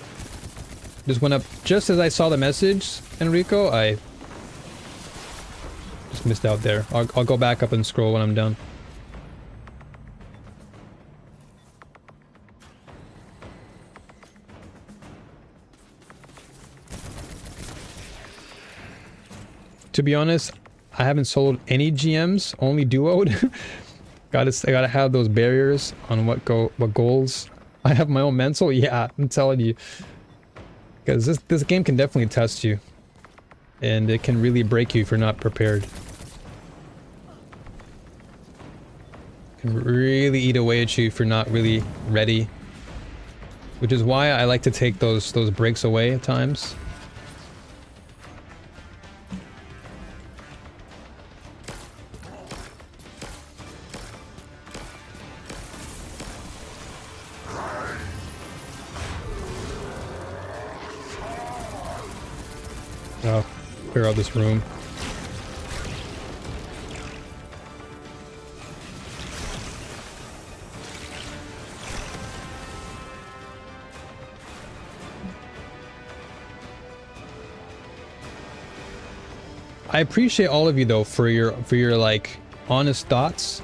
Just went up just as I saw the message, Enrico. I just missed out there. I'll go back up and scroll when I'm done. To be honest, I haven't soloed any GMs, only duoed. I gotta have those barriers on what goals. I have my own mental. Yeah, I'm telling you, because this game can definitely test you, and it can really break you if you're not prepared. It can really eat away at you if you're not really ready, which is why I like to take those breaks away at times. Oh, clear out this room. I appreciate all of you though for your like honest thoughts.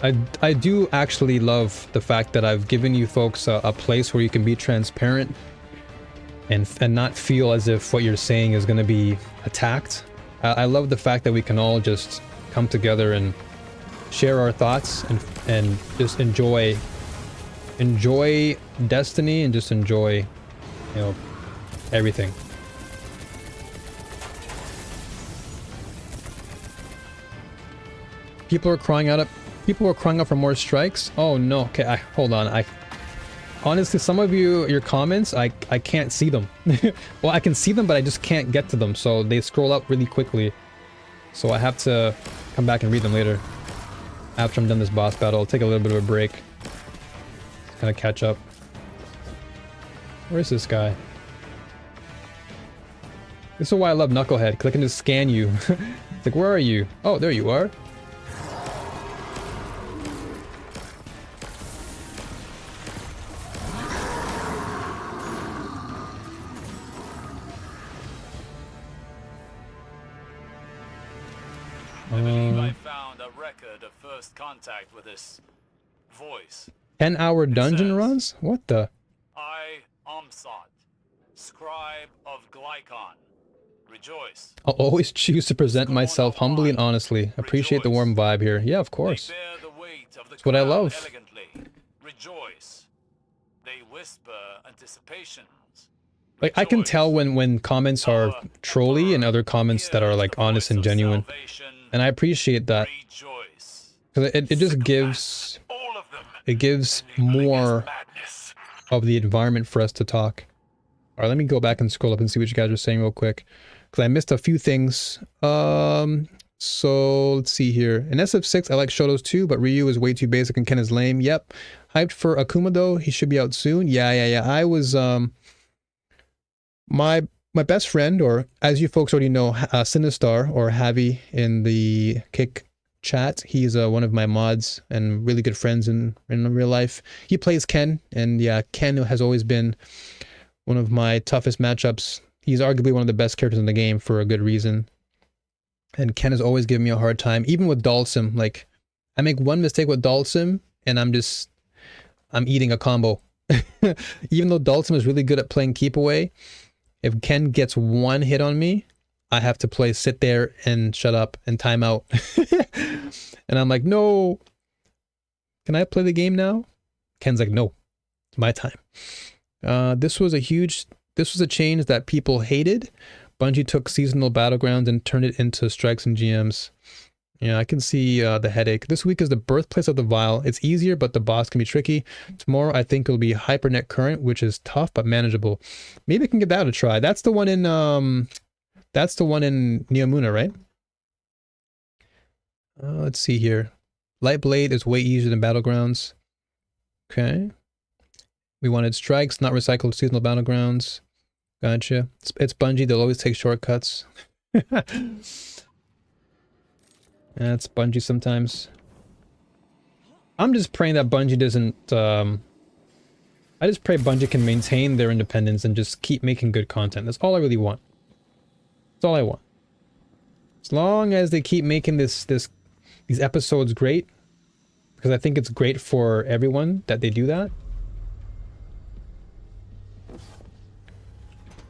I do actually love the fact that I've given you folks a place where you can be transparent and not feel as if what you're saying is going to be attacked. I love the fact that we can all just come together and share our thoughts and just enjoy Destiny and just enjoy, you know, everything. People are crying out for more strikes. Oh no. Okay, hold on. Honestly, some of your comments, I can't see them. Well, I can see them, but I just can't get to them. So they scroll up really quickly. So I have to come back and read them later. After I'm done this boss battle, I'll take a little bit of a break. Kind of catch up. Where's this guy? This is why I love Knucklehead, because I can just scan you. It's like, where are you? Oh, there you are. I believe I found a record of first contact with this voice. 10-hour dungeon runs? What the? I, Umsat, scribe of Glycon, rejoice. I'll always choose to present myself humbly and honestly. Appreciate the warm vibe here. Yeah, of course. They bear the weight of the That's what I crown love. elegantly. Rejoice. They whisper anticipations. Like, I can tell when comments are trolly and other comments that are like honest and genuine. And I appreciate that. Because it just gives... It gives more of the environment for us to talk. Alright, let me go back and scroll up and see what you guys are saying real quick. Because I missed a few things. So, let's see here. In SF6, I like Shotos too, but Ryu is way too basic and Ken is lame. Yep. Hyped for Akuma though. He should be out soon. Yeah. I was... My best friend, or as you folks already know, Sinistar, or Javi in the Kick chat, he's one of my mods and really good friends in real life. He plays Ken, and yeah, Ken has always been one of my toughest matchups. He's arguably one of the best characters in the game for a good reason. And Ken has always given me a hard time, even with Dalsim. Like, I make one mistake with Dalsim, and I'm eating a combo. Even though Dalsim is really good at playing keep away, if Ken gets one hit on me, I have to sit there and shut up and time out. And I'm like, no. Can I play the game now? Ken's like, no, it's my time. This was a change that people hated. Bungie took seasonal battlegrounds and turned it into strikes and GMs. Yeah, I can see the headache. This week is the birthplace of the Vile. It's easier, but the boss can be tricky. Tomorrow, I think it'll be Hypernet Current, which is tough but manageable. Maybe I can give that a try. That's the one in Neomuna, right? Let's see here. Lightblade is way easier than Battlegrounds. Okay. We wanted strikes, not recycled seasonal battlegrounds. Gotcha. It's Bungie. They'll always take shortcuts. That's Bungie sometimes. I'm just praying that Bungie doesn't, I just pray Bungie can maintain their independence and just keep making good content. That's all I really want. That's all I want. As long as they keep making these episodes great, because I think it's great for everyone that they do that.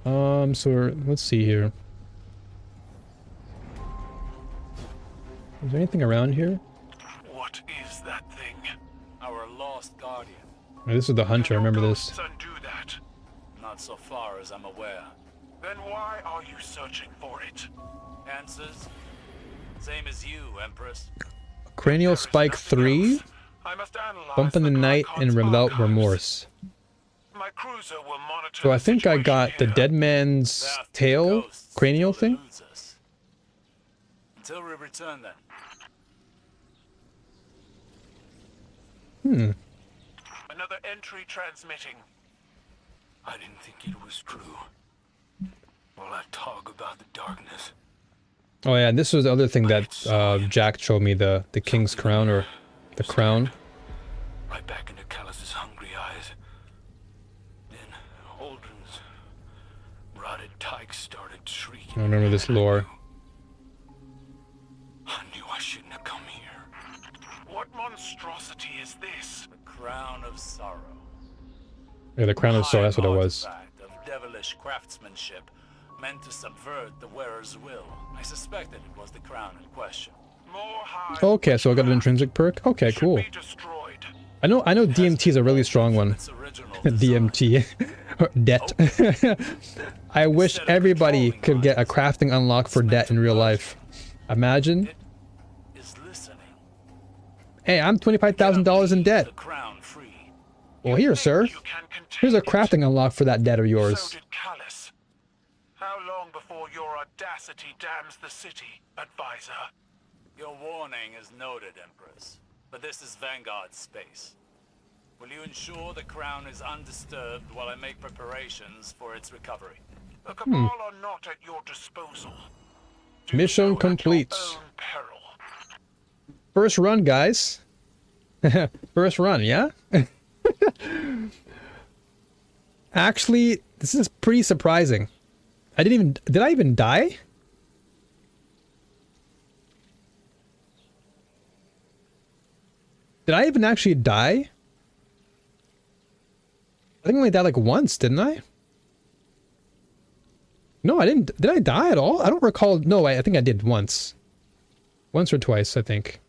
Let's see here. Is there anything around here? What is that thing? Our lost guardian. Oh, this is the hunter, I remember this. Ghosts undo that. Not so far as I'm aware. Then why are you searching for it? Answers? Same as you, Empress. Cranial There is Spike nothing 3? else. I must analyze Bump in the night and Glycon's without archives. remorse. My cruiser will monitor So I the think I situation got the here. dead man's There are tail ghosts cranial still thing? eludes us. Until we return then. Another entry transmitting. I didn't think it was true. All that talk about the darkness. Oh yeah, this was the other thing that Jack showed me, the king's crown, or the crown. Right back into Callus's hungry eyes. Then Aldrin's rotted tykes started shrieking. I remember this lore. I knew I shouldn't have come here. What monstrosity is this? The crown of sorrow. Yeah, the crown of sorrow, that's what it was. Artifact of devilish craftsmanship, meant to subvert the wearer's will. I suspected it was the crown in question. More high Okay, so I got an intrinsic perk. Okay, should cool. be destroyed. I know DMT is a really strong one. Its original design. DMT. Debt. I wish everybody could get a crafting unlock for debt in real life. Imagine. It is listening. Hey, I'm $25,000 in debt. The crown free. Well, here, sir. You can contain Here's a it. crafting unlock for that debt of So yours. did Callus. How long before your audacity damns the city, advisor? Your warning is noted, Empress. But this is Vanguard's space. Will you ensure the crown is undisturbed while I make preparations for its recovery? The Cabal are not at your disposal. Do Mission so at complete. your own peril. First run, guys. First run, yeah? Actually, this is pretty surprising. Did I even die? Did I even actually die? I think I only died like once, didn't I? No, I didn't. Did I die at all? I don't recall. No, I think I did once. Once or twice, I think.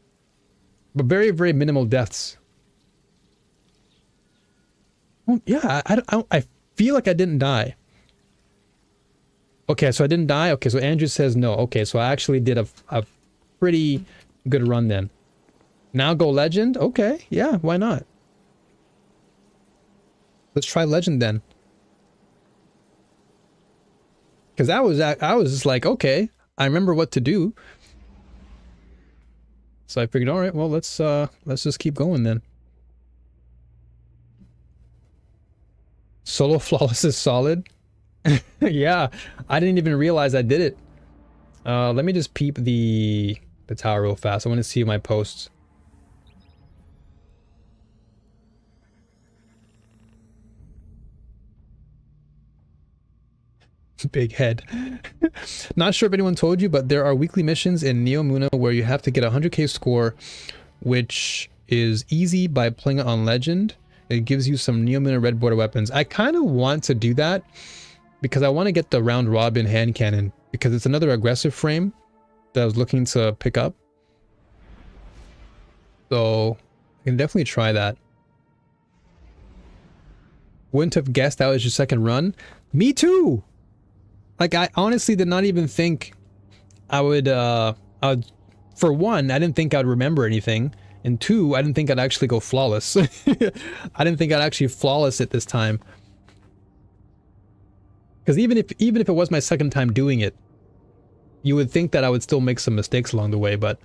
But very, very minimal deaths. Well, yeah, I feel like I didn't die. Okay, so I didn't die. Okay, so Andrew says no. Okay, so I actually did a pretty good run then. Now go legend? Okay, yeah, why not? Let's try legend then. Because I was just like, okay, I remember what to do. So I figured, all right, well, let's just keep going then. Solo flawless is solid. Yeah, I didn't even realize I did it. Let me just peep the tower real fast. I want to see my posts. Big head. Not sure if anyone told you, but there are weekly missions in Neo Muna where you have to get a 100k score, which is easy by playing it on Legend. It gives you some Neo Muna red border weapons. I kind of want to do that because I want to get the round robin hand cannon because it's another aggressive frame that I was looking to pick up. So I can definitely try that. Wouldn't have guessed that was your second run. Me too. Like, I honestly did not even think I would, for one, I didn't think I'd remember anything. And two, I didn't think I'd actually go flawless. I didn't think I'd actually flawless it this time. Because even if it was my second time doing it, you would think that I would still make some mistakes along the way. But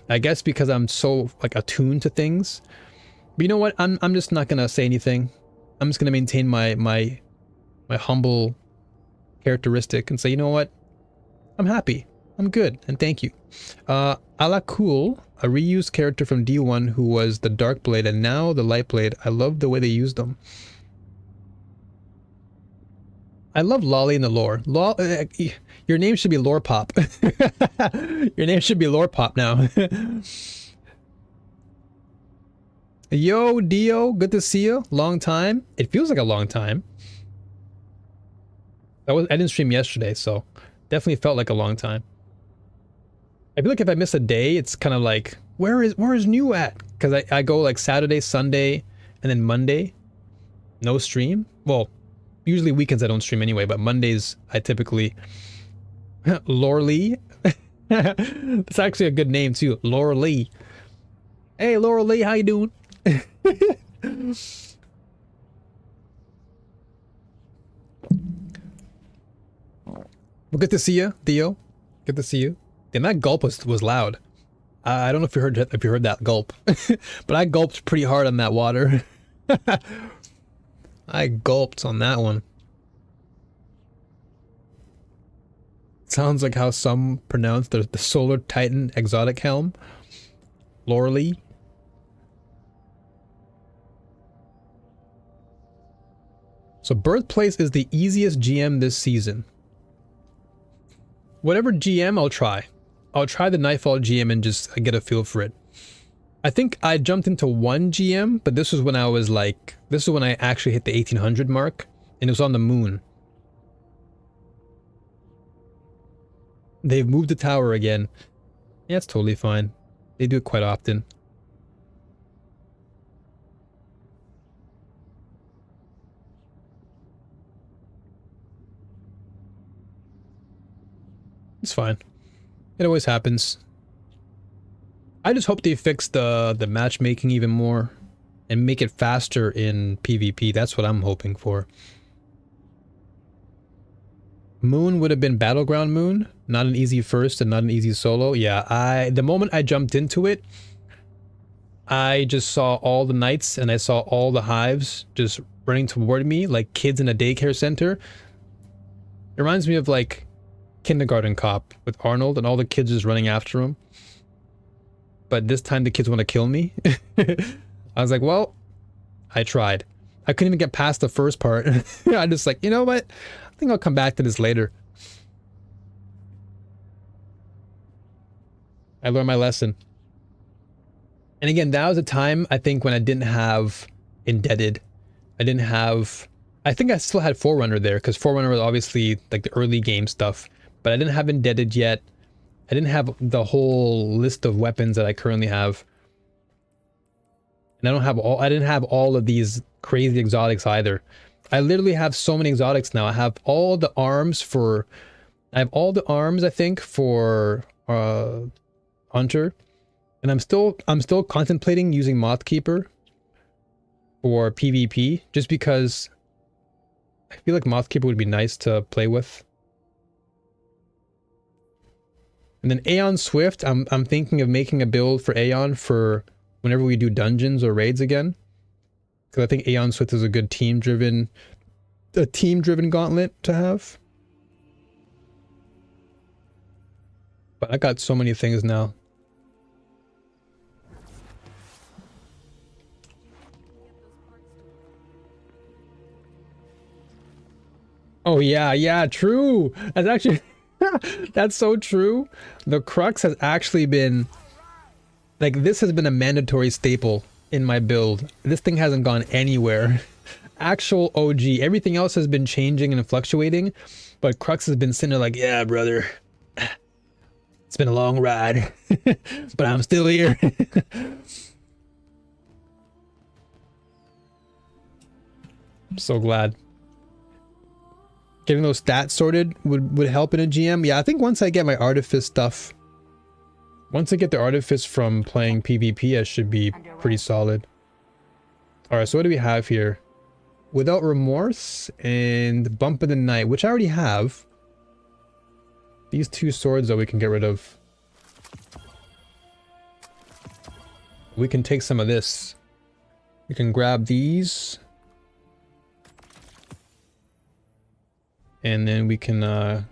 I guess because I'm so, like, attuned to things. But you know what? I'm just not going to say anything. I'm just going to maintain my humble characteristic and say, you know what, I'm happy. I'm good, and thank you. Alakul, a reused character from D1 who was the Dark Blade and now the Light Blade. I love the way they used them. I love Lolly in the lore. Your name should be Lore Pop. Your name should be Lore Pop now. Yo, Dio, good to see you. Long time. It feels like a long time. I didn't stream yesterday, so definitely felt like a long time. I feel like if I miss a day, it's kind of like, where is new at? Because I go like Saturday, Sunday, and then Monday, no stream. Well, usually weekends I don't stream anyway, but Mondays I typically... Lorely. That's actually a good name too, Lorely. Hey, Lorely, how you doing? Well, good to see you, Theo. Good to see you. Damn, that gulp was loud. I don't know if you heard that gulp, but I gulped pretty hard on that water. I gulped on that one. Sounds like how some pronounce the Solar Titan exotic helm. Lorely. So Birthplace is the easiest GM this season. Whatever GM I'll try. I'll try the Nightfall GM and just get a feel for it. I think I jumped into one GM, but this was when I was like... This is when I actually hit the 1800 mark. And it was on the moon. They've moved the tower again. Yeah, it's totally fine. They do it quite often. It's fine. It always happens. I just hope they fix the matchmaking even more and make it faster in PvP. That's what I'm hoping for. Moon would have been Battleground Moon, not an easy first and not an easy solo. Yeah, the moment I jumped into it, I just saw all the knights and I saw all the hives just running toward me like kids in a daycare center. It reminds me of like Kindergarten Cop with Arnold and all the kids just running after him. But this time the kids want to kill me. I was like, well, I tried. I couldn't even get past the first part. I just like, you know what? I think I'll come back to this later. I learned my lesson. And again, that was a time, I think, when I didn't have Indebted. I didn't have... I think I still had Forerunner there, because Forerunner was obviously like the early game stuff. But I didn't have Indebted yet. I didn't have the whole list of weapons that I currently have. And I didn't have all of these crazy exotics either. I literally have so many exotics now. I have all the arms for... I have all the arms, I think, for Hunter. And I'm still contemplating using Mothkeeper for PvP, just because I feel like Mothkeeper would be nice to play with. And then Aeon Swift, I'm thinking of making a build for Aeon for whenever we do dungeons or raids again. Because I think Aeon Swift is a good team-driven gauntlet to have. But I got so many things now. Oh yeah, true. That's actually... That's so true. The Crux has actually been... Like, this has been a mandatory staple in my build. This thing hasn't gone anywhere. Actual OG. Everything else has been changing and fluctuating, but Crux has been sitting there like, yeah, brother. It's been a long ride, but I'm still here. I'm so glad. Getting those stats sorted would help in a GM. Yeah, I think once I get my Artifice stuff, once I get the Artifice from playing PvP, I should be pretty solid. Alright, so what do we have here? Without Remorse and Bump of the Night, which I already have. These two swords that we can get rid of. We can take some of this. We can grab these. And then we can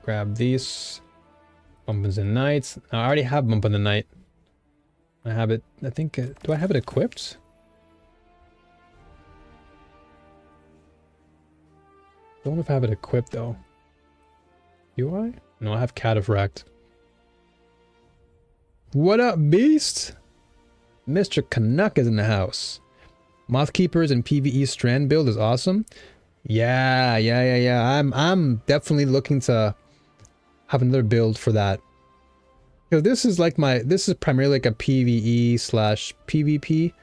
grab these. Bump in the Night. I already have Bump in the Night. I have it, I think, do I have it equipped? Don't know if I have it equipped though. Do I? No, I have Cataphract. What up, Beast? Mr. Canuck is in the house. Moth Keepers and PvE Strand build is awesome. Yeah. I'm definitely looking to have another build for that. Because this is like this is primarily like a PvE slash PvP.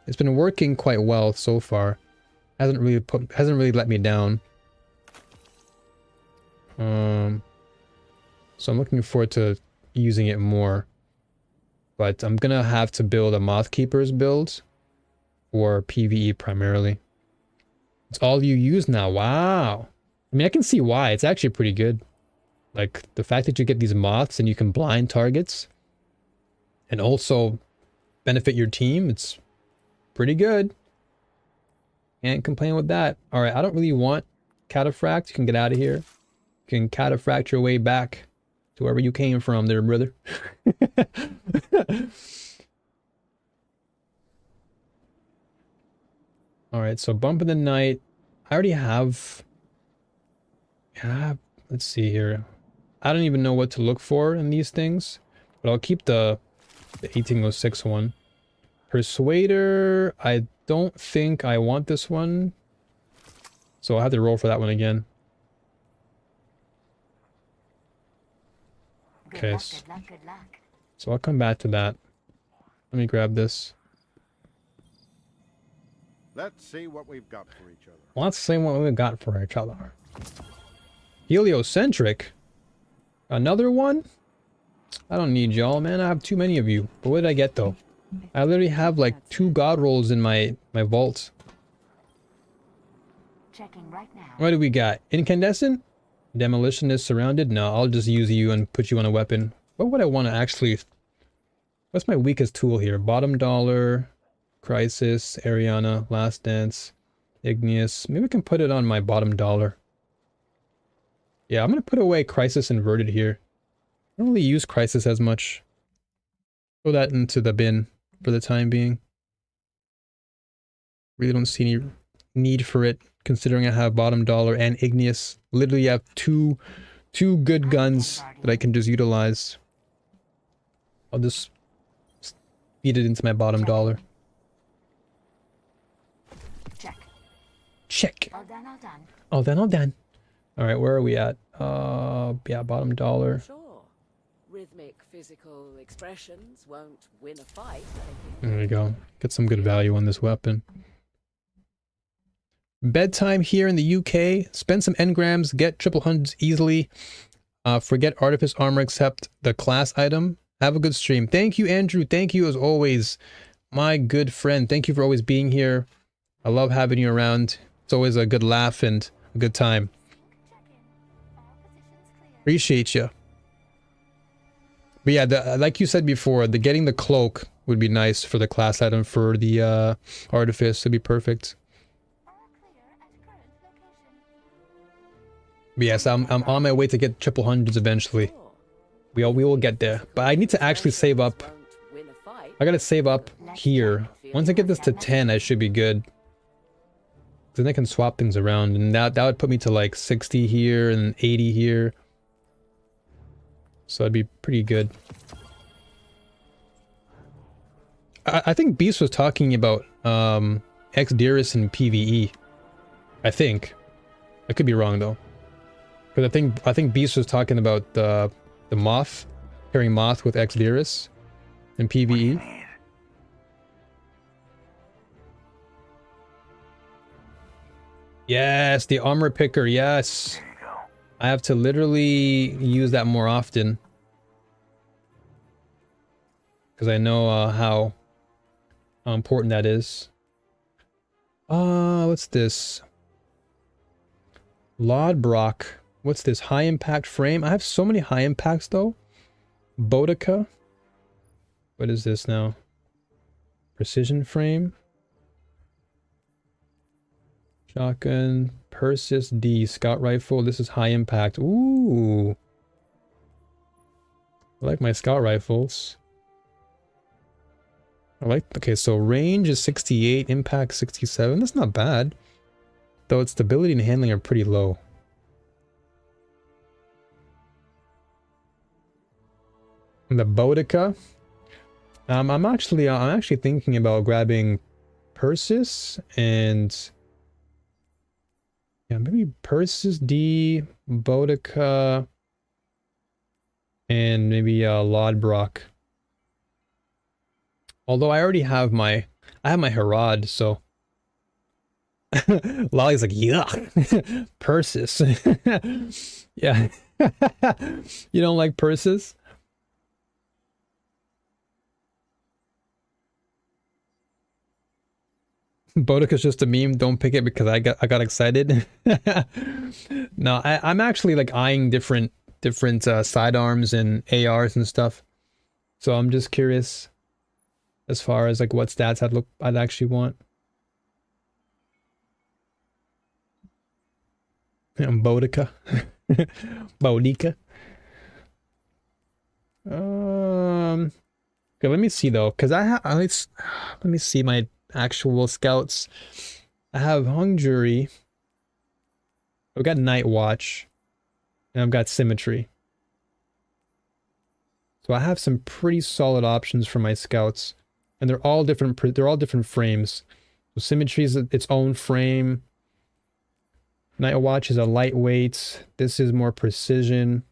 It's been working quite well so far. Hasn't really let me down. So I'm looking forward to using it more. But I'm gonna have to build a Moth Keepers build for PvE primarily. It's all you use now. Wow. I mean, I can see why. It's actually pretty good. Like, the fact that you get these moths and you can blind targets and also benefit your team, it's pretty good. Can't complain with that. All right, I don't really want Cataphract. You can get out of here. You can Cataphract your way back to wherever you came from there, brother. All right, so Bump in the Night. I already have... Yeah, let's see here. I don't even know what to look for in these things, but I'll keep the 1806 one. Persuader, I don't think I want this one, so I'll have to roll for that one again. Okay, so I'll come back to that. Let me grab this. Let's see what we've got for each other. Let's see what we've got for each other. Heliocentric? Another one? I don't need y'all, man. I have too many of you. But what did I get, though? I literally have, like, 2 god rolls in my vault. Checking right now. What do we got? Incandescent? Demolition is surrounded? No, I'll just use you and put you on a weapon. What would I want to actually... What's my weakest tool here? Bottom Dollar, Crisis, Ariana, Last Dance, Igneous. Maybe I can put it on my Bottom Dollar. Yeah, I'm going to put away Crisis Inverted here. I don't really use Crisis as much. Throw that into the bin for the time being. Really don't see any need for it, considering I have Bottom Dollar and Igneous. Literally have two good guns that I can just utilize. I'll just feed it into my Bottom Dollar. Check. All done, all done. All done, all done. Alright, where are we at? Yeah, Bottom Dollar. Sure. Rhythmic physical expressions won't win a fight. There we go. Get some good value on this weapon. Bedtime here in the UK. Spend some engrams, get triple hundreds easily. Forget Artifice Armor except the class item. Have a good stream. Thank you, Andrew. Thank you as always. My good friend. Thank you for always being here. I love having you around. It's always a good laugh and a good time. Appreciate you. But yeah, like you said before, getting the cloak would be nice for the class item for the Artifice. It'd be perfect. But yes, I'm on my way to get triple hundreds eventually. We will get there. But I need to actually save up. I gotta save up here. Once I get this to 10, I should be good. Then I can swap things around, and that would put me to like 60 here and 80 here. So that'd be pretty good. I think Beast was talking about X-Dearest and PvE. I think. I could be wrong though. Because I think Beast was talking about the Moth, pairing Moth with X-Dearest and PvE. Yes, the armor picker, yes. I have to literally use that more often. Because I know how important that is. What's this? Lodbrock. What's this? High impact frame? I have so many high impacts though. Boudica. What is this now? Precision frame. Shotgun. Persis D. Scout rifle. This is high impact. Ooh. I like my scout rifles. Okay, so range is 68, impact 67. That's not bad. Though its stability and handling are pretty low. And the Boudica. I'm actually thinking about grabbing Persis and yeah, maybe Persis D, Boudica, and maybe Lodbrok. Although I already have I have my Herod, so Lolly's like, yuck. Persis. Yeah. You don't like Persis? Boudica's just a meme. Don't pick it because I got excited. No, I'm actually like eyeing different sidearms and ARs and stuff. So I'm just curious as far as like what stats I'd actually want. And Boudica. Boudica. Okay, let me see though, because let me see my actual scouts. I have Hung Jury. I've got Night Watch. And I've got Symmetry. So I have some pretty solid options for my scouts. And they're all different frames. So Symmetry is its own frame. Night Watch is a lightweight. This is more precision.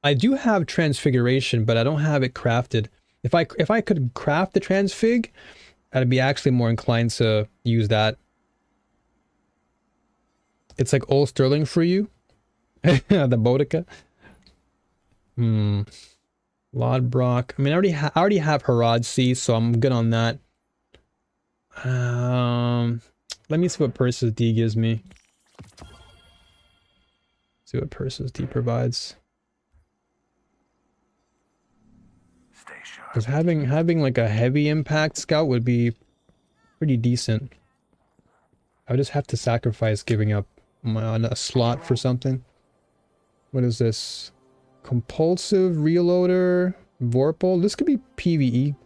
I do have Transfiguration, but I don't have it crafted. If I could craft the Transfig, I'd be actually more inclined to use that. It's like old Sterling for you. The Boudica. Lodbrok. I mean, I already have Herod C, so I'm good on that. Let me see what Persis D gives me. See what Persis D provides. Because having like a heavy impact scout would be pretty decent. I would just have to sacrifice giving up a slot for something. What is this? Compulsive reloader, Vorpal. This could be PvE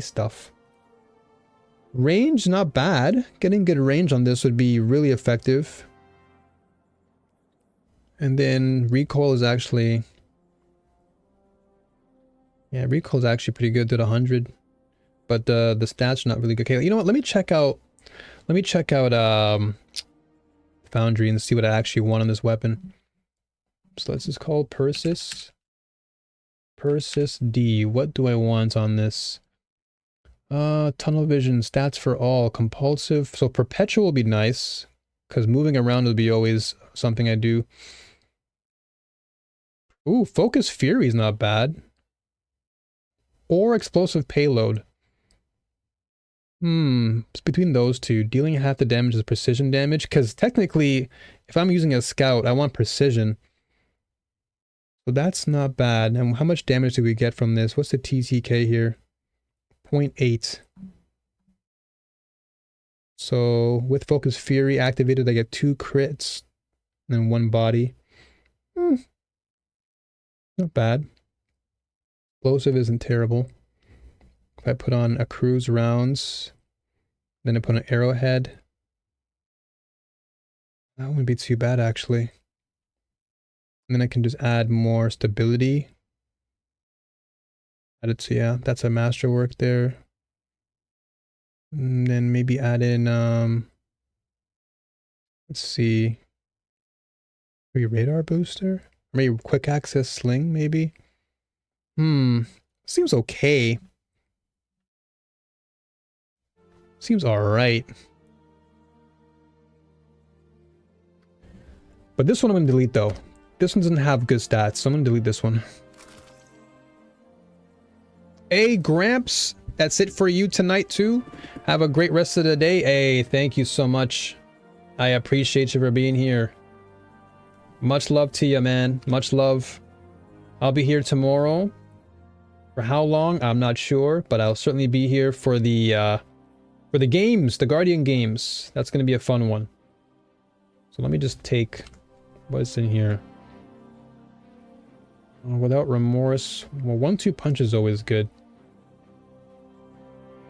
stuff. Range, not bad. Getting good range on this would be really effective. And then recoil is actually... Yeah, recoil is actually pretty good at 100. But the stats are not really good. Okay, you know what? Let me check out Foundry and see what I actually want on this weapon. So let's just call Persis. Persis D. What do I want on this? Tunnel vision, stats for all, compulsive. So perpetual will be nice, because moving around will be always something I do. Ooh, focus fury is not bad. Or explosive payload. It's between those two. Dealing half the damage is precision damage, because technically, if I'm using a scout, I want precision. So that's not bad. And how much damage do we get from this? What's the TTK here? 0.8. So with Focus Fury activated, I get 2 crits and 1 body. Not bad. Explosive isn't terrible. If I put on a cruise rounds, then I put an arrowhead. That wouldn't be too bad actually. And then I can just add more stability. Add it to, yeah, that's a masterwork there. And then maybe add in, let's see. Maybe radar booster? Maybe quick access sling, maybe? Seems okay. Seems alright. But this one I'm going to delete though. This one doesn't have good stats, so I'm going to delete this one. Hey, Gramps, that's it for you tonight too. Have a great rest of the day. Hey, thank you so much. I appreciate you for being here. Much love to you, man. Much love. I'll be here tomorrow. For how long? I'm not sure, but I'll certainly be here for the games, the Guardian games. That's going to be a fun one. So let me just take What's in here? Without remorse. Well, 1-2 punch is always good.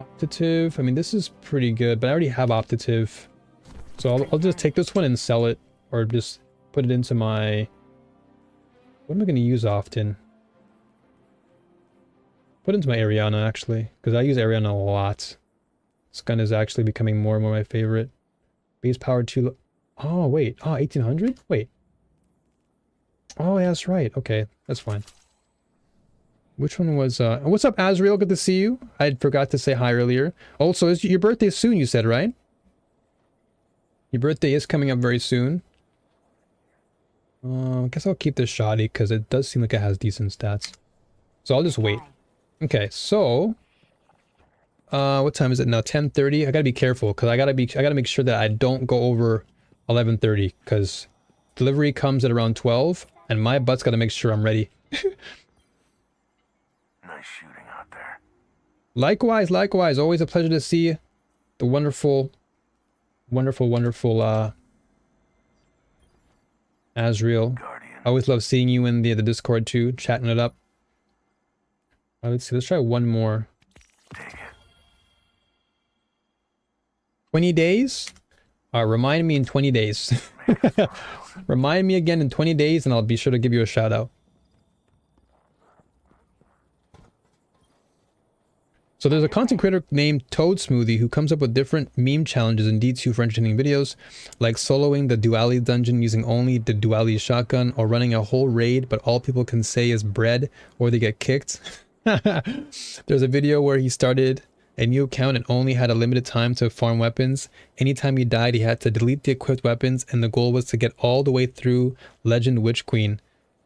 Optative. I mean, this is pretty good, but I already have optative. So I'll just take this one and sell it, or just put it into my... What am I going to use often? Put it into my Ariana, actually, because I use Ariana a lot. This gun is actually becoming more and more my favorite. Base power 2... Oh, wait. Oh, 1800? Wait. Oh, yeah, that's right. Okay, that's fine. Which one was... What's up, Azrael? Good to see you. I forgot to say hi earlier. Also, is your birthday soon, you said, right? Your birthday is coming up very soon. I guess I'll keep this shoddy because it does seem like it has decent stats. So I'll just wait. Okay, so what time is it now? 10:30. I gotta be careful because I gotta make sure that I don't go over 11:30 because delivery comes at around 12 and my butt's gotta make sure I'm ready. Nice shooting out there. Likewise, likewise. Always a pleasure to see the wonderful Azrael. I always love seeing you in the Discord too, chatting it up. Let's see, let's try one more. 20 days? Remind me in 20 days. Remind me again in 20 days and I'll be sure to give you a shout out. So there's a content creator named Toad Smoothie who comes up with different meme challenges in D2 for entertaining videos, like soloing the Duality dungeon using only the Duality shotgun, or running a whole raid but all people can say is bread or they get kicked. There's a video where he started a new account and only had a limited time to farm weapons. Anytime he died, he had to delete the equipped weapons, and the goal was to get all the way through Legend Witch Queen.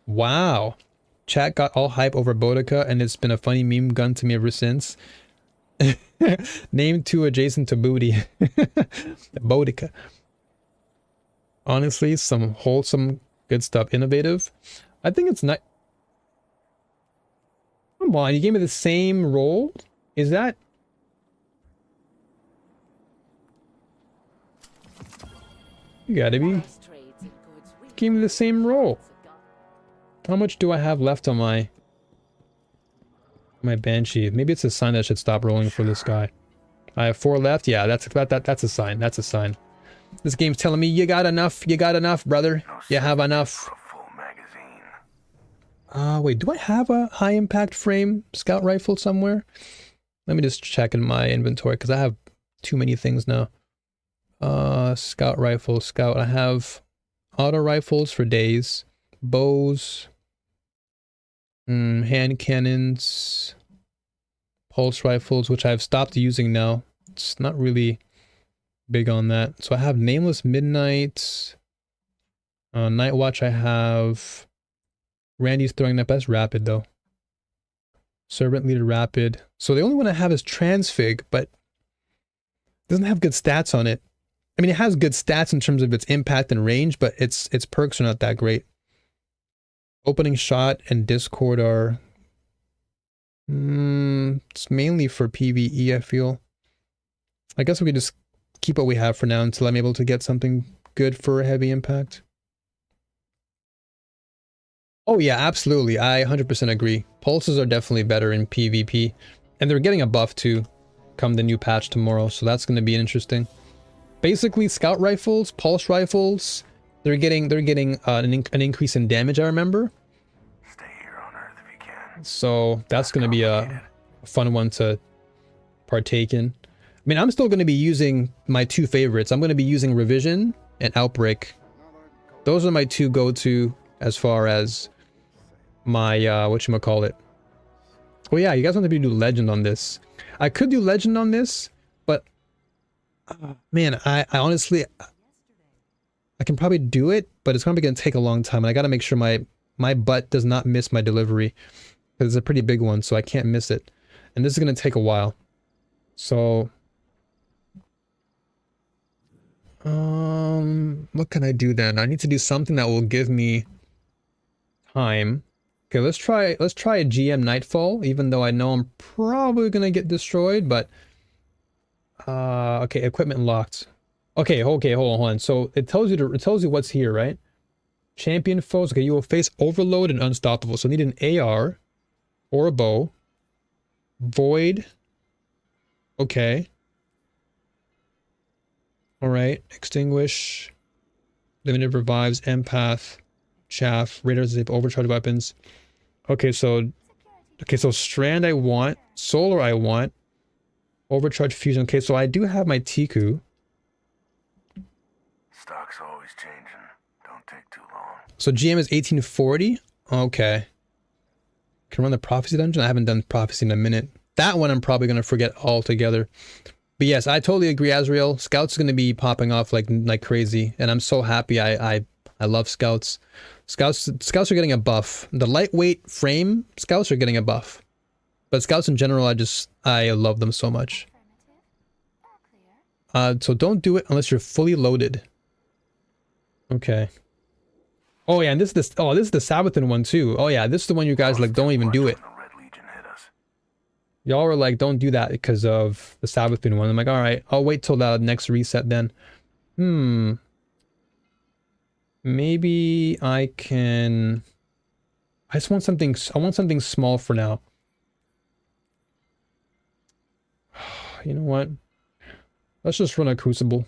Wow. Chat got all hype over Boudica, and it's been a funny meme gun to me ever since. Name 2 adjacent to booty. Boudica. Honestly, some wholesome, good stuff. Innovative. I think it's not... Come on, you gave me the same role? Is that... You gotta be... Gave me the same role. How much do I have left on my Banshee? Maybe it's a sign that I should stop rolling for this guy. I have 4 left. Yeah, that's a sign. That's a sign. This game's telling me you got enough. You got enough, brother. You have enough. Wait, do I have a high impact frame scout rifle somewhere? Let me just check in my inventory because I have too many things now. Scout rifle, scout. I have auto rifles for days, bows, hand cannons, pulse rifles, which I've stopped using now. It's not really big on that. So I have Nameless Midnight, Night Watch. I have Randy's throwing up. That's rapid though. Servant Leader rapid. So the only one I have is Transfig, but doesn't have good stats on it. I mean, it has good stats in terms of its impact and range, but its perks are not that great. Opening Shot and Discord are... it's mainly for PvE, I feel. I guess we could just keep what we have for now until I'm able to get something good for heavy impact. Oh yeah, absolutely. I 100% agree. Pulses are definitely better in PvP. And they're getting a buff too, come the new patch tomorrow, so that's going to be interesting. Basically, scout rifles, pulse rifles, they're getting an increase in damage, I remember. Stay here on Earth if you can. So that's going to be a fun one to partake in. I mean, I'm still going to be using my 2 favorites. I'm going to be using Revision and Outbreak. Those are my 2 go-to as far as my, whatchamacallit. Oh yeah, you guys want to do Legend on this. I could do Legend on this, but man, I honestly, I can probably do it, but it's probably going to take a long time. And I got to make sure my butt does not miss my delivery, because it's a pretty big one, so I can't miss it. And this is going to take a while. So, what can I do then? I need to do something that will give me time. Okay, let's try a GM Nightfall, even though I know I'm probably going to get destroyed, but okay, equipment locked. Okay, hold on. So it tells you what's here, right? Champion foes. Okay, you will face Overload and Unstoppable. So I need an AR or a bow. Void. Okay. Alright. Extinguish. Limited revives. Empath. Chaff. Raiders zip. Overcharged weapons. Okay, so Strand I want. Solar I want. Overcharged Fusion. Okay, so I do have my Tiku. Stock's always changing. Don't take too long. So GM is 1840? Okay. Can run the Prophecy Dungeon? I haven't done Prophecy in a minute. That one I'm probably going to forget altogether. But yes, I totally agree, Azrael. Scouts is going to be popping off like crazy. And I'm so happy. I love Scouts. Scouts are getting a buff. The lightweight frame Scouts are getting a buff. But Scouts in general, I love them so much. So don't do it unless you're fully loaded. Okay. Oh yeah, and this is the Sabbathan one too. Oh yeah, this is the one you guys like don't even do it. Y'all were like, don't do that because of the Sabbathan one. I'm like, alright, I'll wait till the next reset then. Maybe I can... I want something small for now. You know what? Let's just run a Crucible.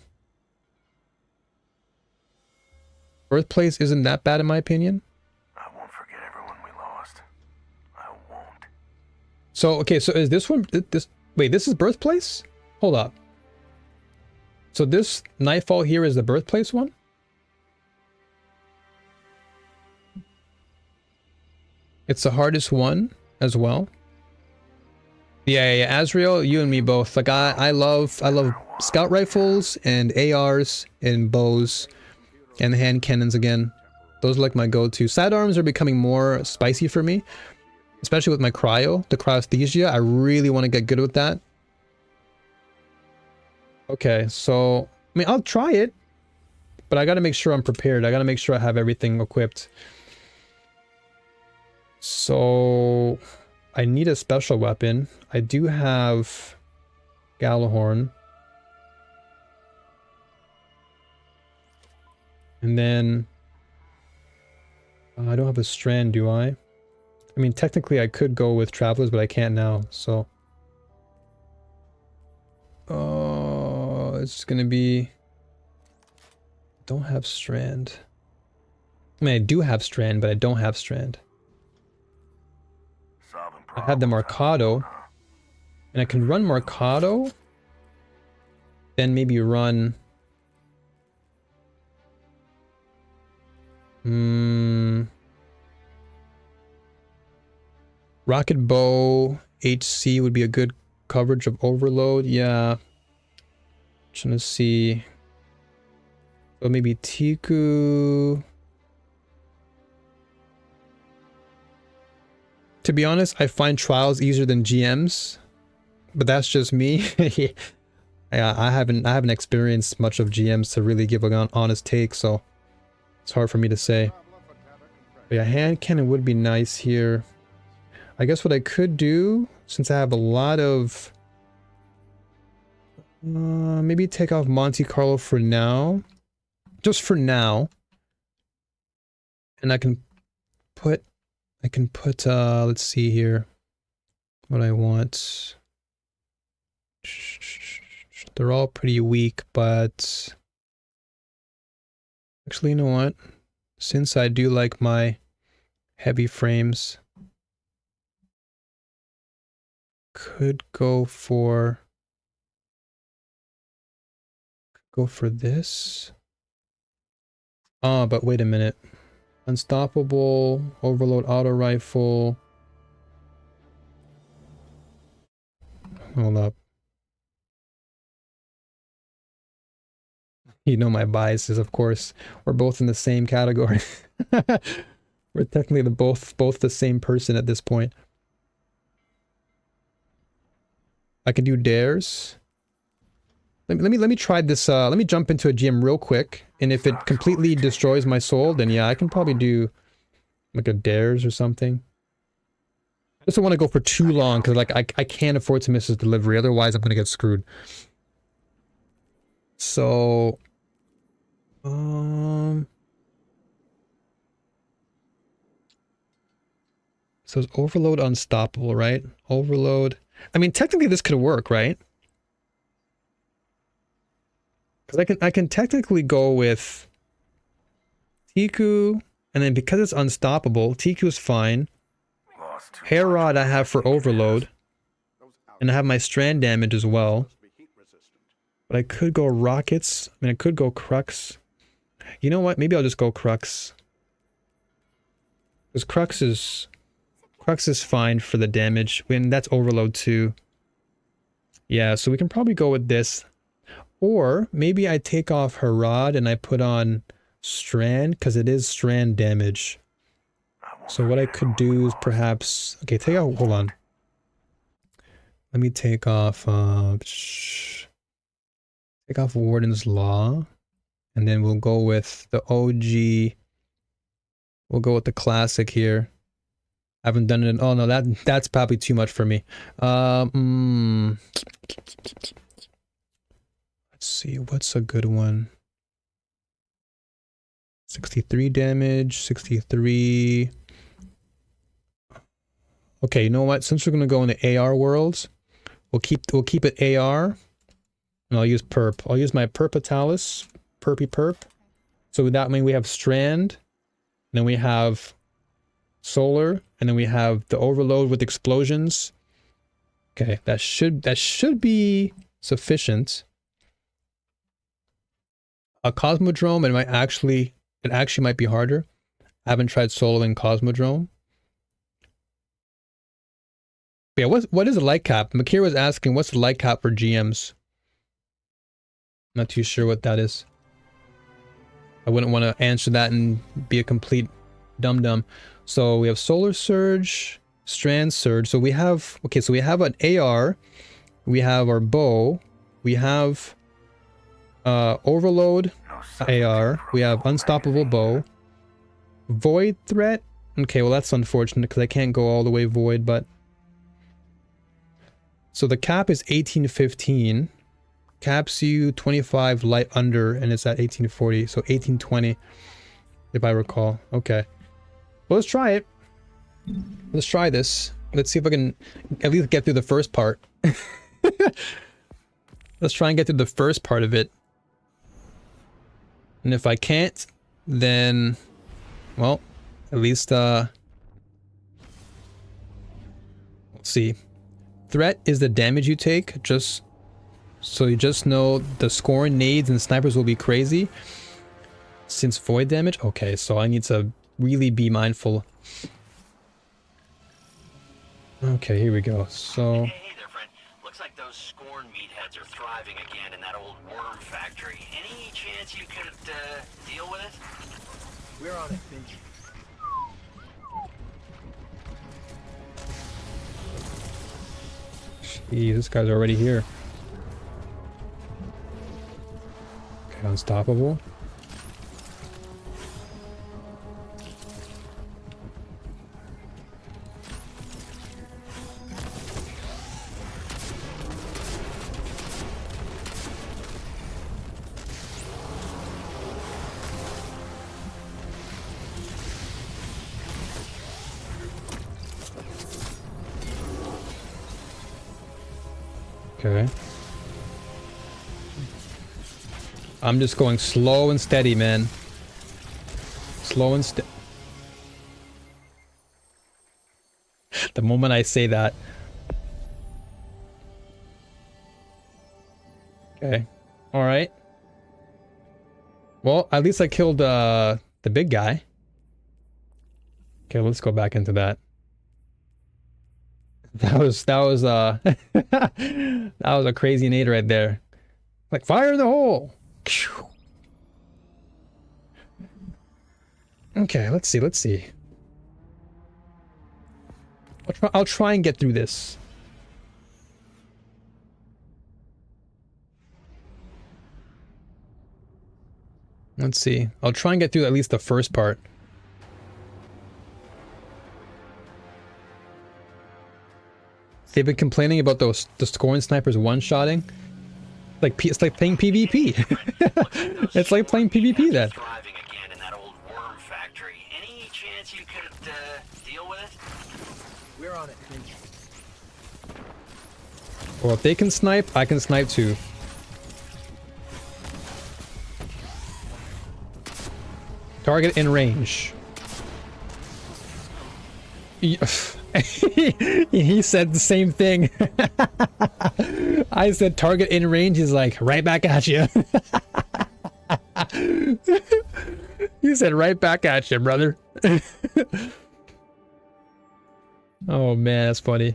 Birthplace isn't that bad in my opinion. I won't forget everyone we lost. I won't. So, okay, so is this one... Wait, this is Birthplace? Hold up. So this Nightfall here is the Birthplace one? It's the hardest one as well. Yeah, Azrael, you and me both. Like I love scout rifles and ARs and bows and hand cannons again. Those are like my go-to. Sidearms are becoming more spicy for me, especially with my the cryosthesia. I really want to get good with that. Okay, so I mean I'll try it, but I got to make sure I'm prepared. I got to make sure I have everything equipped. So I need a special weapon. I do have Galahorn. And then I don't have a Strand, do I? I mean, technically I could go with Travelers, but I can't now, so... Oh, it's gonna be... Don't have Strand. I mean, I do have Strand, but I don't have Strand. I have the Mercado, and I can run Mercado, then maybe run... Rocket Bow, HC would be a good coverage of Overload, yeah. Trying to see... So maybe Tiku... To be honest, I find trials easier than GMs, but that's just me. Yeah, I haven't experienced much of GMs to really give an honest take, so it's hard for me to say. But yeah, hand cannon would be nice here. I guess what I could do, since I have a lot of... maybe take off Monte Carlo for now. Just for now. And I can put, let's see here, what I want. They're all pretty weak, but actually, you know what? Since I do like my heavy frames, could go for this. Oh, but wait a minute. Unstoppable, Overload Auto Rifle. Hold up. You know my biases, of course. We're both in the same category. We're technically both the same person at this point. I can do dares. Let me try this. Let me jump into a GM real quick, and if it completely destroys my soul, then yeah, I can probably do like a dares or something. I just don't want to go for too long because like I can't afford to miss his delivery. Otherwise, I'm gonna get screwed. So, So is overload unstoppable, right? Overload. I mean, technically this could work, right? Because I can technically go with Tiku, and then because it's unstoppable, Tiku's fine. Hair Rod I have for overload. And I have my strand damage as well. But I could go rockets. I mean, I could go Crux. You know what? Maybe I'll just go Crux. Because Crux is fine for the damage. And that's overload too. Yeah, so we can probably go with this. Or maybe I take off Harad and I put on Strand, because it is strand damage. So what I could do is perhaps... Okay, take out... Hold on. Let me take off... take off Warden's Law. And then we'll go with the OG... We'll go with the classic here. I haven't done it... Oh no, that's probably too much for me. Let's see, what's a good one? 63 damage, 63... Okay, you know what? Since we're gonna go into AR worlds, we'll keep it AR, and I'll use perp. I'll use my Perpitalis, Perpy Perp. So with that means we have Strand, and then we have Solar, and then we have the Overload with explosions. Okay, that should be sufficient. A Cosmodrome, it actually might be harder. I haven't tried soloing Cosmodrome. Yeah, what is a light cap? Makir was asking, what's the light cap for GMs? Not too sure what that is. I wouldn't want to answer that and be a complete dum-dum. So we have Solar Surge, Strand Surge. So we have, okay, so we have an AR, we have our bow, we have Overload AR, we have Unstoppable Bow, Void Threat. Okay, well that's unfortunate because I can't go all the way Void, but... So the cap is 1815. Caps you 25 light under, and it's at 1840, so 1820, if I recall. Okay. Well, let's try it. Let's try this. Let's see if I can at least get through the first part. Let's try and get through the first part of it. And if I can't, then, well, at least, let's see. Threat is the damage you take, just so you just know the scoring nades and snipers will be crazy. Since void damage, okay, so I need to really be mindful. Okay, here we go. So Hey there, friend. Looks like those Scorn meatheads are thriving again in that old worm factory. Any chance you could deal with it? We're on it, Benji. Gee, this guy's already here. Okay, unstoppable. Okay. I'm just going slow and steady, man. Slow and steady. The moment I say that. Okay. Alright. Well, at least I killed the big guy. Okay, let's go back into that. That was that was a crazy nade right there. Like, fire in the hole. Okay, let's see. I'll try and get through this. Let's see. I'll try and get through at least the first part. They've been complaining about the scoring snipers one-shotting. It's like playing PvP. It's like playing PvP then. Well, if they can snipe, I can snipe too. Target in range. He said the same thing. I said target in range. He's like, right back at you. He said right back at you, brother. Oh man, that's funny.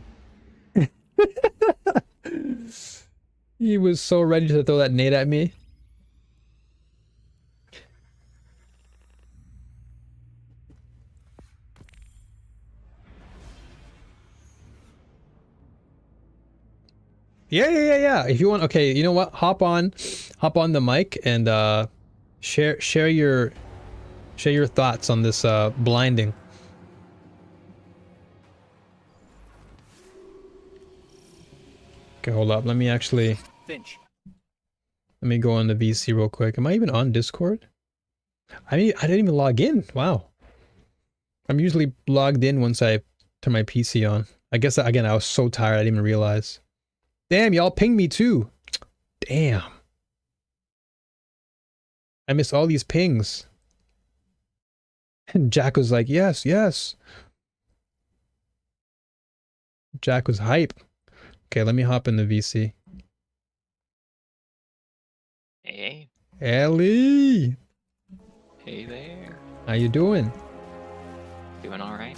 He was so ready to throw that nade at me. Yeah. If you want, okay, you know what? Hop on the mic and share your thoughts on this blinding. Okay, hold up. Let me go on the VC real quick. Am I even on Discord? I didn't even log in. Wow. I'm usually logged in once I turn my PC on. I guess again I was so tired I didn't even realize. Damn, y'all pinged me too. Damn. I missed all these pings. And Jack was like, yes. Jack was hype. Okay, let me hop in the VC. Hey. Ellie! Hey there. How you doing? Doing alright.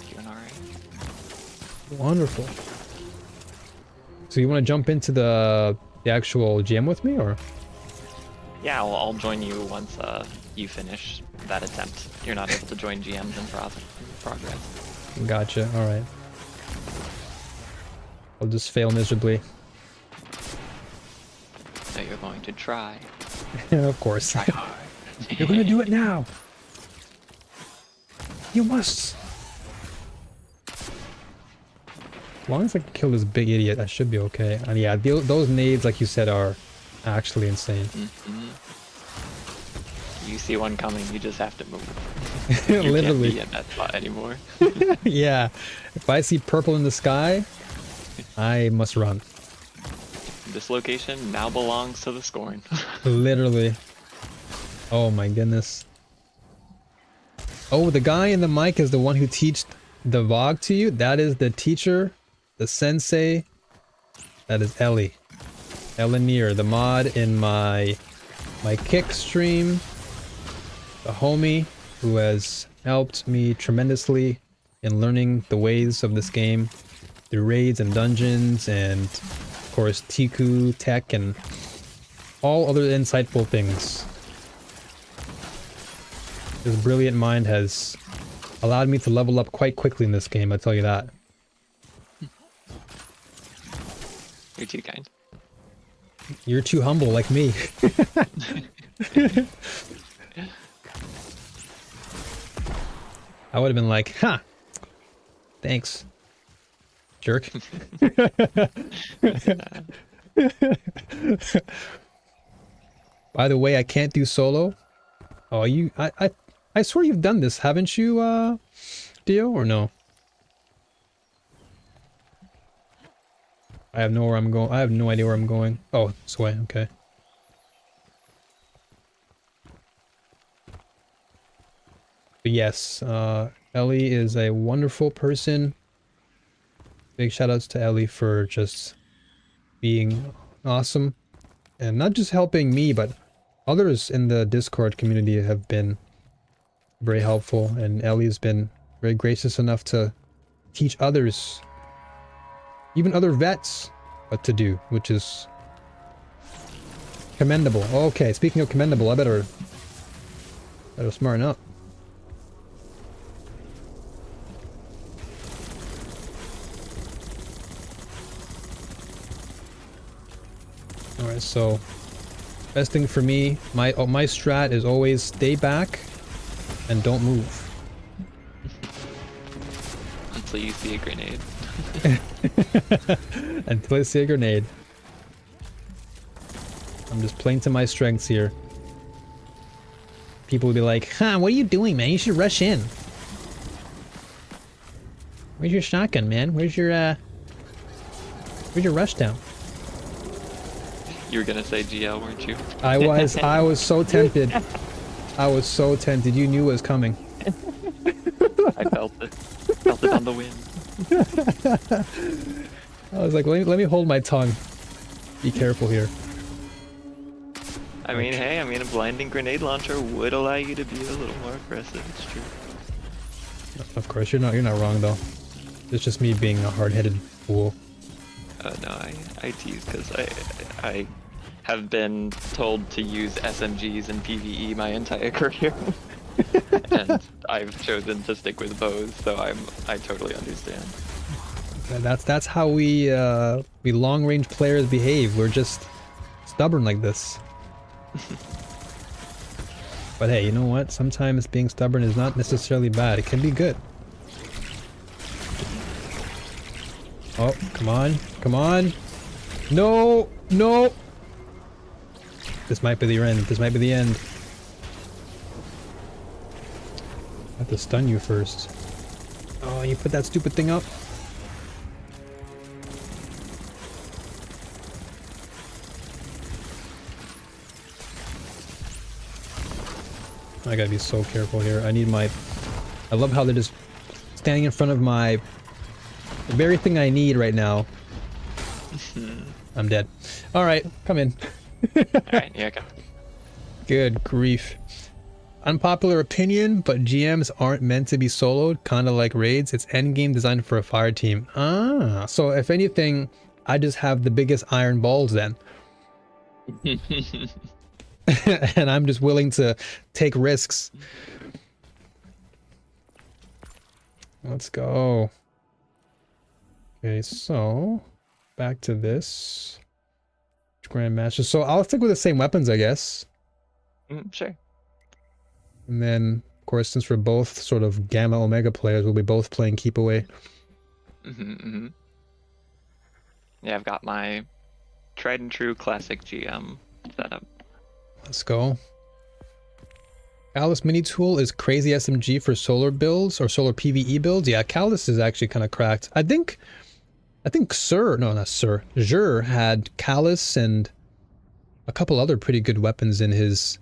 Wonderful. So you want to jump into the actual gym with me, or? Yeah, I'll join you once you finish that attempt. You're not able to join GMs in progress. Gotcha, alright. I'll just fail miserably. So you're going to try. Of course. Try hard. You're gonna do it now! You must! As long as I can kill this big idiot, I should be okay. And yeah, those nades, like you said, are actually insane. You see one coming, you just have to move. Literally. You can't be in that spot anymore. Yeah. If I see purple in the sky, I must run. This location now belongs to the Scorn. Literally. Oh my goodness. Oh, the guy in the mic is the one who teached the VOG to you? That is the teacher, the sensei. That is Ellie. Elenier, the mod in my kick stream. The homie who has helped me tremendously in learning the ways of this game through raids and dungeons and of course Tiku, tech, and all other insightful things. This brilliant mind has allowed me to level up quite quickly in this game, I tell you that. You're too kind. You're too humble like me. I would have been like, huh, thanks, jerk. By the way, I can't do solo. Oh, I swear you've done this, haven't you, Dio, or no? I have no where I'm going. I have no idea where I'm going. Oh, this way, okay. But yes, Ellie is a wonderful person. Big shoutouts to Ellie for just being awesome. And not just helping me, but others in the Discord community have been very helpful. And Ellie's been very gracious enough to teach others, even other vets, what to do, which is commendable. Okay, speaking of commendable, I better smarten up. Alright, so best thing for me, my strat is always stay back and don't move. Until you see a grenade. Until I see a grenade. I'm just playing to my strengths here. People will be like, huh, what are you doing, man? You should rush in. Where's your shotgun, man? Where's your rush down? You were gonna say GL, weren't you? I was so tempted. I was so tempted. You knew it was coming. I felt it. Felt it on the wind. I was like, let me hold my tongue. Be careful here. I mean, hey, a blinding grenade launcher would allow you to be a little more aggressive. It's true. Of course, you're not wrong though. It's just me being a hard-headed fool. No, I tease because I have been told to use SMGs in PvE my entire career, and I've chosen to stick with bows, so I totally understand. That's how we long-range players behave. We're just stubborn like this. But hey, you know what? Sometimes being stubborn is not necessarily bad. It can be good. Oh, come on. Come on. No! No! This might be the end. This might be the end. I have to stun you first. Oh, you put that stupid thing up? I gotta be so careful here. I love how they're just standing in front of the very thing I need right now. I'm dead. Alright, come in. Alright, yeah, come. Good grief. Unpopular opinion, but GMs aren't meant to be soloed, kinda like raids. It's endgame designed for a fire team. Ah, so if anything, I just have the biggest iron balls then. And I'm just willing to take risks. Let's go. Okay, so back to this Grandmaster. So I'll stick with the same weapons, I guess. Sure. And then, of course, since we're both sort of Gamma Omega players, we'll be both playing Keep Away. Yeah, I've got my tried and true classic GM setup. Let's go. Callus Mini Tool is crazy SMG for solar builds or solar PvE builds. Yeah, Callus is actually kind of cracked. I think Xur had Callus and a couple other pretty good weapons in his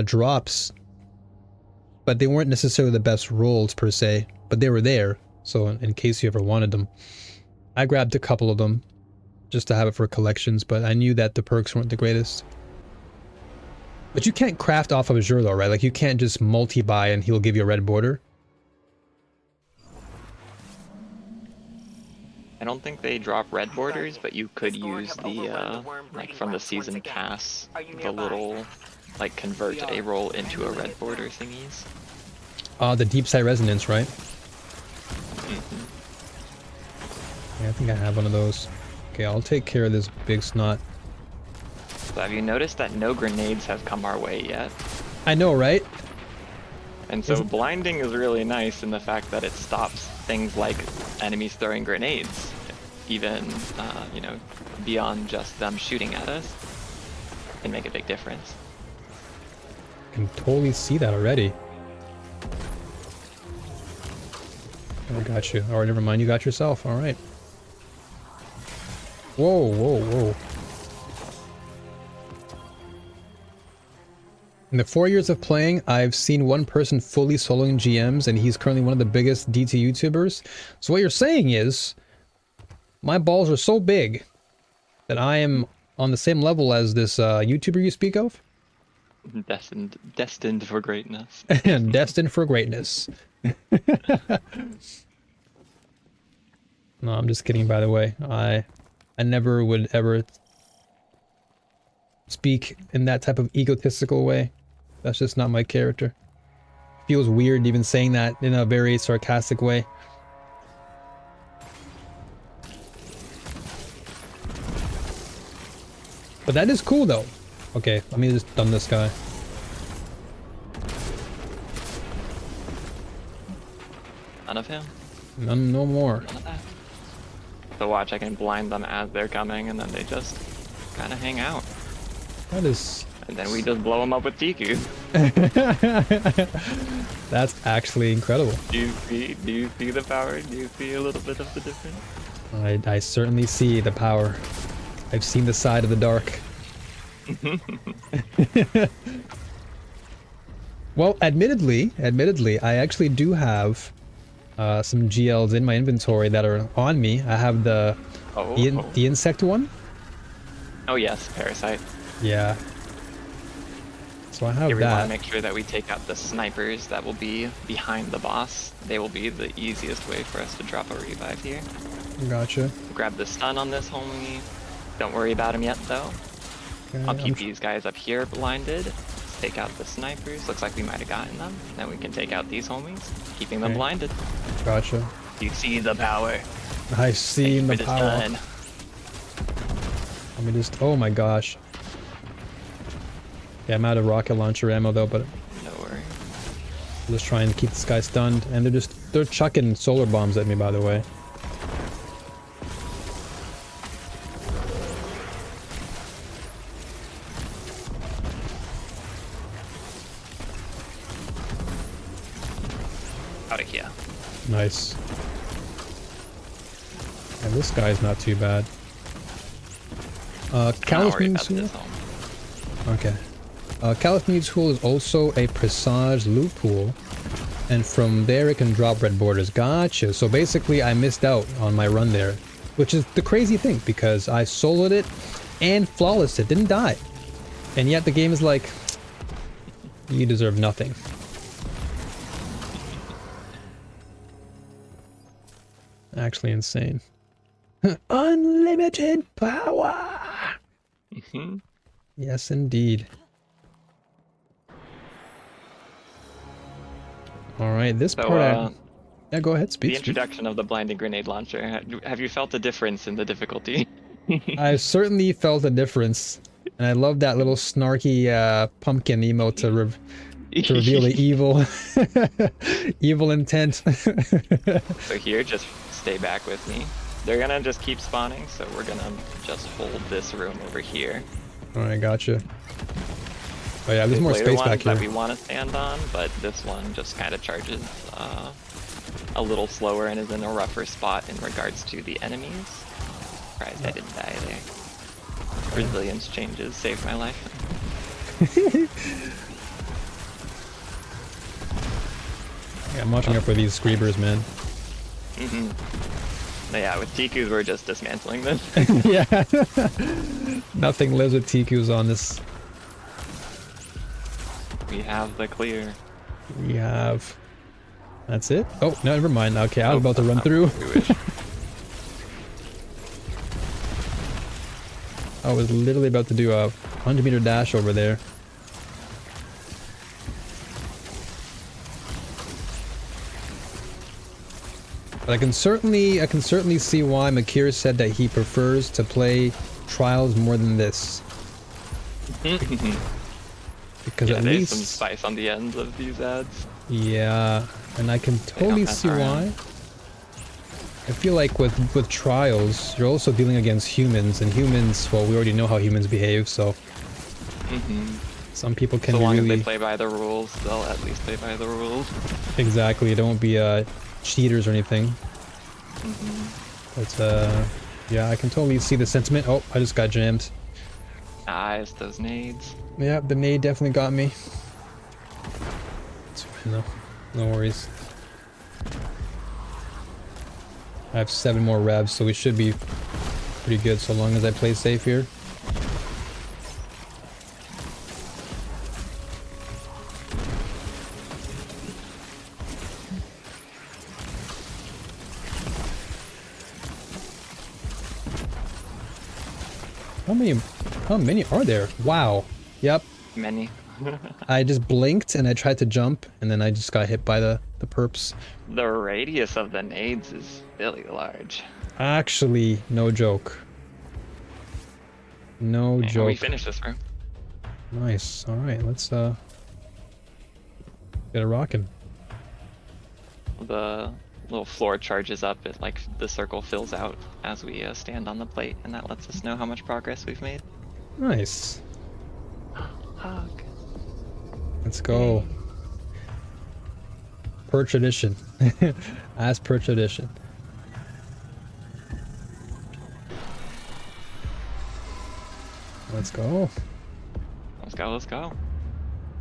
drops, but they weren't necessarily the best rolls per se, but they were there, so in case you ever wanted them. I grabbed a couple of them just to have it for collections, but I knew that the perks weren't the greatest. But you can't craft off of Xur though, right? Like you can't just multi-buy and he'll give you a red border. I don't think they drop red borders, but you could use the, like from the season pass, the little, like convert a roll into a red border thingies. The deep sight resonance, right? Yeah, I think I have one of those. Okay, I'll take care of this big snot. So have you noticed that no grenades have come our way yet? I know, right? And so blinding is really nice in the fact that it stops things like enemies throwing grenades, even, you know, beyond just them shooting at us. It can make a big difference. I can totally see that already. I got you. Alright, never mind, you got yourself. Alright. Whoa, whoa, whoa. In the 4 years of playing, I've seen one person fully soloing GMs, and he's currently one of the biggest DT YouTubers. So what you're saying is, my balls are so big that I am on the same level as this YouTuber you speak of? Destined for greatness. Destined for greatness. No, I'm just kidding, by the way. I never would ever speak in that type of egotistical way. That's just not my character. Feels weird even saying that in a very sarcastic way. But that is cool though. Okay, let me just stun this guy. None of him? None, no more. None of that. So watch, I can blind them as they're coming, and then they just kind of hang out. That is... And then we just blow them up with Tiku. That's actually incredible. Do you see the power? Do you see a little bit of the difference? I certainly see the power. I've seen the side of the dark. Well, admittedly, I actually do have some GLs in my inventory that are on me. I have the insect one. Oh yes, parasite. Yeah. So I have Here we that. want to make sure that we take out the snipers that will be behind the boss. They will be the easiest way for us to drop a revive here. Gotcha. Grab the stun on this homie. Don't worry about him yet though. Okay, I'll keep these guys up here blinded. Take out the snipers. Looks like we might have gotten them. Then we can take out these homies, keeping them blinded. Gotcha. You see the power. I see the the power. stun. Let me just. Oh my gosh. Yeah, I'm out of rocket launcher ammo though, but no worry. I'm just trying to keep this guy stunned, and they're chucking solar bombs at me, by the way. Out of here. Nice. And this guy's not too bad. Callous Means Tool. Okay. Callous Means Tool is also a presage loot pool, and from there it can drop red borders. Gotcha. So basically, I missed out on my run there, which is the crazy thing because I soloed it and flawlessed it, didn't die, and yet the game is like, you deserve nothing. Actually insane. Unlimited power! Yes, indeed. Alright, this part... Yeah, go ahead, speak. The introduction of the blinding grenade launcher. Have you felt a difference in the difficulty? I've certainly felt a difference. And I love that little snarky pumpkin emote to reveal the evil intent. So here, just stay back with me. They're gonna just keep spawning, so we're gonna just hold this room over here. Alright, gotcha. Oh yeah, there's more space back here. That we want to stand on, but this one just kind of charges a little slower and is in a rougher spot in regards to the enemies. Surprised I didn't die there. Resilience changes saved my life. Yeah, I'm watching out for these screebers, man. Yeah, with Tikus we're just dismantling them. Yeah. Nothing lives with Tikus on this. We have the clear. We have. That's it? Oh, no, never mind. Okay, I was about to run through. I was literally about to do a 100-meter dash over there. But I can certainly see why Makir said that he prefers to play Trials more than this. Because yeah, at there's least some spice on the ends of these ads. Yeah, and I can totally see why. I feel like with Trials, you're also dealing against humans, and humans, well, we already know how humans behave, so some people can so long really... as they play by the rules, they'll at least play by the rules. Exactly, don't be cheaters or anything. But yeah, I can totally see the sentiment. Oh, I just got jammed. Ah, it's those nades. Yeah, the nade definitely got me. No worries. I have 7 more revs, so we should be pretty good so long as I play safe here. How many are there? Wow. Yep. Many. I just blinked and I tried to jump and then I just got hit by the perps. The radius of the nades is really large. Actually, no joke. No joke. We finished this room. Nice. Alright, let's get it rocking. The little floor charges up, it like the circle fills out as we stand on the plate, and that lets us know how much progress we've made. Nice. Hug. Let's go. Per tradition. As per tradition. Let's go. Let's go, let's go.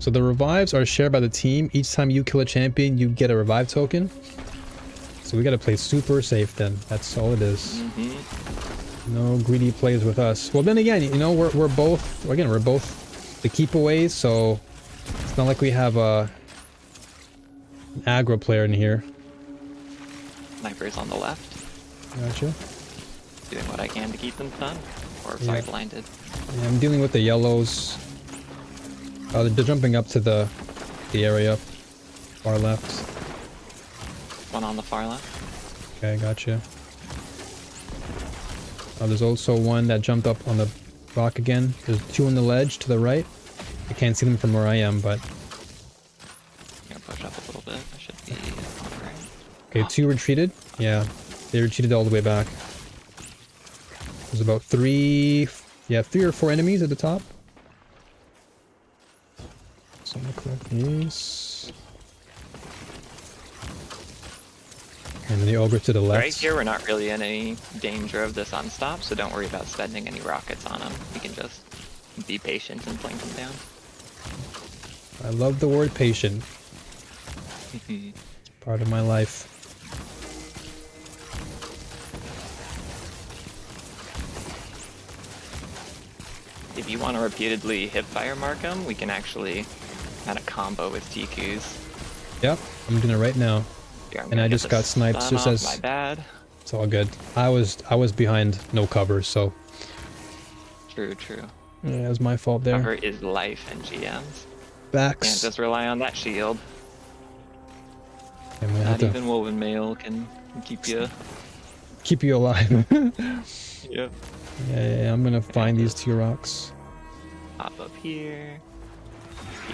So the revives are shared by the team. Each time you kill a champion, you get a revive token. So we gotta play super safe then. That's all it is. No greedy plays with us. Well, then again, you know, we're both the keep aways, so it's not like we have an aggro player in here. Sniper's on the left. Gotcha. Doing what I can to keep them stunned. Or, sorry, blinded. Yeah, I'm dealing with the yellows. They're jumping up to the area far left. One on the far left. Okay, gotcha. There's also one that jumped up on the rock again. There's two on the ledge to the right. I can't see them from where I am, but... I'm gonna push up a little bit. I should be alright. Okay, two retreated. Yeah, they retreated all the way back. There's about three or four enemies at the top. So I'm gonna collect these. And then the ogre to the left. Right here, we're not really in any danger of this unstop, so don't worry about spending any rockets on them. We can just be patient and blink them down. I love the word patient. It's part of my life. If you want to repeatedly hipfire mark them, we can actually kind of combo with TQs. Yep, I'm doing it right now. Here, and I just got sniped, just as... My bad. It's all good. I was behind no cover, so... True, true. Yeah, it was my fault there. Cover is life in GMs. Backs. Can't just rely on that shield. Not even woven mail can keep you... Keep you alive. Yep. Yeah, I'm gonna find these two rocks. Hop up here.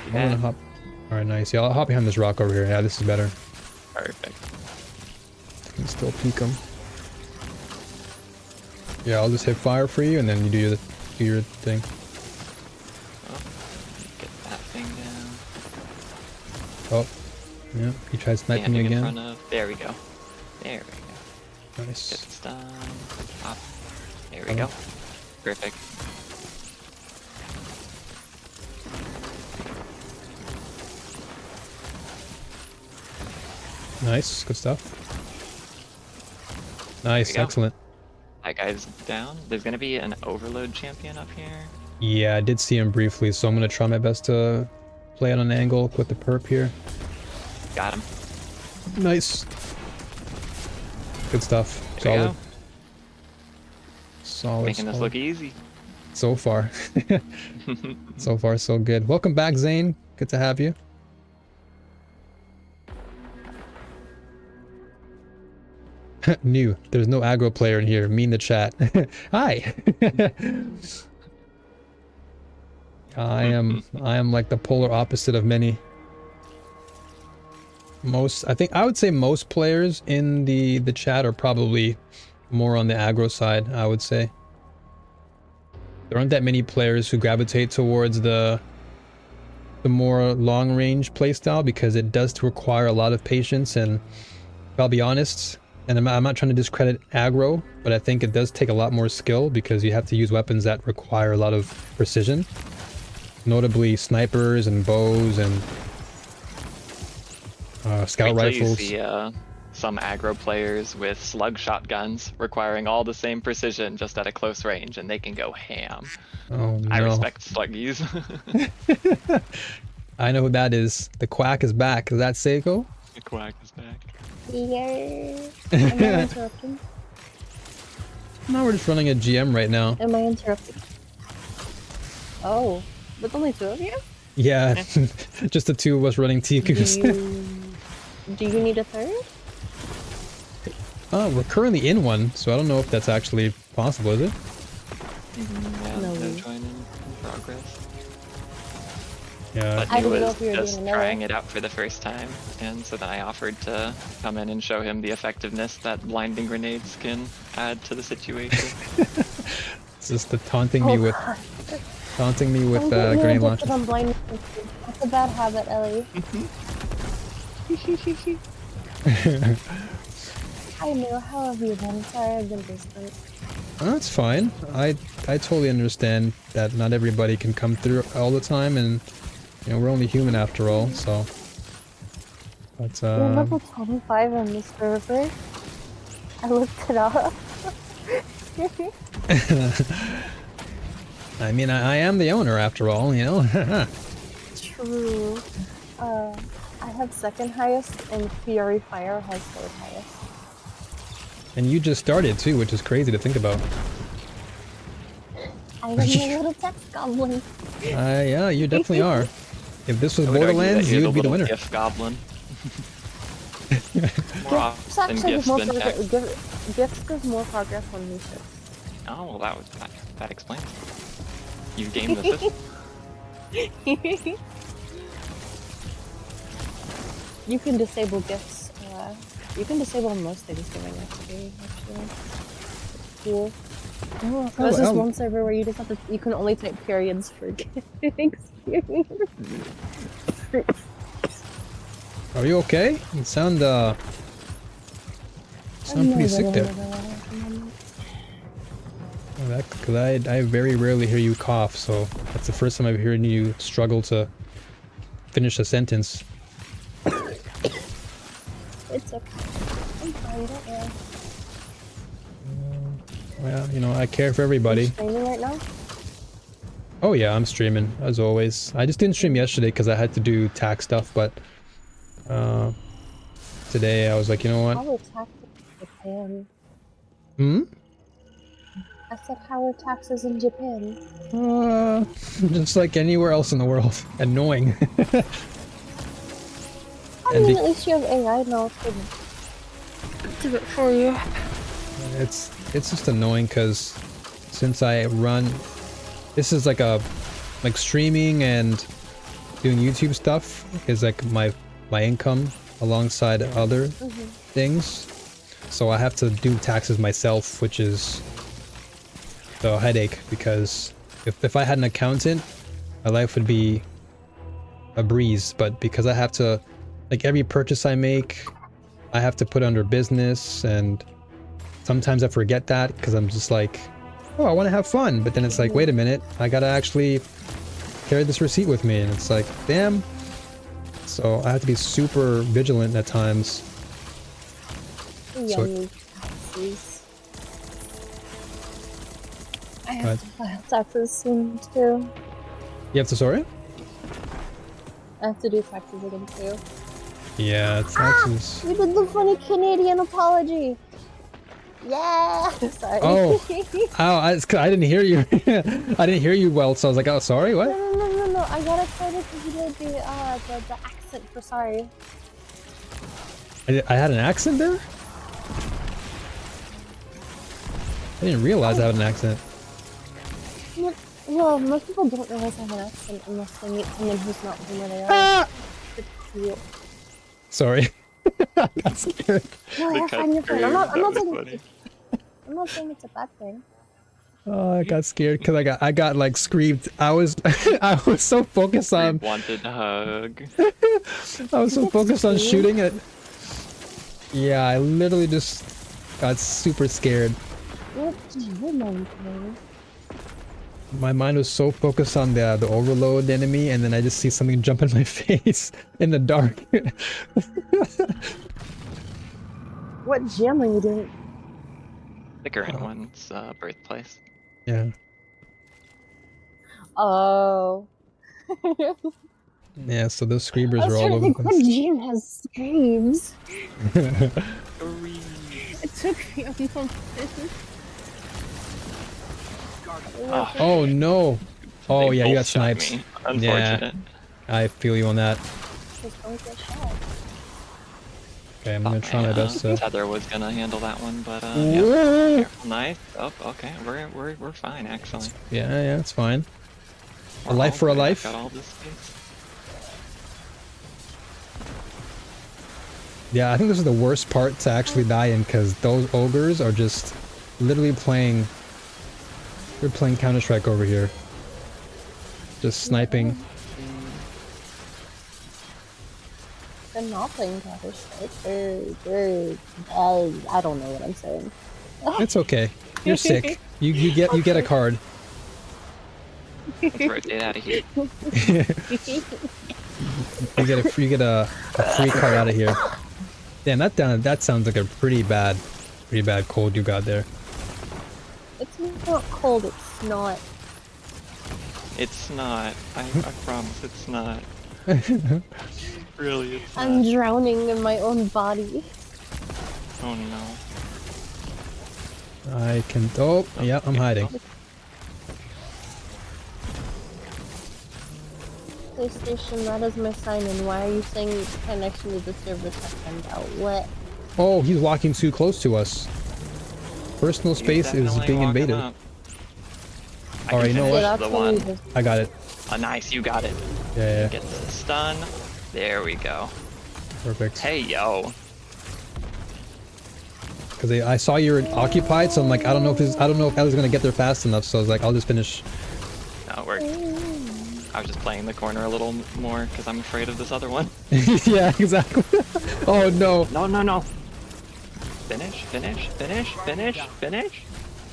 I'm gonna hop... Alright, nice. Yeah, I'll hop behind this rock over here. Yeah, this is better. Perfect. I can still peek them. Yeah, I'll just hit fire for you, and then you do your thing. Oh, get that thing down. Oh, yeah. He tried sniping me again. In front of, there we go. There we go. Nice. Get this done. Hop. There we go. Perfect. Nice, good stuff. Nice, excellent. That guy's down. There's gonna be an overload champion up here. Yeah, I did see him briefly, so I'm gonna try my best to play it on an angle with the perp here. Got him. Nice. Good stuff. There Solid. Solid. Making this look easy. So far. So far, so good. Welcome back, Zane. Good to have you. New. There's no aggro player in here. Me in the chat. Hi. I am like the polar opposite of many. I would say most players in the chat are probably more on the aggro side, I would say. There aren't that many players who gravitate towards the more long range playstyle because it does require a lot of patience, and I'll be honest, and I'm not trying to discredit aggro, but I think it does take a lot more skill because you have to use weapons that require a lot of precision. Notably snipers and bows and scout rifles. You see some aggro players with slug shotguns requiring all the same precision just at a close range, and they can go ham. Oh no. I respect sluggies. I know who that is. The Quack is back. Is that Seiko? The Quack is back. Yeah. Am I interrupting? No, we're just running a GM right now. Am I interrupting? Oh, with only two of you? Yeah, just the two of us running TQs. Do you need a third? We're currently in one, so I don't know if that's actually possible, is it? Yeah, no joining in progress. Yeah. But he was just trying it out for the first time, and so then I offered to come in and show him the effectiveness that blinding grenades can add to the situation. It's just the taunting me with grenade launcher. That's a bad habit, Ellie. Hi, Neil. How have you been? Sorry, I've been distant. That's fine. I totally understand that not everybody can come through all the time, and you know we're only human after all. So, but You're level 25 on this server. I looked it up. I mean, I am the owner after all, you know. True. I have second highest, and Fury Fire has third highest. And you just started too, which is crazy to think about. I am a little text goblin. Yeah, you definitely are. If this was I would argue that Borderlands, you're you'd be the winner. GIF goblin. More Gifts often actually gifts give more than progress. text. Gifts gives more progress on Lucius. Oh, well, that explains. You game the system. You can disable gifts. You can disable most Thanksgiving actually. Cool. Oh, there's this one server where you just have to. You can only type periods for Thanksgiving. Are you okay? You sound pretty sick there. Because I very rarely hear you cough, so that's the first time I've heard you struggle to finish a sentence. It's okay. I'm fine, don't worry. Well, you know, I care for everybody. Are you streaming right now? Oh yeah, I'm streaming, as always. I just didn't stream yesterday because I had to do tax stuff, but today I was like, you know what? How are taxes in Japan? Hmm? I said, how are taxes in Japan? Just like anywhere else in the world. Annoying. I mean, at least you have AI now to do it for you. It's just annoying because since I run, this is like streaming and doing YouTube stuff is like my income alongside other things. So I have to do taxes myself, which is the headache because if I had an accountant, my life would be a breeze. But because I have to, like every purchase I make, I have to put under business, and sometimes I forget that because I'm just like, oh, I want to have fun. But then it's like, wait a minute, I gotta actually carry this receipt with me, and it's like, damn. So I have to be super vigilant at times. Yummy taxes. I have to file taxes soon too. You have to, sorry? I have to do taxes again too. Yeah, taxes. We did the funny Canadian apology. Yeah. Sorry. Oh, I didn't hear you. I didn't hear you well, so I was like, oh, sorry, what? No. I got excited because you did the accent for sorry. I had an accent there? I didn't realize I had an accent. Well, most people don't realize I have an accent unless they meet someone who's not from where they are. Sorry. I got scared. No, you're fine, you're fine. I'm not saying it's a bad thing. Oh, I got scared because I got like screamed. I was so focused on wanted a hug. I was so focused on shooting it. Yeah, I literally just got super scared. My mind was so focused on the overload enemy, and then I just see something jump in my face in the dark. What gym are you doing? The current one's birthplace. Yeah. Oh. Yeah, so those screamers are all I over was the trying to think place. what gym has screams. It took me a moment. Oh no! Oh They yeah, you got both shot sniped. me. Unfortunate. Yeah, I feel you on that. Okay, I'm gonna try my best to. Tether was gonna handle that one, but yeah. Careful, nice. Oh, okay, we're fine actually. Yeah, it's fine. A life for a life. Got all this space. Yeah, I think this is the worst part to actually die in because those ogres are just literally playing. They're playing Counter-Strike over here. Just sniping. They're not playing Counter-Strike. I don't know what I'm saying. It's okay. You're sick. You get a card. Let's rotate out of here. You get a free card out of here. Damn, that sounds like a pretty bad cold you got there. It's not cold, it's not. It's not. I promise it's not. Really, it's I'm not. drowning in my own body. Oh no. I can. Oh, yeah, I'm hiding. PlayStation, that is my sign in. Why are you saying connection to the server timed out? What? Oh, he's walking too close to us. Personal space is being invaded. Alright, you know what? I got it. Oh, nice, you got it. Yeah. Get the stun. There we go. Perfect. Hey, yo. Because I saw you were occupied, so I'm like, I don't know if Ellie's gonna get there fast enough. So I was like, I'll just finish. No, it worked. I was just playing the corner a little more because I'm afraid of this other one. Yeah, exactly. Oh no. No. Finish.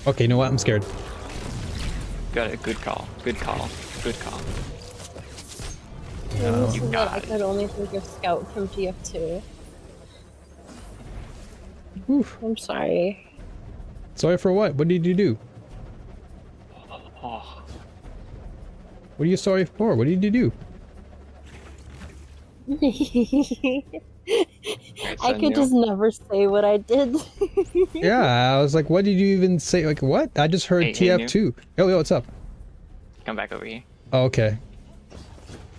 Okay, you know what? I'm scared. Got it. Good call. No. You I got it. could only think of Scout from TF2. Oof. I'm sorry. Sorry for what? What did you do? Oh. What are you sorry for? What did you do? I could just never say what I did. Yeah, I was like, what did you even say? Like, what? I just heard Hey, TF2. Yo, what's up? Come back over here. Oh, okay.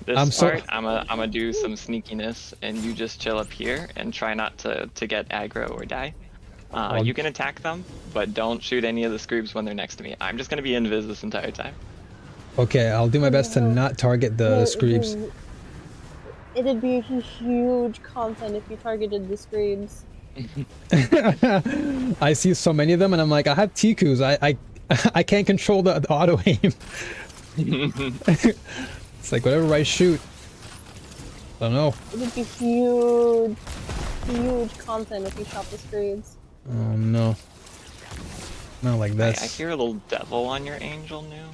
This part, I'm gonna do some sneakiness, and you just chill up here and try not to get aggro or die. You can attack them, but don't shoot any of the screws when they're next to me. I'm just gonna be invis this entire time. Okay, I'll do my best to not target the screams. It'd be huge content if you targeted the screams. I see so many of them, and I'm like, I have Tikus. I can't control the auto aim. It's like whatever I shoot. I don't know. It'd be huge content if you shot the screams. Oh no. Not like this. I hear a little devil on your angel now.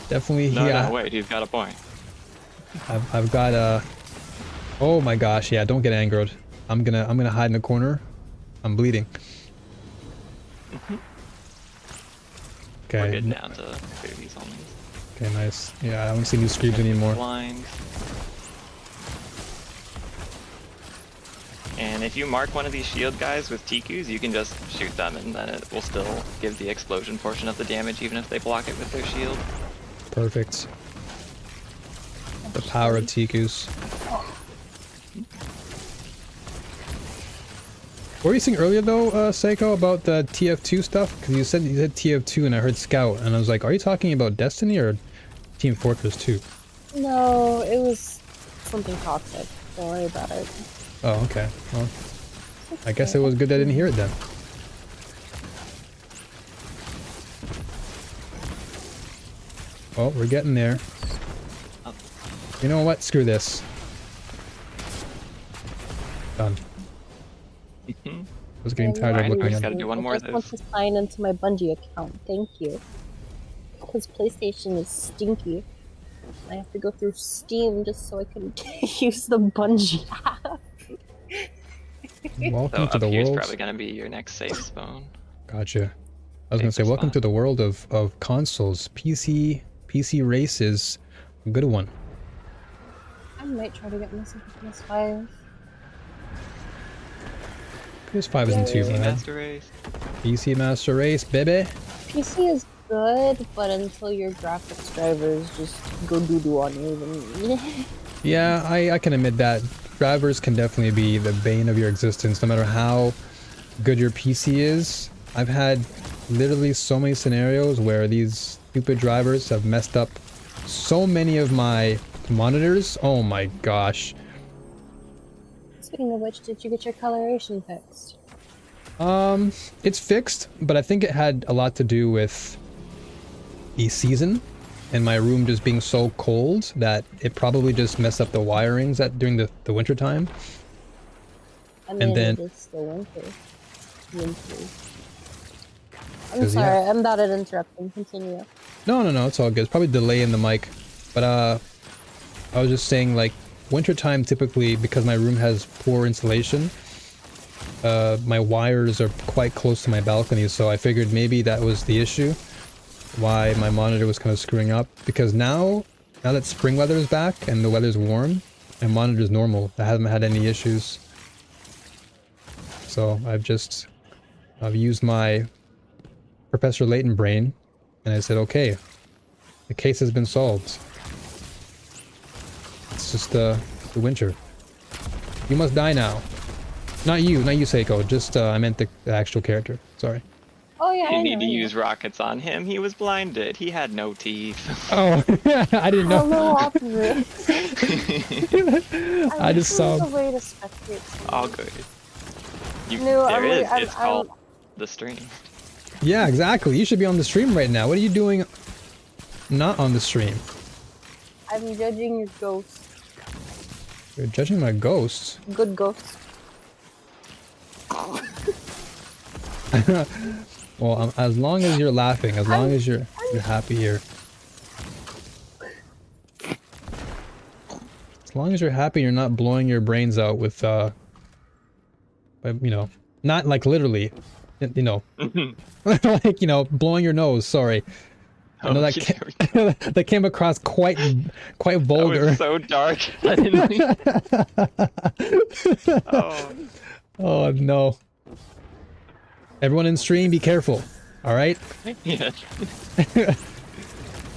Definitely, No, yeah. no, wait, he's got a point. I've got oh my gosh, yeah, don't get angered. I'm gonna hide in the corner. I'm bleeding. Okay. We're good down to 30s almost. Okay, nice. Yeah, I don't see any screams anymore. Blind. And if you mark one of these shield guys with Tikus, you can just shoot them and then it will still give the explosion portion of the damage even if they block it with their shield. Perfect. The power of Tikus. What were you saying earlier though, Seiko, about the TF2 stuff? Because you said TF2 and I heard Scout, and I was like, are you talking about Destiny or Team Fortress 2? No, it was something toxic. Don't worry about it. Oh, okay. Well, I guess it was good that I didn't hear it then. Oh, we're getting there. You know what? Screw this. Done. I was getting tired of looking at it. Do one more I of just want those. to sign into my Bungie account. Thank you. Because PlayStation is stinky. I have to go through Steam just so I can use the Bungie app. Welcome So to the up here's world. probably gonna be your next safe spawn. Gotcha. I was gonna say, welcome to the world of consoles. PC race is a good one. I might try to get myself a PS5. PS5 isn't too PC bad. Master Race. PC Master Race, baby. PC is good, but until your graphics drivers just go doo-doo on you, then... Yeah, I can admit that. Drivers can definitely be the bane of your existence, no matter how good your PC is. I've had literally so many scenarios where these stupid drivers have messed up so many of my monitors. Oh my gosh. Speaking of which, did you get your coloration fixed? It's fixed, but I think it had a lot to do with the season and my room just being so cold that it probably just messed up the wirings during the winter time. I mean, And then- it is still winter. Winter. I'm 'Cause, sorry, yeah. I'm bad at interrupting. Continue. No, it's all good. It's probably delay in the mic. But I was just saying, like, wintertime typically, because my room has poor insulation, my wires are quite close to my balcony, so I figured maybe that was the issue, why my monitor was kind of screwing up. Because now that spring weather is back and the weather's warm, my monitor's normal. I haven't had any issues. So I've used my Professor Layton brain, and I said, okay, the case has been solved. It's just the winter. You must die now. Not you, Seiko. Just I meant the actual character. Sorry. Oh yeah, You I need to know. use rockets on him. He was blinded. He had no teeth. Oh, I didn't know. Hello, opposite. I just saw. The way to spectate. All good. No, there is. I'm- It's called the stream. Yeah, exactly. You should be on the stream right now. What are you doing not on the stream? I'm judging your ghost. You're judging my ghosts? Good ghost. Well, as long as you're laughing, as long as you're happy here. As long as you're happy, you're not blowing your brains out with, you know, not like literally, you know, like, you know, blowing your nose, sorry. I know that, that came across quite vulgar. That was so dark. Suddenly. Oh. Oh no. Everyone in stream, be careful. Alright? Yeah.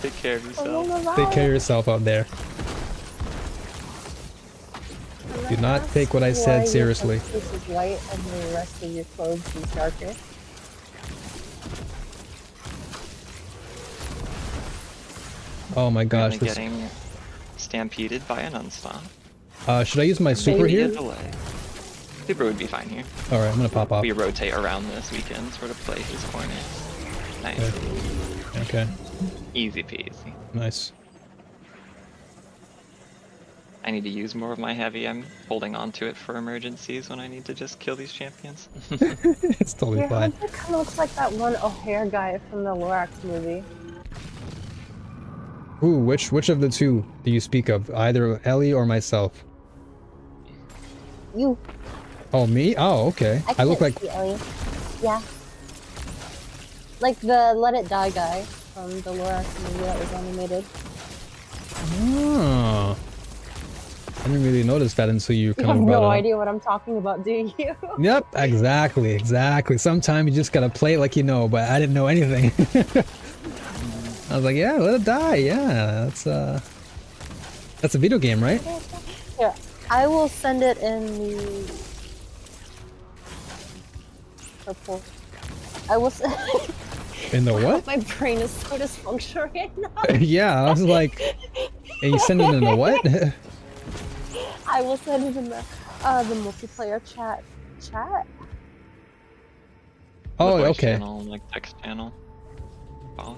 Take care of yourself. Take care of yourself out there. Do not take what I said seriously. This is white and the rest of your clothes is darker. Oh my gosh. This... getting stampeded by an unstop. Should I use my super here? Super would be fine here. Alright, I'm gonna pop off. We rotate around this weekend, sort of play his corner. Nice. Okay. Easy peasy. Nice. I need to use more of my heavy. I'm holding on to it for emergencies when I need to just kill these champions. It's totally Your fine. hunter kind of looks like that one O'Hare guy from the Lorax movie. Ooh, which of the two do you speak of? Either Ellie or myself? You. Oh, me? Oh, okay. I look like... see Ellie. Yeah. Like the Let It Die guy from the Lorax movie that was animated. Oh. I didn't really notice that until you You kind have of brought no it up. idea what I'm talking about, do you? Yep, exactly. Sometimes you just gotta play it like you know, but I didn't know anything. I was like, yeah, Let It Die, yeah, that's a video game, right? Here, I will send it in the purple. I will In the what? My brain is so dysfunctional right now. Yeah, I was like, and you send it in the what? I will send it in the multiplayer chat. Oh, The voice okay. Channel, like text channel. Oh.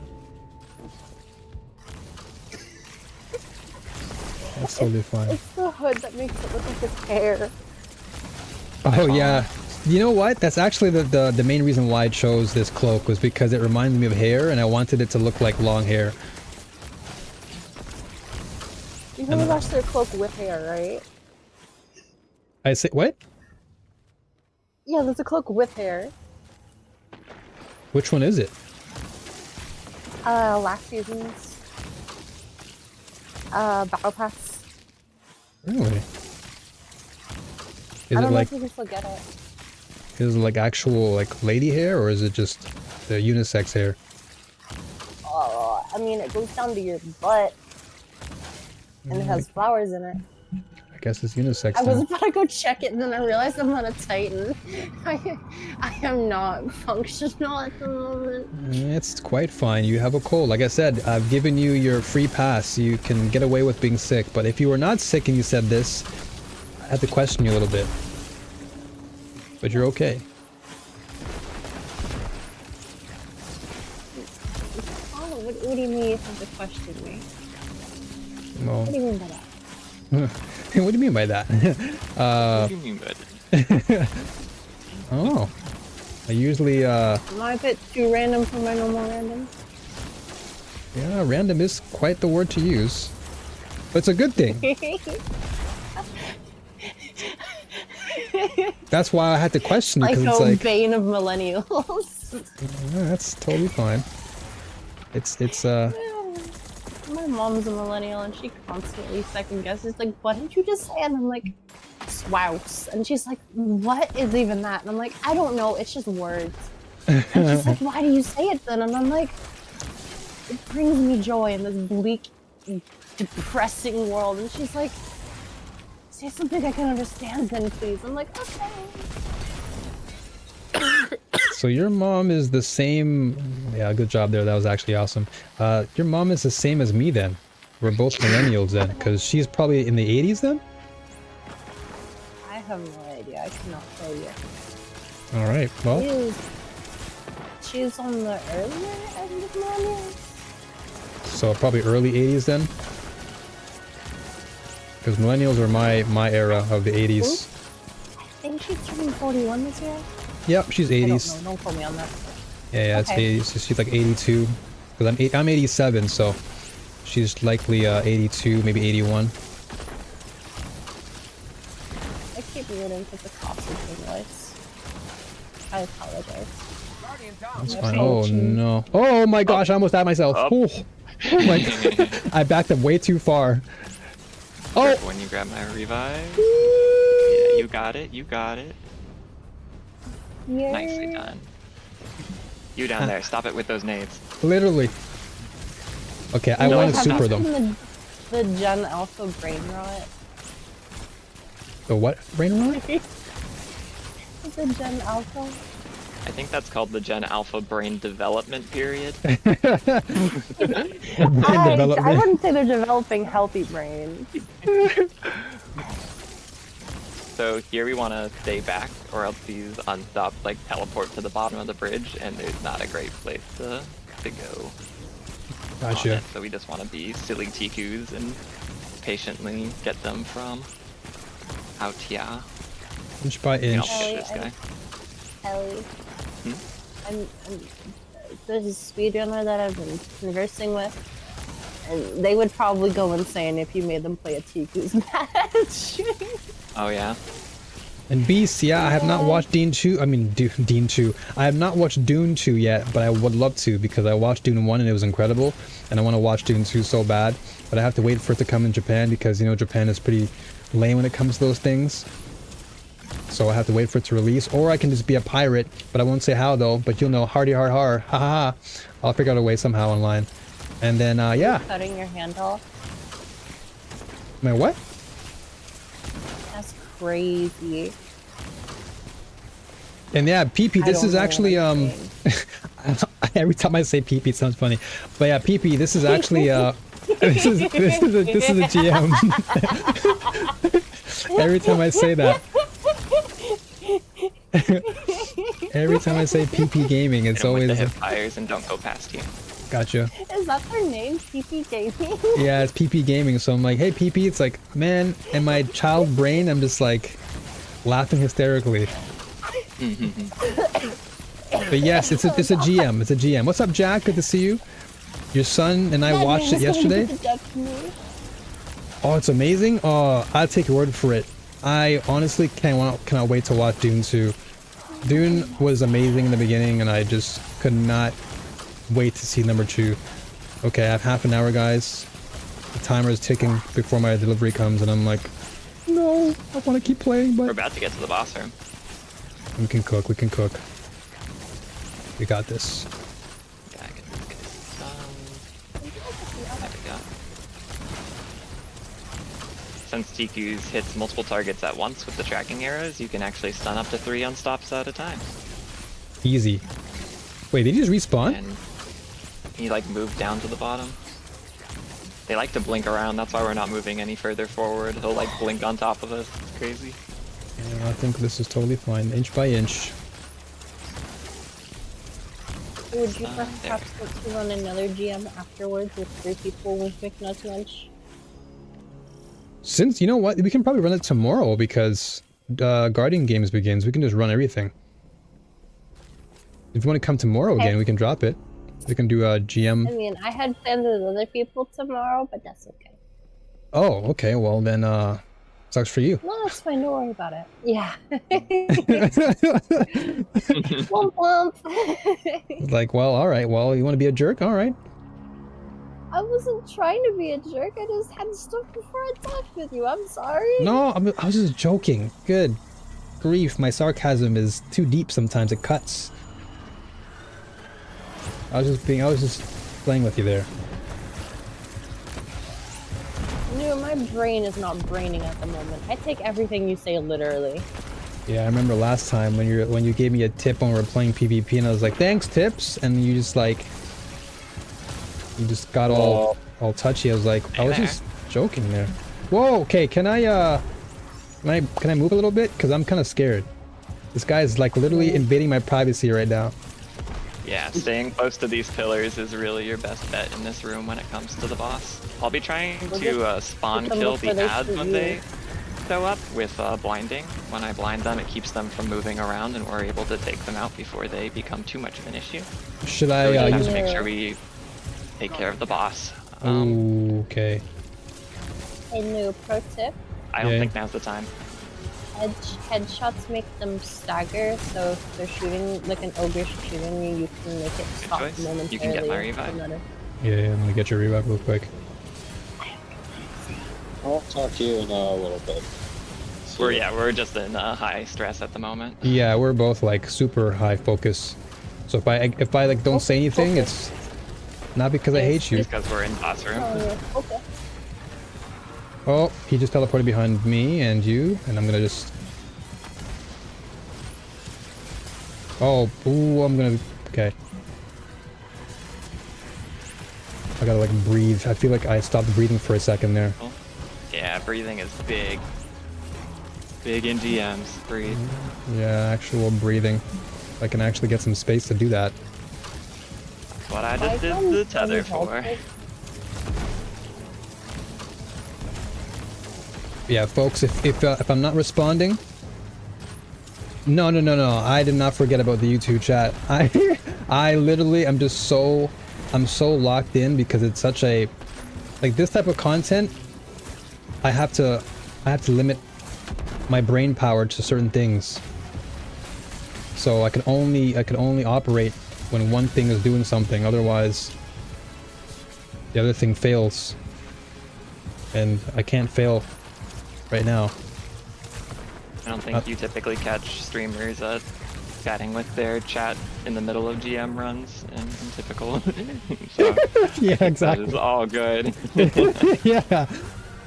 That's totally fine. It's the hood that makes it look like his hair. Oh yeah. You know what? That's actually the main reason why I chose this cloak, was because it reminds me of hair and I wanted it to look like long hair. You can watch their cloak with hair, right? I say what? Yeah, there's a cloak with hair. Which one is it? Last season's Battle Pass. Really? I Is don't it know like if you can still get it. is it like actual like lady hair, or is it just the unisex hair? I mean, it goes down to your butt, and it has flowers in it. I guess it's unisex. I was then. about to go check it, and then I realized I'm on a Titan. I am not functional at the moment. It's quite fine. You have a cold. Like I said, I've given you your free pass. You can get away with being sick. But if you were not sick and you said this, I had to question you a little bit. But you're okay. Oh, what do you mean you have to question me? Well, What do you mean by that? what do you mean by that? What do you mean by that? Oh. I usually, Am I a bit too random for my normal random? yeah, random is quite the word to use. But it's a good thing. That's why I had to question it, because it's like... bane of millennials. Yeah, that's totally fine. It's My mom's a millennial and she constantly second guesses, like, what did you just say? And I'm like, swouse. And she's like, what is even that? And I'm like, I don't know, it's just words. And she's like, why do you say it then? And I'm like, it brings me joy in this bleak, depressing world. And she's like, say something I can understand then, please. I'm like, okay. So your mom is the same... Yeah, good job there. That was actually awesome. Your mom is the same as me then. We're both millennials then, because she's probably in the 80s then? I have no idea. I cannot tell you. Alright, well... She's on the earlier end of millennials. So probably early 80s then? Because millennials are my era of the 80s. I think she's turning 41 this year. Yep, she's 80s. I don't know, don't quote me on that. Yeah, Okay. it's 80s. She's like 82. Because I'm 87, so she's likely 82, maybe 81. I keep rooting for the cops and voice. I apologize. That's fine. Oh no. Oh my gosh, I almost had myself. Oh. Like, I backed up way too far. Oh! When you grab my revive. Yeah, you got it, you got it. Yay. Nicely done. You down there, stop it with those nades. Literally. Okay, I want to super them. The Gen Alpha brain rot. The what brain rot? The Gen Alpha. I think that's called the Gen Alpha brain development period. I wouldn't say they're developing healthy brains. So here we want to stay back, or else these unstopped like teleport to the bottom of the bridge, and there's not a great place to go. Gotcha. So we just want to be silly Tikus and patiently get them from out here. Inch by inch. This guy. Ellie. There's a speedrunner that I've been conversing with, and they would probably go insane if you made them play a Tiku's match. Oh yeah. And Beast, yeah, I have not watched Dune 2. I mean, Dune 2. I have not watched Dune 2 yet, but I would love to because I watched Dune 1 and it was incredible, and I want to watch Dune 2 so bad. But I have to wait for it to come in Japan because, you know, Japan is pretty lame when it comes to those things. So I have to wait for it to release, or I can just be a pirate, but I won't say how though, but you'll know, hardy har har, ha ha ha. I'll figure out a way somehow online. And then, yeah. Cutting your hand off. My what? That's crazy. And yeah, PP, this is actually, every time I say PP, it sounds funny. But yeah, PP, this is actually, this is a GM. Every time I say that. Every time I say PP Gaming, it's always... With the hip fires and don't go past you. Gotcha. Is that their name? PP Gaming? Yeah, it's PP Gaming, so I'm like, hey PP, it's like, man, in my child brain, I'm just like, laughing hysterically. But yes, it's a GM, it's a GM. What's up, Jack? Good to see you. Your son and I watched it yesterday. Oh, it's amazing? Oh, I'll take your word for it. I honestly cannot wait to watch Dune 2. Dune was amazing in the beginning, and I just could not wait to see number 2. Okay, I have half an hour, guys. The timer is ticking before my delivery comes, and I'm like, no, I want to keep playing, but... We're about to get to the boss room. We can cook, we can cook. We got this. There we go. Since Tiku's hits multiple targets at once with the tracking arrows, you can actually stun up to 3 unstops at a time. Easy. Wait, did he just respawn? And he like moved down to the bottom. They like to blink around, that's why we're not moving any further forward. He'll like blink on top of us. It's crazy. Yeah, I think this is totally fine, inch by inch. Would you perhaps look to run another GM afterwards with 3 people with McNuts Lunch? Since, you know what, we can probably run it tomorrow because Guardian Games begins, we can just run everything. If you want to come tomorrow again, we can drop it. We can do a GM. I mean, I had plans with other people tomorrow, but that's okay. Oh, okay. Well then, sucks for you. No, that's fine. Don't worry about it. Yeah. Womp womp. Like, well, all right. Well, you want to be a jerk? All right. I wasn't trying to be a jerk. I just had stuff before I talked with you. I'm sorry. No, I was just joking. Good grief, my sarcasm is too deep sometimes. It cuts. I was just playing with you there. No, my brain is not braining at the moment. I take everything you say literally. Yeah, I remember last time when you gave me a tip when we were playing PvP, and I was like, "Thanks, tips," and you just got all touchy. I was like, I was just joking there. Whoa, okay, can I move a little bit? Because I'm kind of scared. This guy is like literally invading my privacy right now. Yeah, staying close to these pillars is really your best bet in this room when it comes to the boss. I'll be trying to spawn kill the ads when they show up with blinding. When I blind them, it keeps them from moving around, and we're able to take them out before they become too much of an issue. Should So I we just have use... to make sure we take care of the boss. Okay. A new pro tip. I don't think now's the time. Headshots make them stagger, so if they're shooting, like an ogre shooting you, you can make it stop momentarily. You can get my revive. Yeah, I'm gonna get your revive real quick. I'll talk to you in a little bit. We're just in high stress at the moment. Yeah, we're both like super high focus. So if I like don't say anything, it's not because I hate you. It's because we're in boss room. Okay. Oh, he just teleported behind me and you, and I'm gonna just... Oh, ooh, I'm gonna... Okay. I gotta like breathe. I feel like I stopped breathing for a second there. Yeah, breathing is big. Big in GMs. Breathe. Yeah, actual breathing. I can actually get some space to do that. That's what I just did the tether for. Yeah, folks, if I'm not responding... No, I did not forget about the YouTube chat. I literally am just so... I'm so locked in because it's such a... Like, this type of content, I have to limit my brain power to certain things. So I can only operate when one thing is doing something, otherwise the other thing fails. And I can't fail right now. I don't think you typically catch streamers chatting with their chat in the middle of GM runs in typical. So, yeah, exactly. It's all good. Yeah,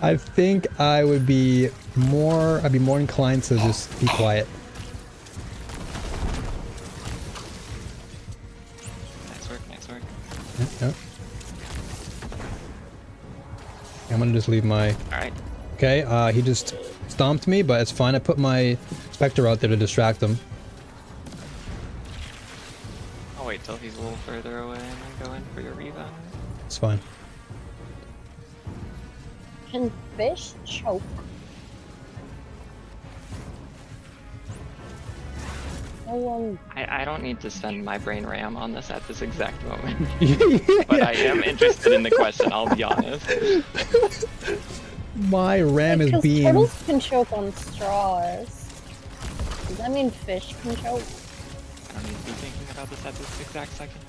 I think I'd be more inclined to just be quiet. Nice work. Yeah. I'm gonna just leave my... Alright. Okay, he just stomped me, but it's fine. I put my Spectre out there to distract him. I'll wait till he's a little further away and then go in for your revive. It's fine. Can fish choke? I don't need to spend my brain RAM on this at this exact moment. But I am interested in the question, I'll be honest. My RAM is being... Turtles can choke on straws. Does that mean fish can choke? I don't need to be thinking about this at this exact second.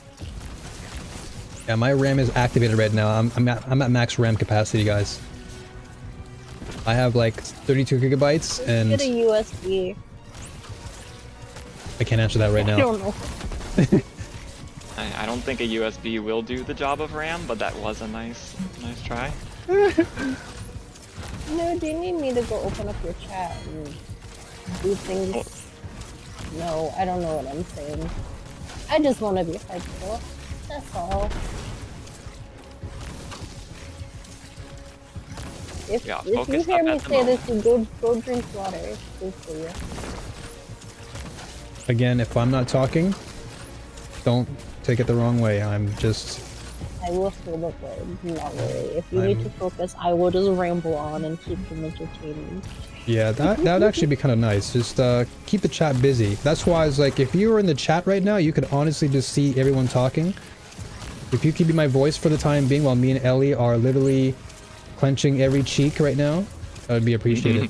Yeah, my RAM is activated right now. I'm at max RAM capacity, guys. I have like 32 gigabytes and... Get a USB. I can't answer that right now. I don't know. I don't think a USB will do the job of RAM, but that was a nice try. No, do you need me to go open up your chat and do things? No, I don't know what I'm saying. I just want to be hardcore. That's all. If you hear me say this, you go drink water. It's good for you. Again, if I'm not talking, don't take it the wrong way. I'm just... I I will say the word. Not worry. If you need to focus, I will just ramble on and keep them entertaining. Yeah, that would actually be kind of nice. Just keep the chat busy. That's why I was like, if you were in the chat right now, you could honestly just see everyone talking. If you could be my voice for the time being while me and Ellie are literally clenching every cheek right now, that would be appreciated.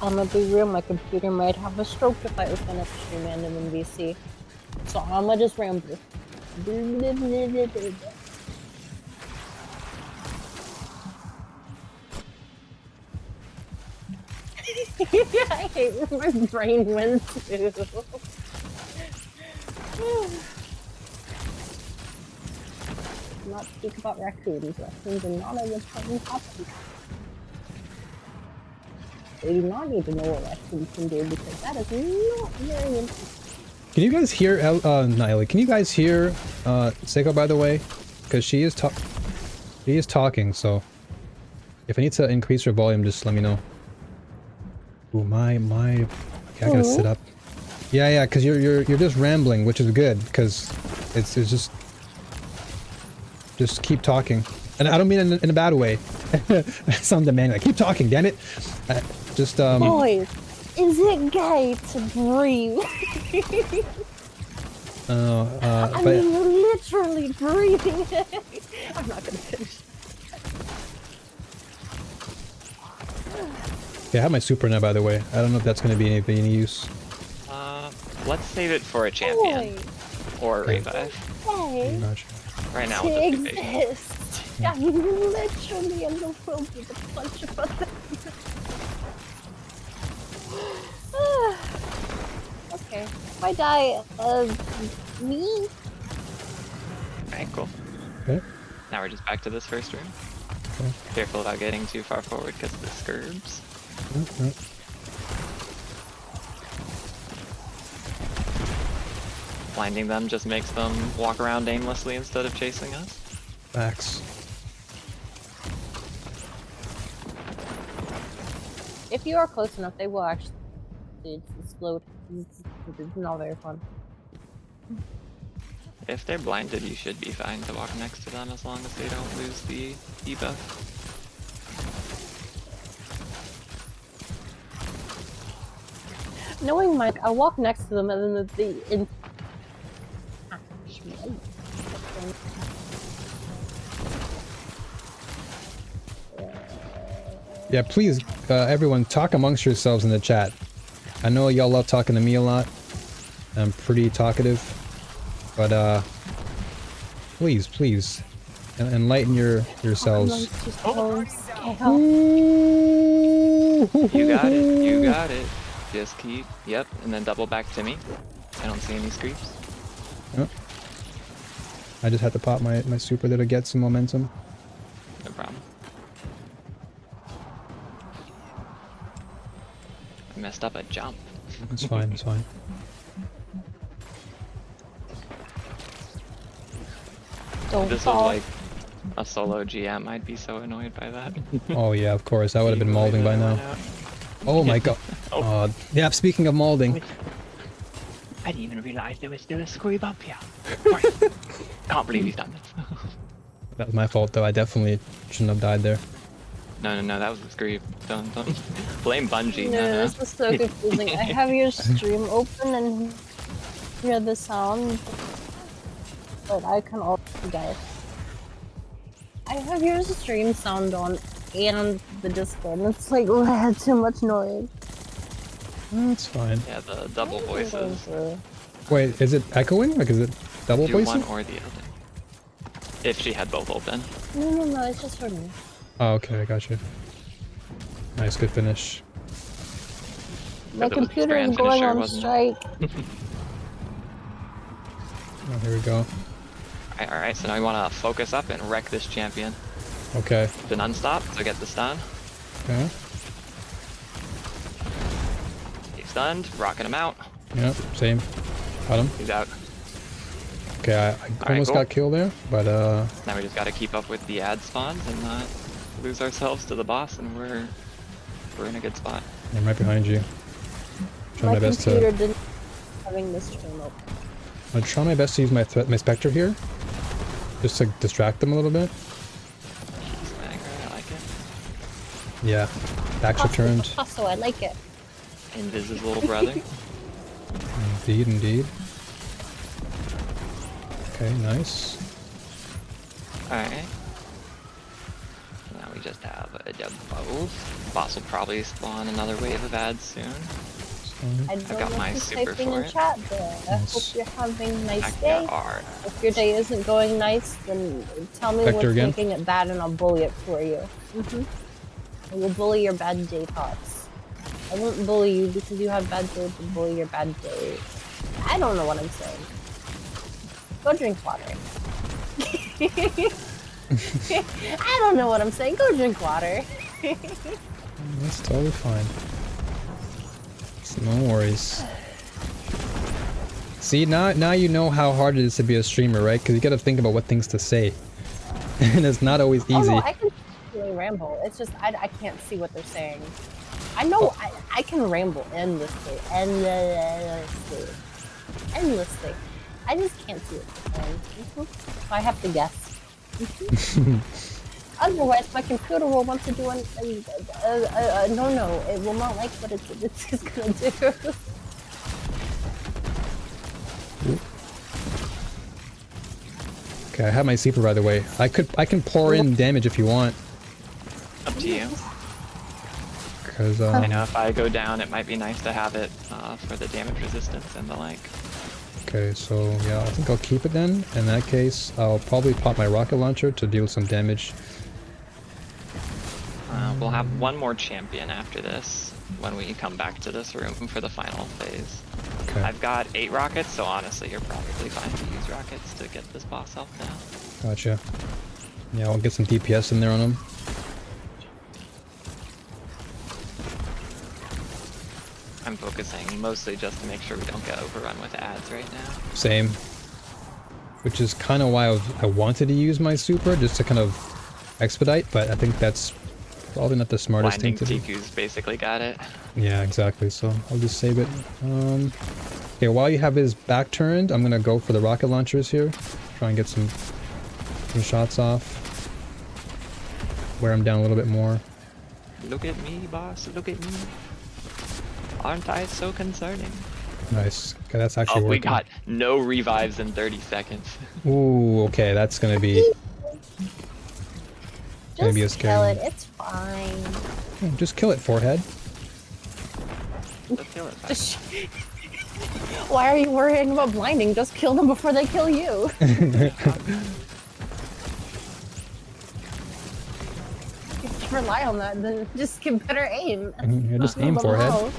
I'm gonna be real, my computer might have a stroke if I open up stream and in VC. So I'm gonna just ramble. I hate where my brain went to. Not speak about raccoons. Raccoons are not a good topic. They do not need to know what raccoons can do because that is not very interesting. Can you guys hear not Ellie, can you guys hear Seiko, by the way? Because she is talking, so if I need to increase her volume, just let me know. Ooh, my okay, I gotta sit up. Yeah, because you're just rambling, which is good because it's just keep talking, and I don't mean in a bad way. I sound demanding. Like, keep talking, damn it. Boys, is it gay to breathe? I mean, you're literally breathing. I'm not gonna finish. Yeah, I have my super now, by the way. I don't know if that's gonna be any use. Let's save it for a champion. Or a revive. Hey, Right now, to we'll just be patient. exist. I'm literally in the world with a bunch of other. Okay. If I die, me? Alright, cool. Okay. Now we're just back to this first room. Okay. Careful about getting too far forward because of the scurbs. Blinding them just makes them walk around aimlessly instead of chasing us. Facts. If you are close enough, they will actually explode. It's not very fun. If they're blinded, you should be fine to walk next to them as long as they don't lose the debuff. Knowing Mike, I walk next to them and then the Yeah, please, everyone, talk amongst yourselves in the chat. I know y'all love talking to me a lot. I'm pretty talkative, but please, enlighten yourselves. You got it. Just keep, yep, and then double back to me. I don't see any creeps. Yep. I just had to pop my super there to get some momentum. No problem. I messed up a jump. It's fine, it's fine. Don't this fall. was like a solo GM, I'd be so annoyed by that. Oh yeah, of course, I would have been molding by now. Oh my god. Yeah, speaking of molding. I didn't even realize there was still a squib up here. Can't believe he's done this. That was my fault though, I definitely shouldn't have died there. No, that was the scream. Don't blame Bungie. No, this is so confusing. I have your stream open and hear the sound, but I can also die. I have your stream sound on and the Discord, and it's like, oh, I had too much noise. That's fine. Yeah, the double voices. Wait, is it echoing? Like, is it double Do voicing? one or the other. If she had both open. No, it's just for me. Oh, okay, I got you. Nice, good finish. My computer is going on strike. Oh, here we go. Alright, so now we want to focus up and wreck this champion. Okay. Then unstop, so get the stun. Okay. He's stunned, rocking him out. Yep, same. Got him. He's out. Okay, I almost got killed there, but Now we just gotta keep up with the ad spawns and not lose ourselves to the boss, and we're in a good spot. I'm right behind you. Trying my best computer to. didn't having this stream open. I'll try my best to use my Spectre here. Just to distract them a little bit. I like it. Yeah. Backs are turned. So I like it. Invis's little brother. Indeed, indeed. Okay, nice. Alright. Now we just have a boss. Boss will probably spawn another wave of ads soon. I've got my super for it. Chat there. I hope you're having a nice There day. are. If your day isn't going nice, then tell me Vector what's again? making it bad and I'll bully it for you. I will bully your bad day thoughts. I won't bully you because you have bad days, but bully your bad day. I don't know what I'm saying. Go drink water. I don't know what I'm saying. Go drink water. That's totally fine. No worries. See, now you know how hard it is to be a streamer, right? Because you gotta think about what things to say. And it's not always easy. Oh, no, I can really ramble. It's just, I can't see what they're saying. I know I can ramble endlessly. Endlessly. I just can't see what they're saying. So I have to guess. Otherwise, my computer will want to do no, it will not like what it's gonna do. Okay, I have my Seeper by the way. I can pour in damage if you want. Up to you. Because I know if I go down, it might be nice to have it for the damage resistance and the like. Okay, so yeah, I think I'll keep it then. In that case, I'll probably pop my rocket launcher to deal some damage. We'll have one more champion after this when we come back to this room for the final phase. Okay. I've got 8 rockets, so honestly, you're probably fine to use rockets to get this boss health down. Gotcha. Yeah, I'll get some DPS in there on him. I'm focusing mostly just to make sure we don't get overrun with ads right now. Same. Which is kind of why I wanted to use my super, just to kind of expedite, but I think that's probably not the smartest Blinding thing to do. Tiku's basically got it. Yeah, exactly, so I'll just save it. Okay, while you have his back turned, I'm gonna go for the rocket launchers here. Try and get some shots off. Wear him down a little bit more. Look at me, boss, look at me. Aren't I so concerning? Nice. Okay, that's actually working. We got no revives in 30 seconds. Ooh, okay, that's gonna be... gonna be a Just kill scary it, it's fine. one. Just kill it, forehead. Let's kill it. Why are you worrying about blinding? Just kill them before they kill you. If you rely on that, then just get better aim. Yeah, just aim forehead.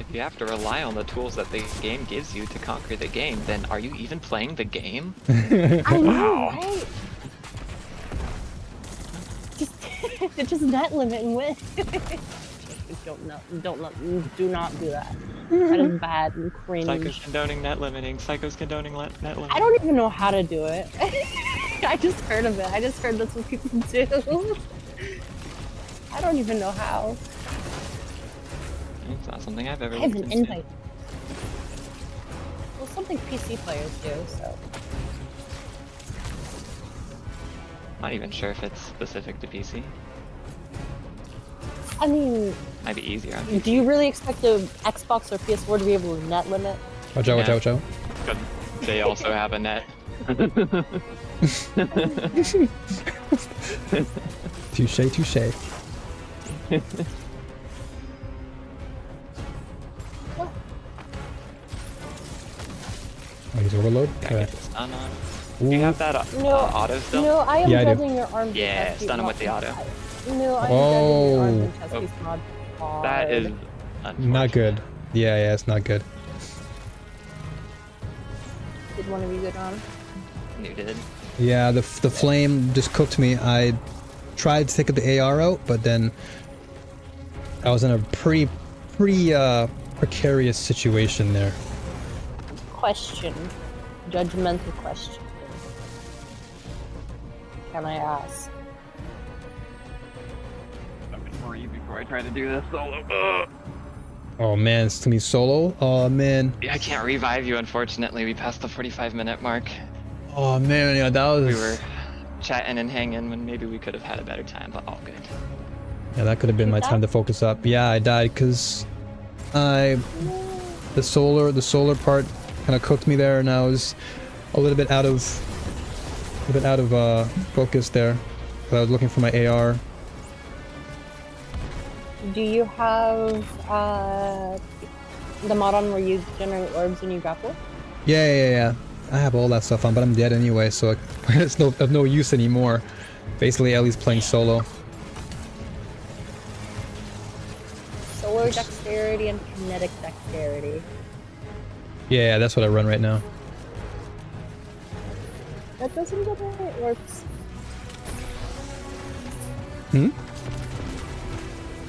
If you have to rely on the tools that the game gives you to conquer the game, then are you even playing the game? I know, right? Just net limit and win. Do not do that. That is bad and cringe. Psycho's condoning net limiting. Psycho's condoning net limiting. I don't even know how to do it. I just heard of it. I just heard that's what people do. I don't even know how. It's not something I've ever I have looked an into. invite. Well, something PC players do, so. Not even sure if it's specific to PC. I mean, Might be easier on PC. do you really expect a Xbox or PS4 to be able to net limit? Watch out, watch out, watch out. But they also have a net. Touche, touche. Oh, he's overload? Okay. Stun on. Do you have that auto still? No, I am Yeah, I do. building your arm. Yeah, stun him with the auto. No, I'm building your arm and chest piece mod. That is Not good. Yeah, it's not good. Did one of you go down? You did. Yeah, the flame just cooked me. I tried to take the AR out, but then I was in a pretty precarious situation there. Question. Judgmental question. Can I ask? I'm gonna worry you before I try to do this solo. Oh man, it's to me solo. Oh man. Yeah, I can't revive you, unfortunately. We passed the 45-minute mark. Oh man, yeah, that was. We were chatting and hanging when maybe we could have had a better time, but all good. Yeah, that could have been my time to focus up. Yeah, I died because the solar part kind of cooked me there, and I was a little bit out of focus there. I was looking for my AR. Do you have the mod on where you generate orbs when you grapple? Yeah. I have all that stuff on, but I'm dead anyway, so it's of no use anymore. Basically, Ellie's playing solo. Solar dexterity and kinetic dexterity. Yeah, that's what I run right now. That doesn't get any orbs. Hmm?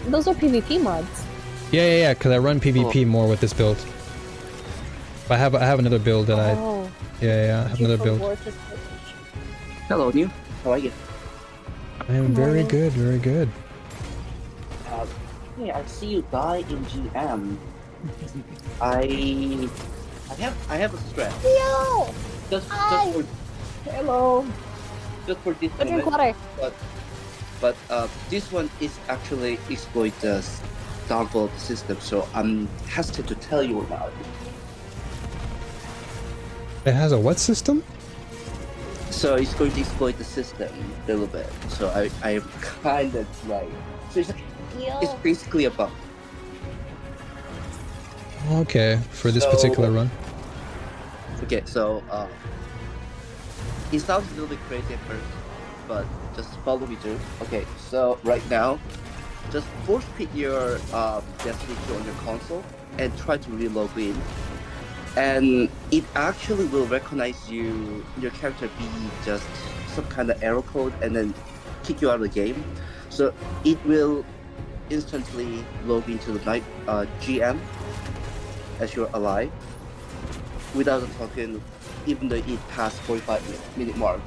Those are PvP mods. Yeah, because I run PvP more with this build. But I have another build that I have another build. Hello, New. How are you? I am very good, very good. Hey, I see you die in GM. I have a strat. Yo! Just for hello. Just for this Drink moment. water. But this one is actually exploit the downfall of the system, so I'm hesitant to tell you about it. It has a what system? So it's going to exploit the system a little bit. So I am kind of like, so it's basically a bug. Okay, for this particular run. Okay, so it sounds a little bit crazy at first, but just follow me through. Okay, so right now, just force pit your Destiny 2 on your console and try to relog in. And it actually will recognize your character be just some kind of error code and then kick you out of the game. So it will instantly log into the night GM as you're alive without a token, even though it passed 45-minute mark.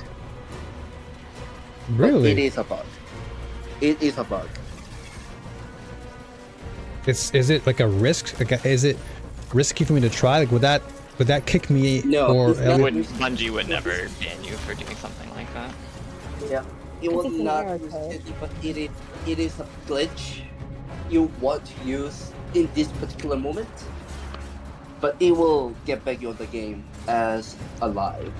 Really? But it is a bug. It is a bug. Is it like a risk? Like, is it risky for me to try? Like, would that kick me? No, or Bungie would never ban you for doing something like that. Yeah, it will not resist it, but it is a glitch you want to use in this particular moment. But it will get back you on the game as alive,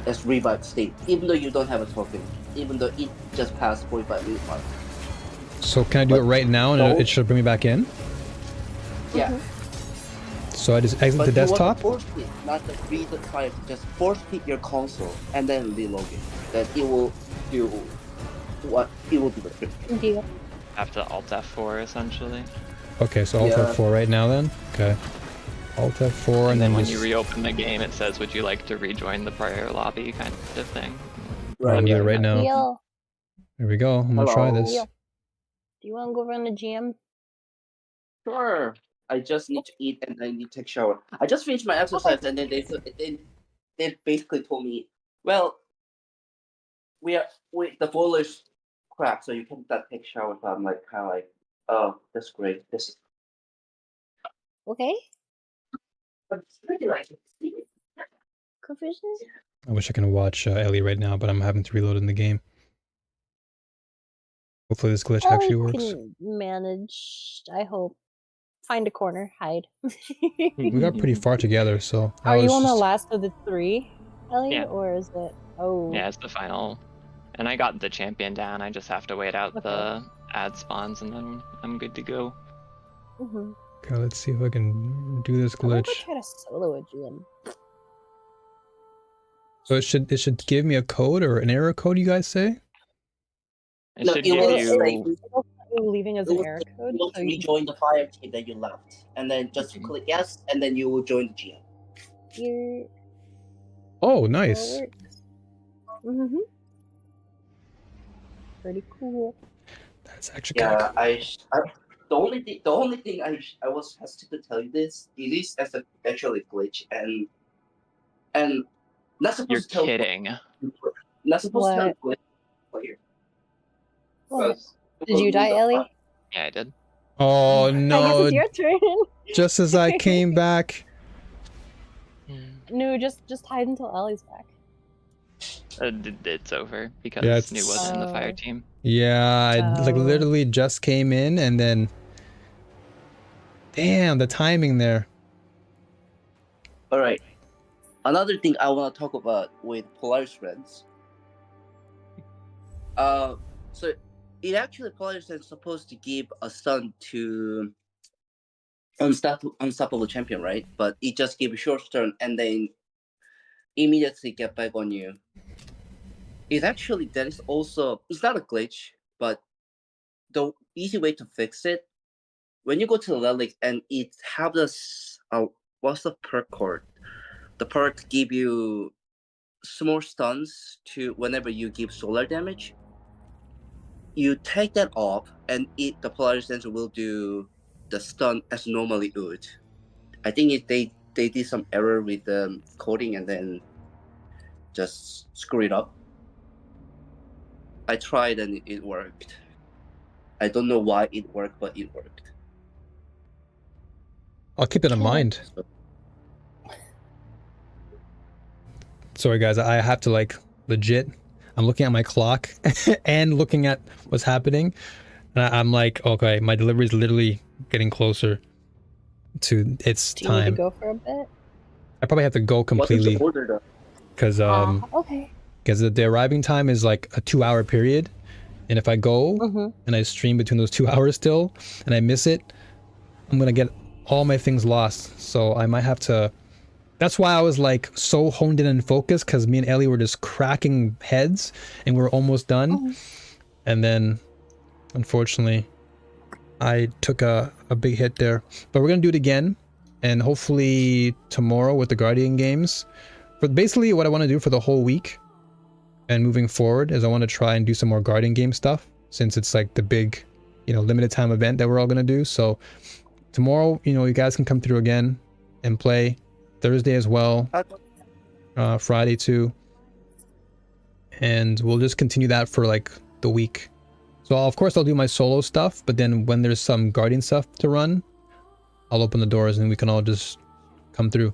as revived state, even though you don't have a token, even though it just passed 45-minute mark. So can I do it right now and it should bring me back in? Yeah. So I just exit the desktop? But you want to force pit, not to read the file, just force pit your console and then relog it. Then it will do what it will do the trick. Have to Alt F4 essentially. Okay, so Alt F4 right now then? Okay. Alt F4 and then when just... you reopen the game, it says, "Would you like to rejoin the prior lobby?" kind of thing. Right, I'm doing it right now. Yo. Here we go. I'm gonna try this. Yo. Do you want to go run the GM? Sure. I just need to eat and I need to take a shower. I just finished my exercise and then they basically told me, well, the boiler's cracked, so you can't take a shower. So I'm like, kind of like, oh, that's great. This is Okay. but it's pretty like Confusion? I wish I could watch Ellie right now, but I'm having to reload in the game. Hopefully this glitch actually works. Can manage, I hope. Find a corner, hide. We got pretty far together, so... Are you on the last of the 3, Ellie? Yeah. Or is it... Oh. Yeah, it's the final. And I got the champion down, I just have to wait out the ad spawns and then I'm good to go. Okay, let's see if I can do this I'm gonna glitch. go try to solo a GM. So it should give me a code or an error code, you guys say? It should give you... leaving as an error code. You want to rejoin the fire team that you left, and then just click yes, and then you will join the GM. Here. Oh, nice. Pretty cool. That's actually yeah. The only thing I was hesitant to tell you this. It is actually a glitch, and not supposed You're to tell. kidding. Not supposed to tell glitch player. What? Did you die, Ellie? Yeah, I did. Oh I guess no! it's your turn. Just as I came back. No, just hide until Ellie's back. It's over because Yeah, New wasn't in the fire team. Yeah, I like literally just came in and then. Damn, the timing there. All right. Another thing I want to talk about with Polaris friends. So it actually Polaris is supposed to give a stun to unstoppable champion, right? But it just gives a short stun and then immediately get back on you. It's actually that is also it's not a glitch, but the easy way to fix it when you go to the relic and it have this what's the perk called? The perk give you small stuns to whenever you give solar damage. You take that off, and the Polaris Sensor will do the stun as normally would. I think they did some error with the coding and then just screw it up. I tried and it worked. I don't know why it worked, but it worked. I'll keep it in mind. Sorry guys, I have to like legit. I'm looking at my clock and looking at what's happening. And I'm like, okay, my delivery is literally getting closer to its Do you need time. to go for a bit? I probably have to go completely. What's the order though? Because okay. Because the arriving time is like a 2-hour period, and if I go and I stream between those 2 hours still, and I miss it, I'm gonna get all my things lost. So I might have to. That's why I was like so honed in and focused, because me and Ellie were just cracking heads, and we were almost done, and then, unfortunately, I took a big hit there. But we're gonna do it again, and hopefully tomorrow with the Guardian games. But basically, what I want to do for the whole week and moving forward is I want to try and do some more Guardian game stuff, since it's like the big, limited time event that we're all gonna do. So tomorrow, you guys can come through again and play. Thursday as well, Friday too, and we'll just continue that for like the week. So of course I'll do my solo stuff, but then when there's some Guardian stuff to run, I'll open the doors and we can all just come through.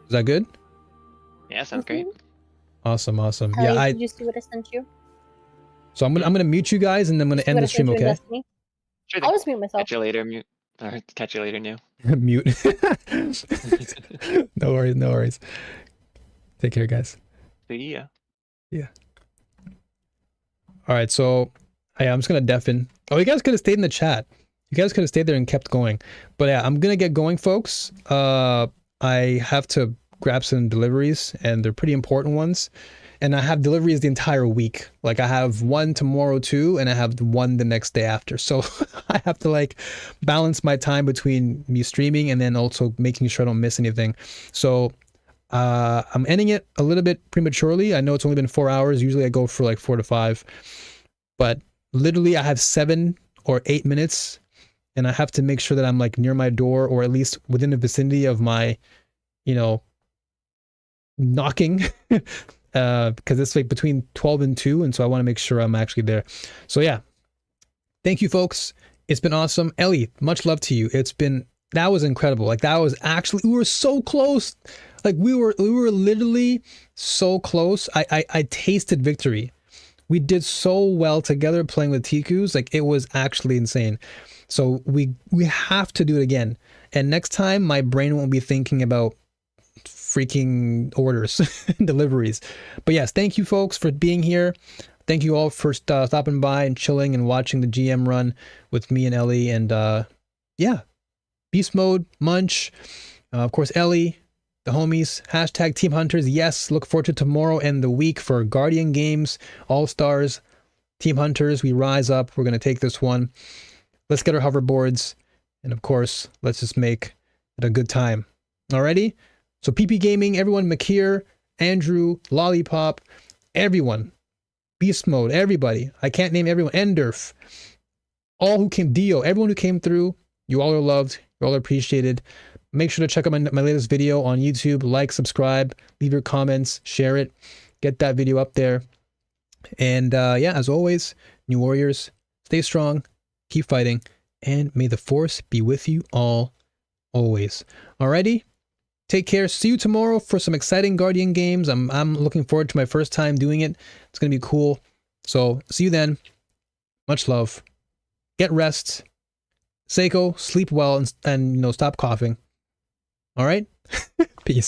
Is that good? Yeah, sounds great. Awesome. Ellie, did you see what I sent you? So I'm gonna mute you guys and then I'm gonna end the stream, okay? Sure I'll just mute myself. Catch you later, mute. Or catch you later, New. Mute. No worries. Take care, guys. See ya. Yeah. All right, so I'm just gonna deafen. Oh, you guys could have stayed in the chat. You guys could have stayed there and kept going. But yeah, I'm gonna get going, folks. I have to grab some deliveries, and they're pretty important ones. And I have deliveries the entire week. Like I have one tomorrow too, and I have one the next day after. So I have to like balance my time between me streaming and then also making sure I don't miss anything. So I'm ending it a little bit prematurely. I know it's only been 4 hours. Usually I go for like 4 to 5, but literally I have 7 or 8 minutes, and I have to make sure that I'm like near my door or at least within the vicinity of my, knocking. Because it's like between 12 and 2, and so I want to make sure I'm actually there. So yeah, thank you, folks. It's been awesome. Ellie, much love to you. That was incredible. Like that was actually, we were so close. Like we were literally so close. I tasted victory. We did so well together playing with Tikus. Like it was actually insane. So we have to do it again. And next time my brain won't be thinking about freaking orders deliveries. But yes, thank you folks for being here. Thank you all for stopping by and chilling and watching the GM run with me and Ellie. And yeah, beast mode, Munch, of course Ellie, the homies, hashtag Team Hunters. Yes, look forward to tomorrow and the week for Guardian games, All Stars, Team Hunters. We rise up. We're gonna take this one. Let's get our hoverboards, and of course let's just make it a good time. Alrighty. So PP Gaming, everyone, Makir, Andrew, Lollipop, everyone, Beast Mode, everybody. I can't name everyone. Enderf, all who came, Dio, everyone who came through. You all are loved. You all are appreciated. Make sure to check out my latest video on YouTube. Like, subscribe, leave your comments, share it, get that video up there. And yeah, as always, New Warriors, stay strong, keep fighting, and may the Force be with you all, always. Alrighty? Take care. See you tomorrow for some exciting Guardian games. I'm looking forward to my first time doing it. It's going to be cool. So, see you then. Much love. Get rest. Seiko, sleep well and stop coughing. All right? Peace.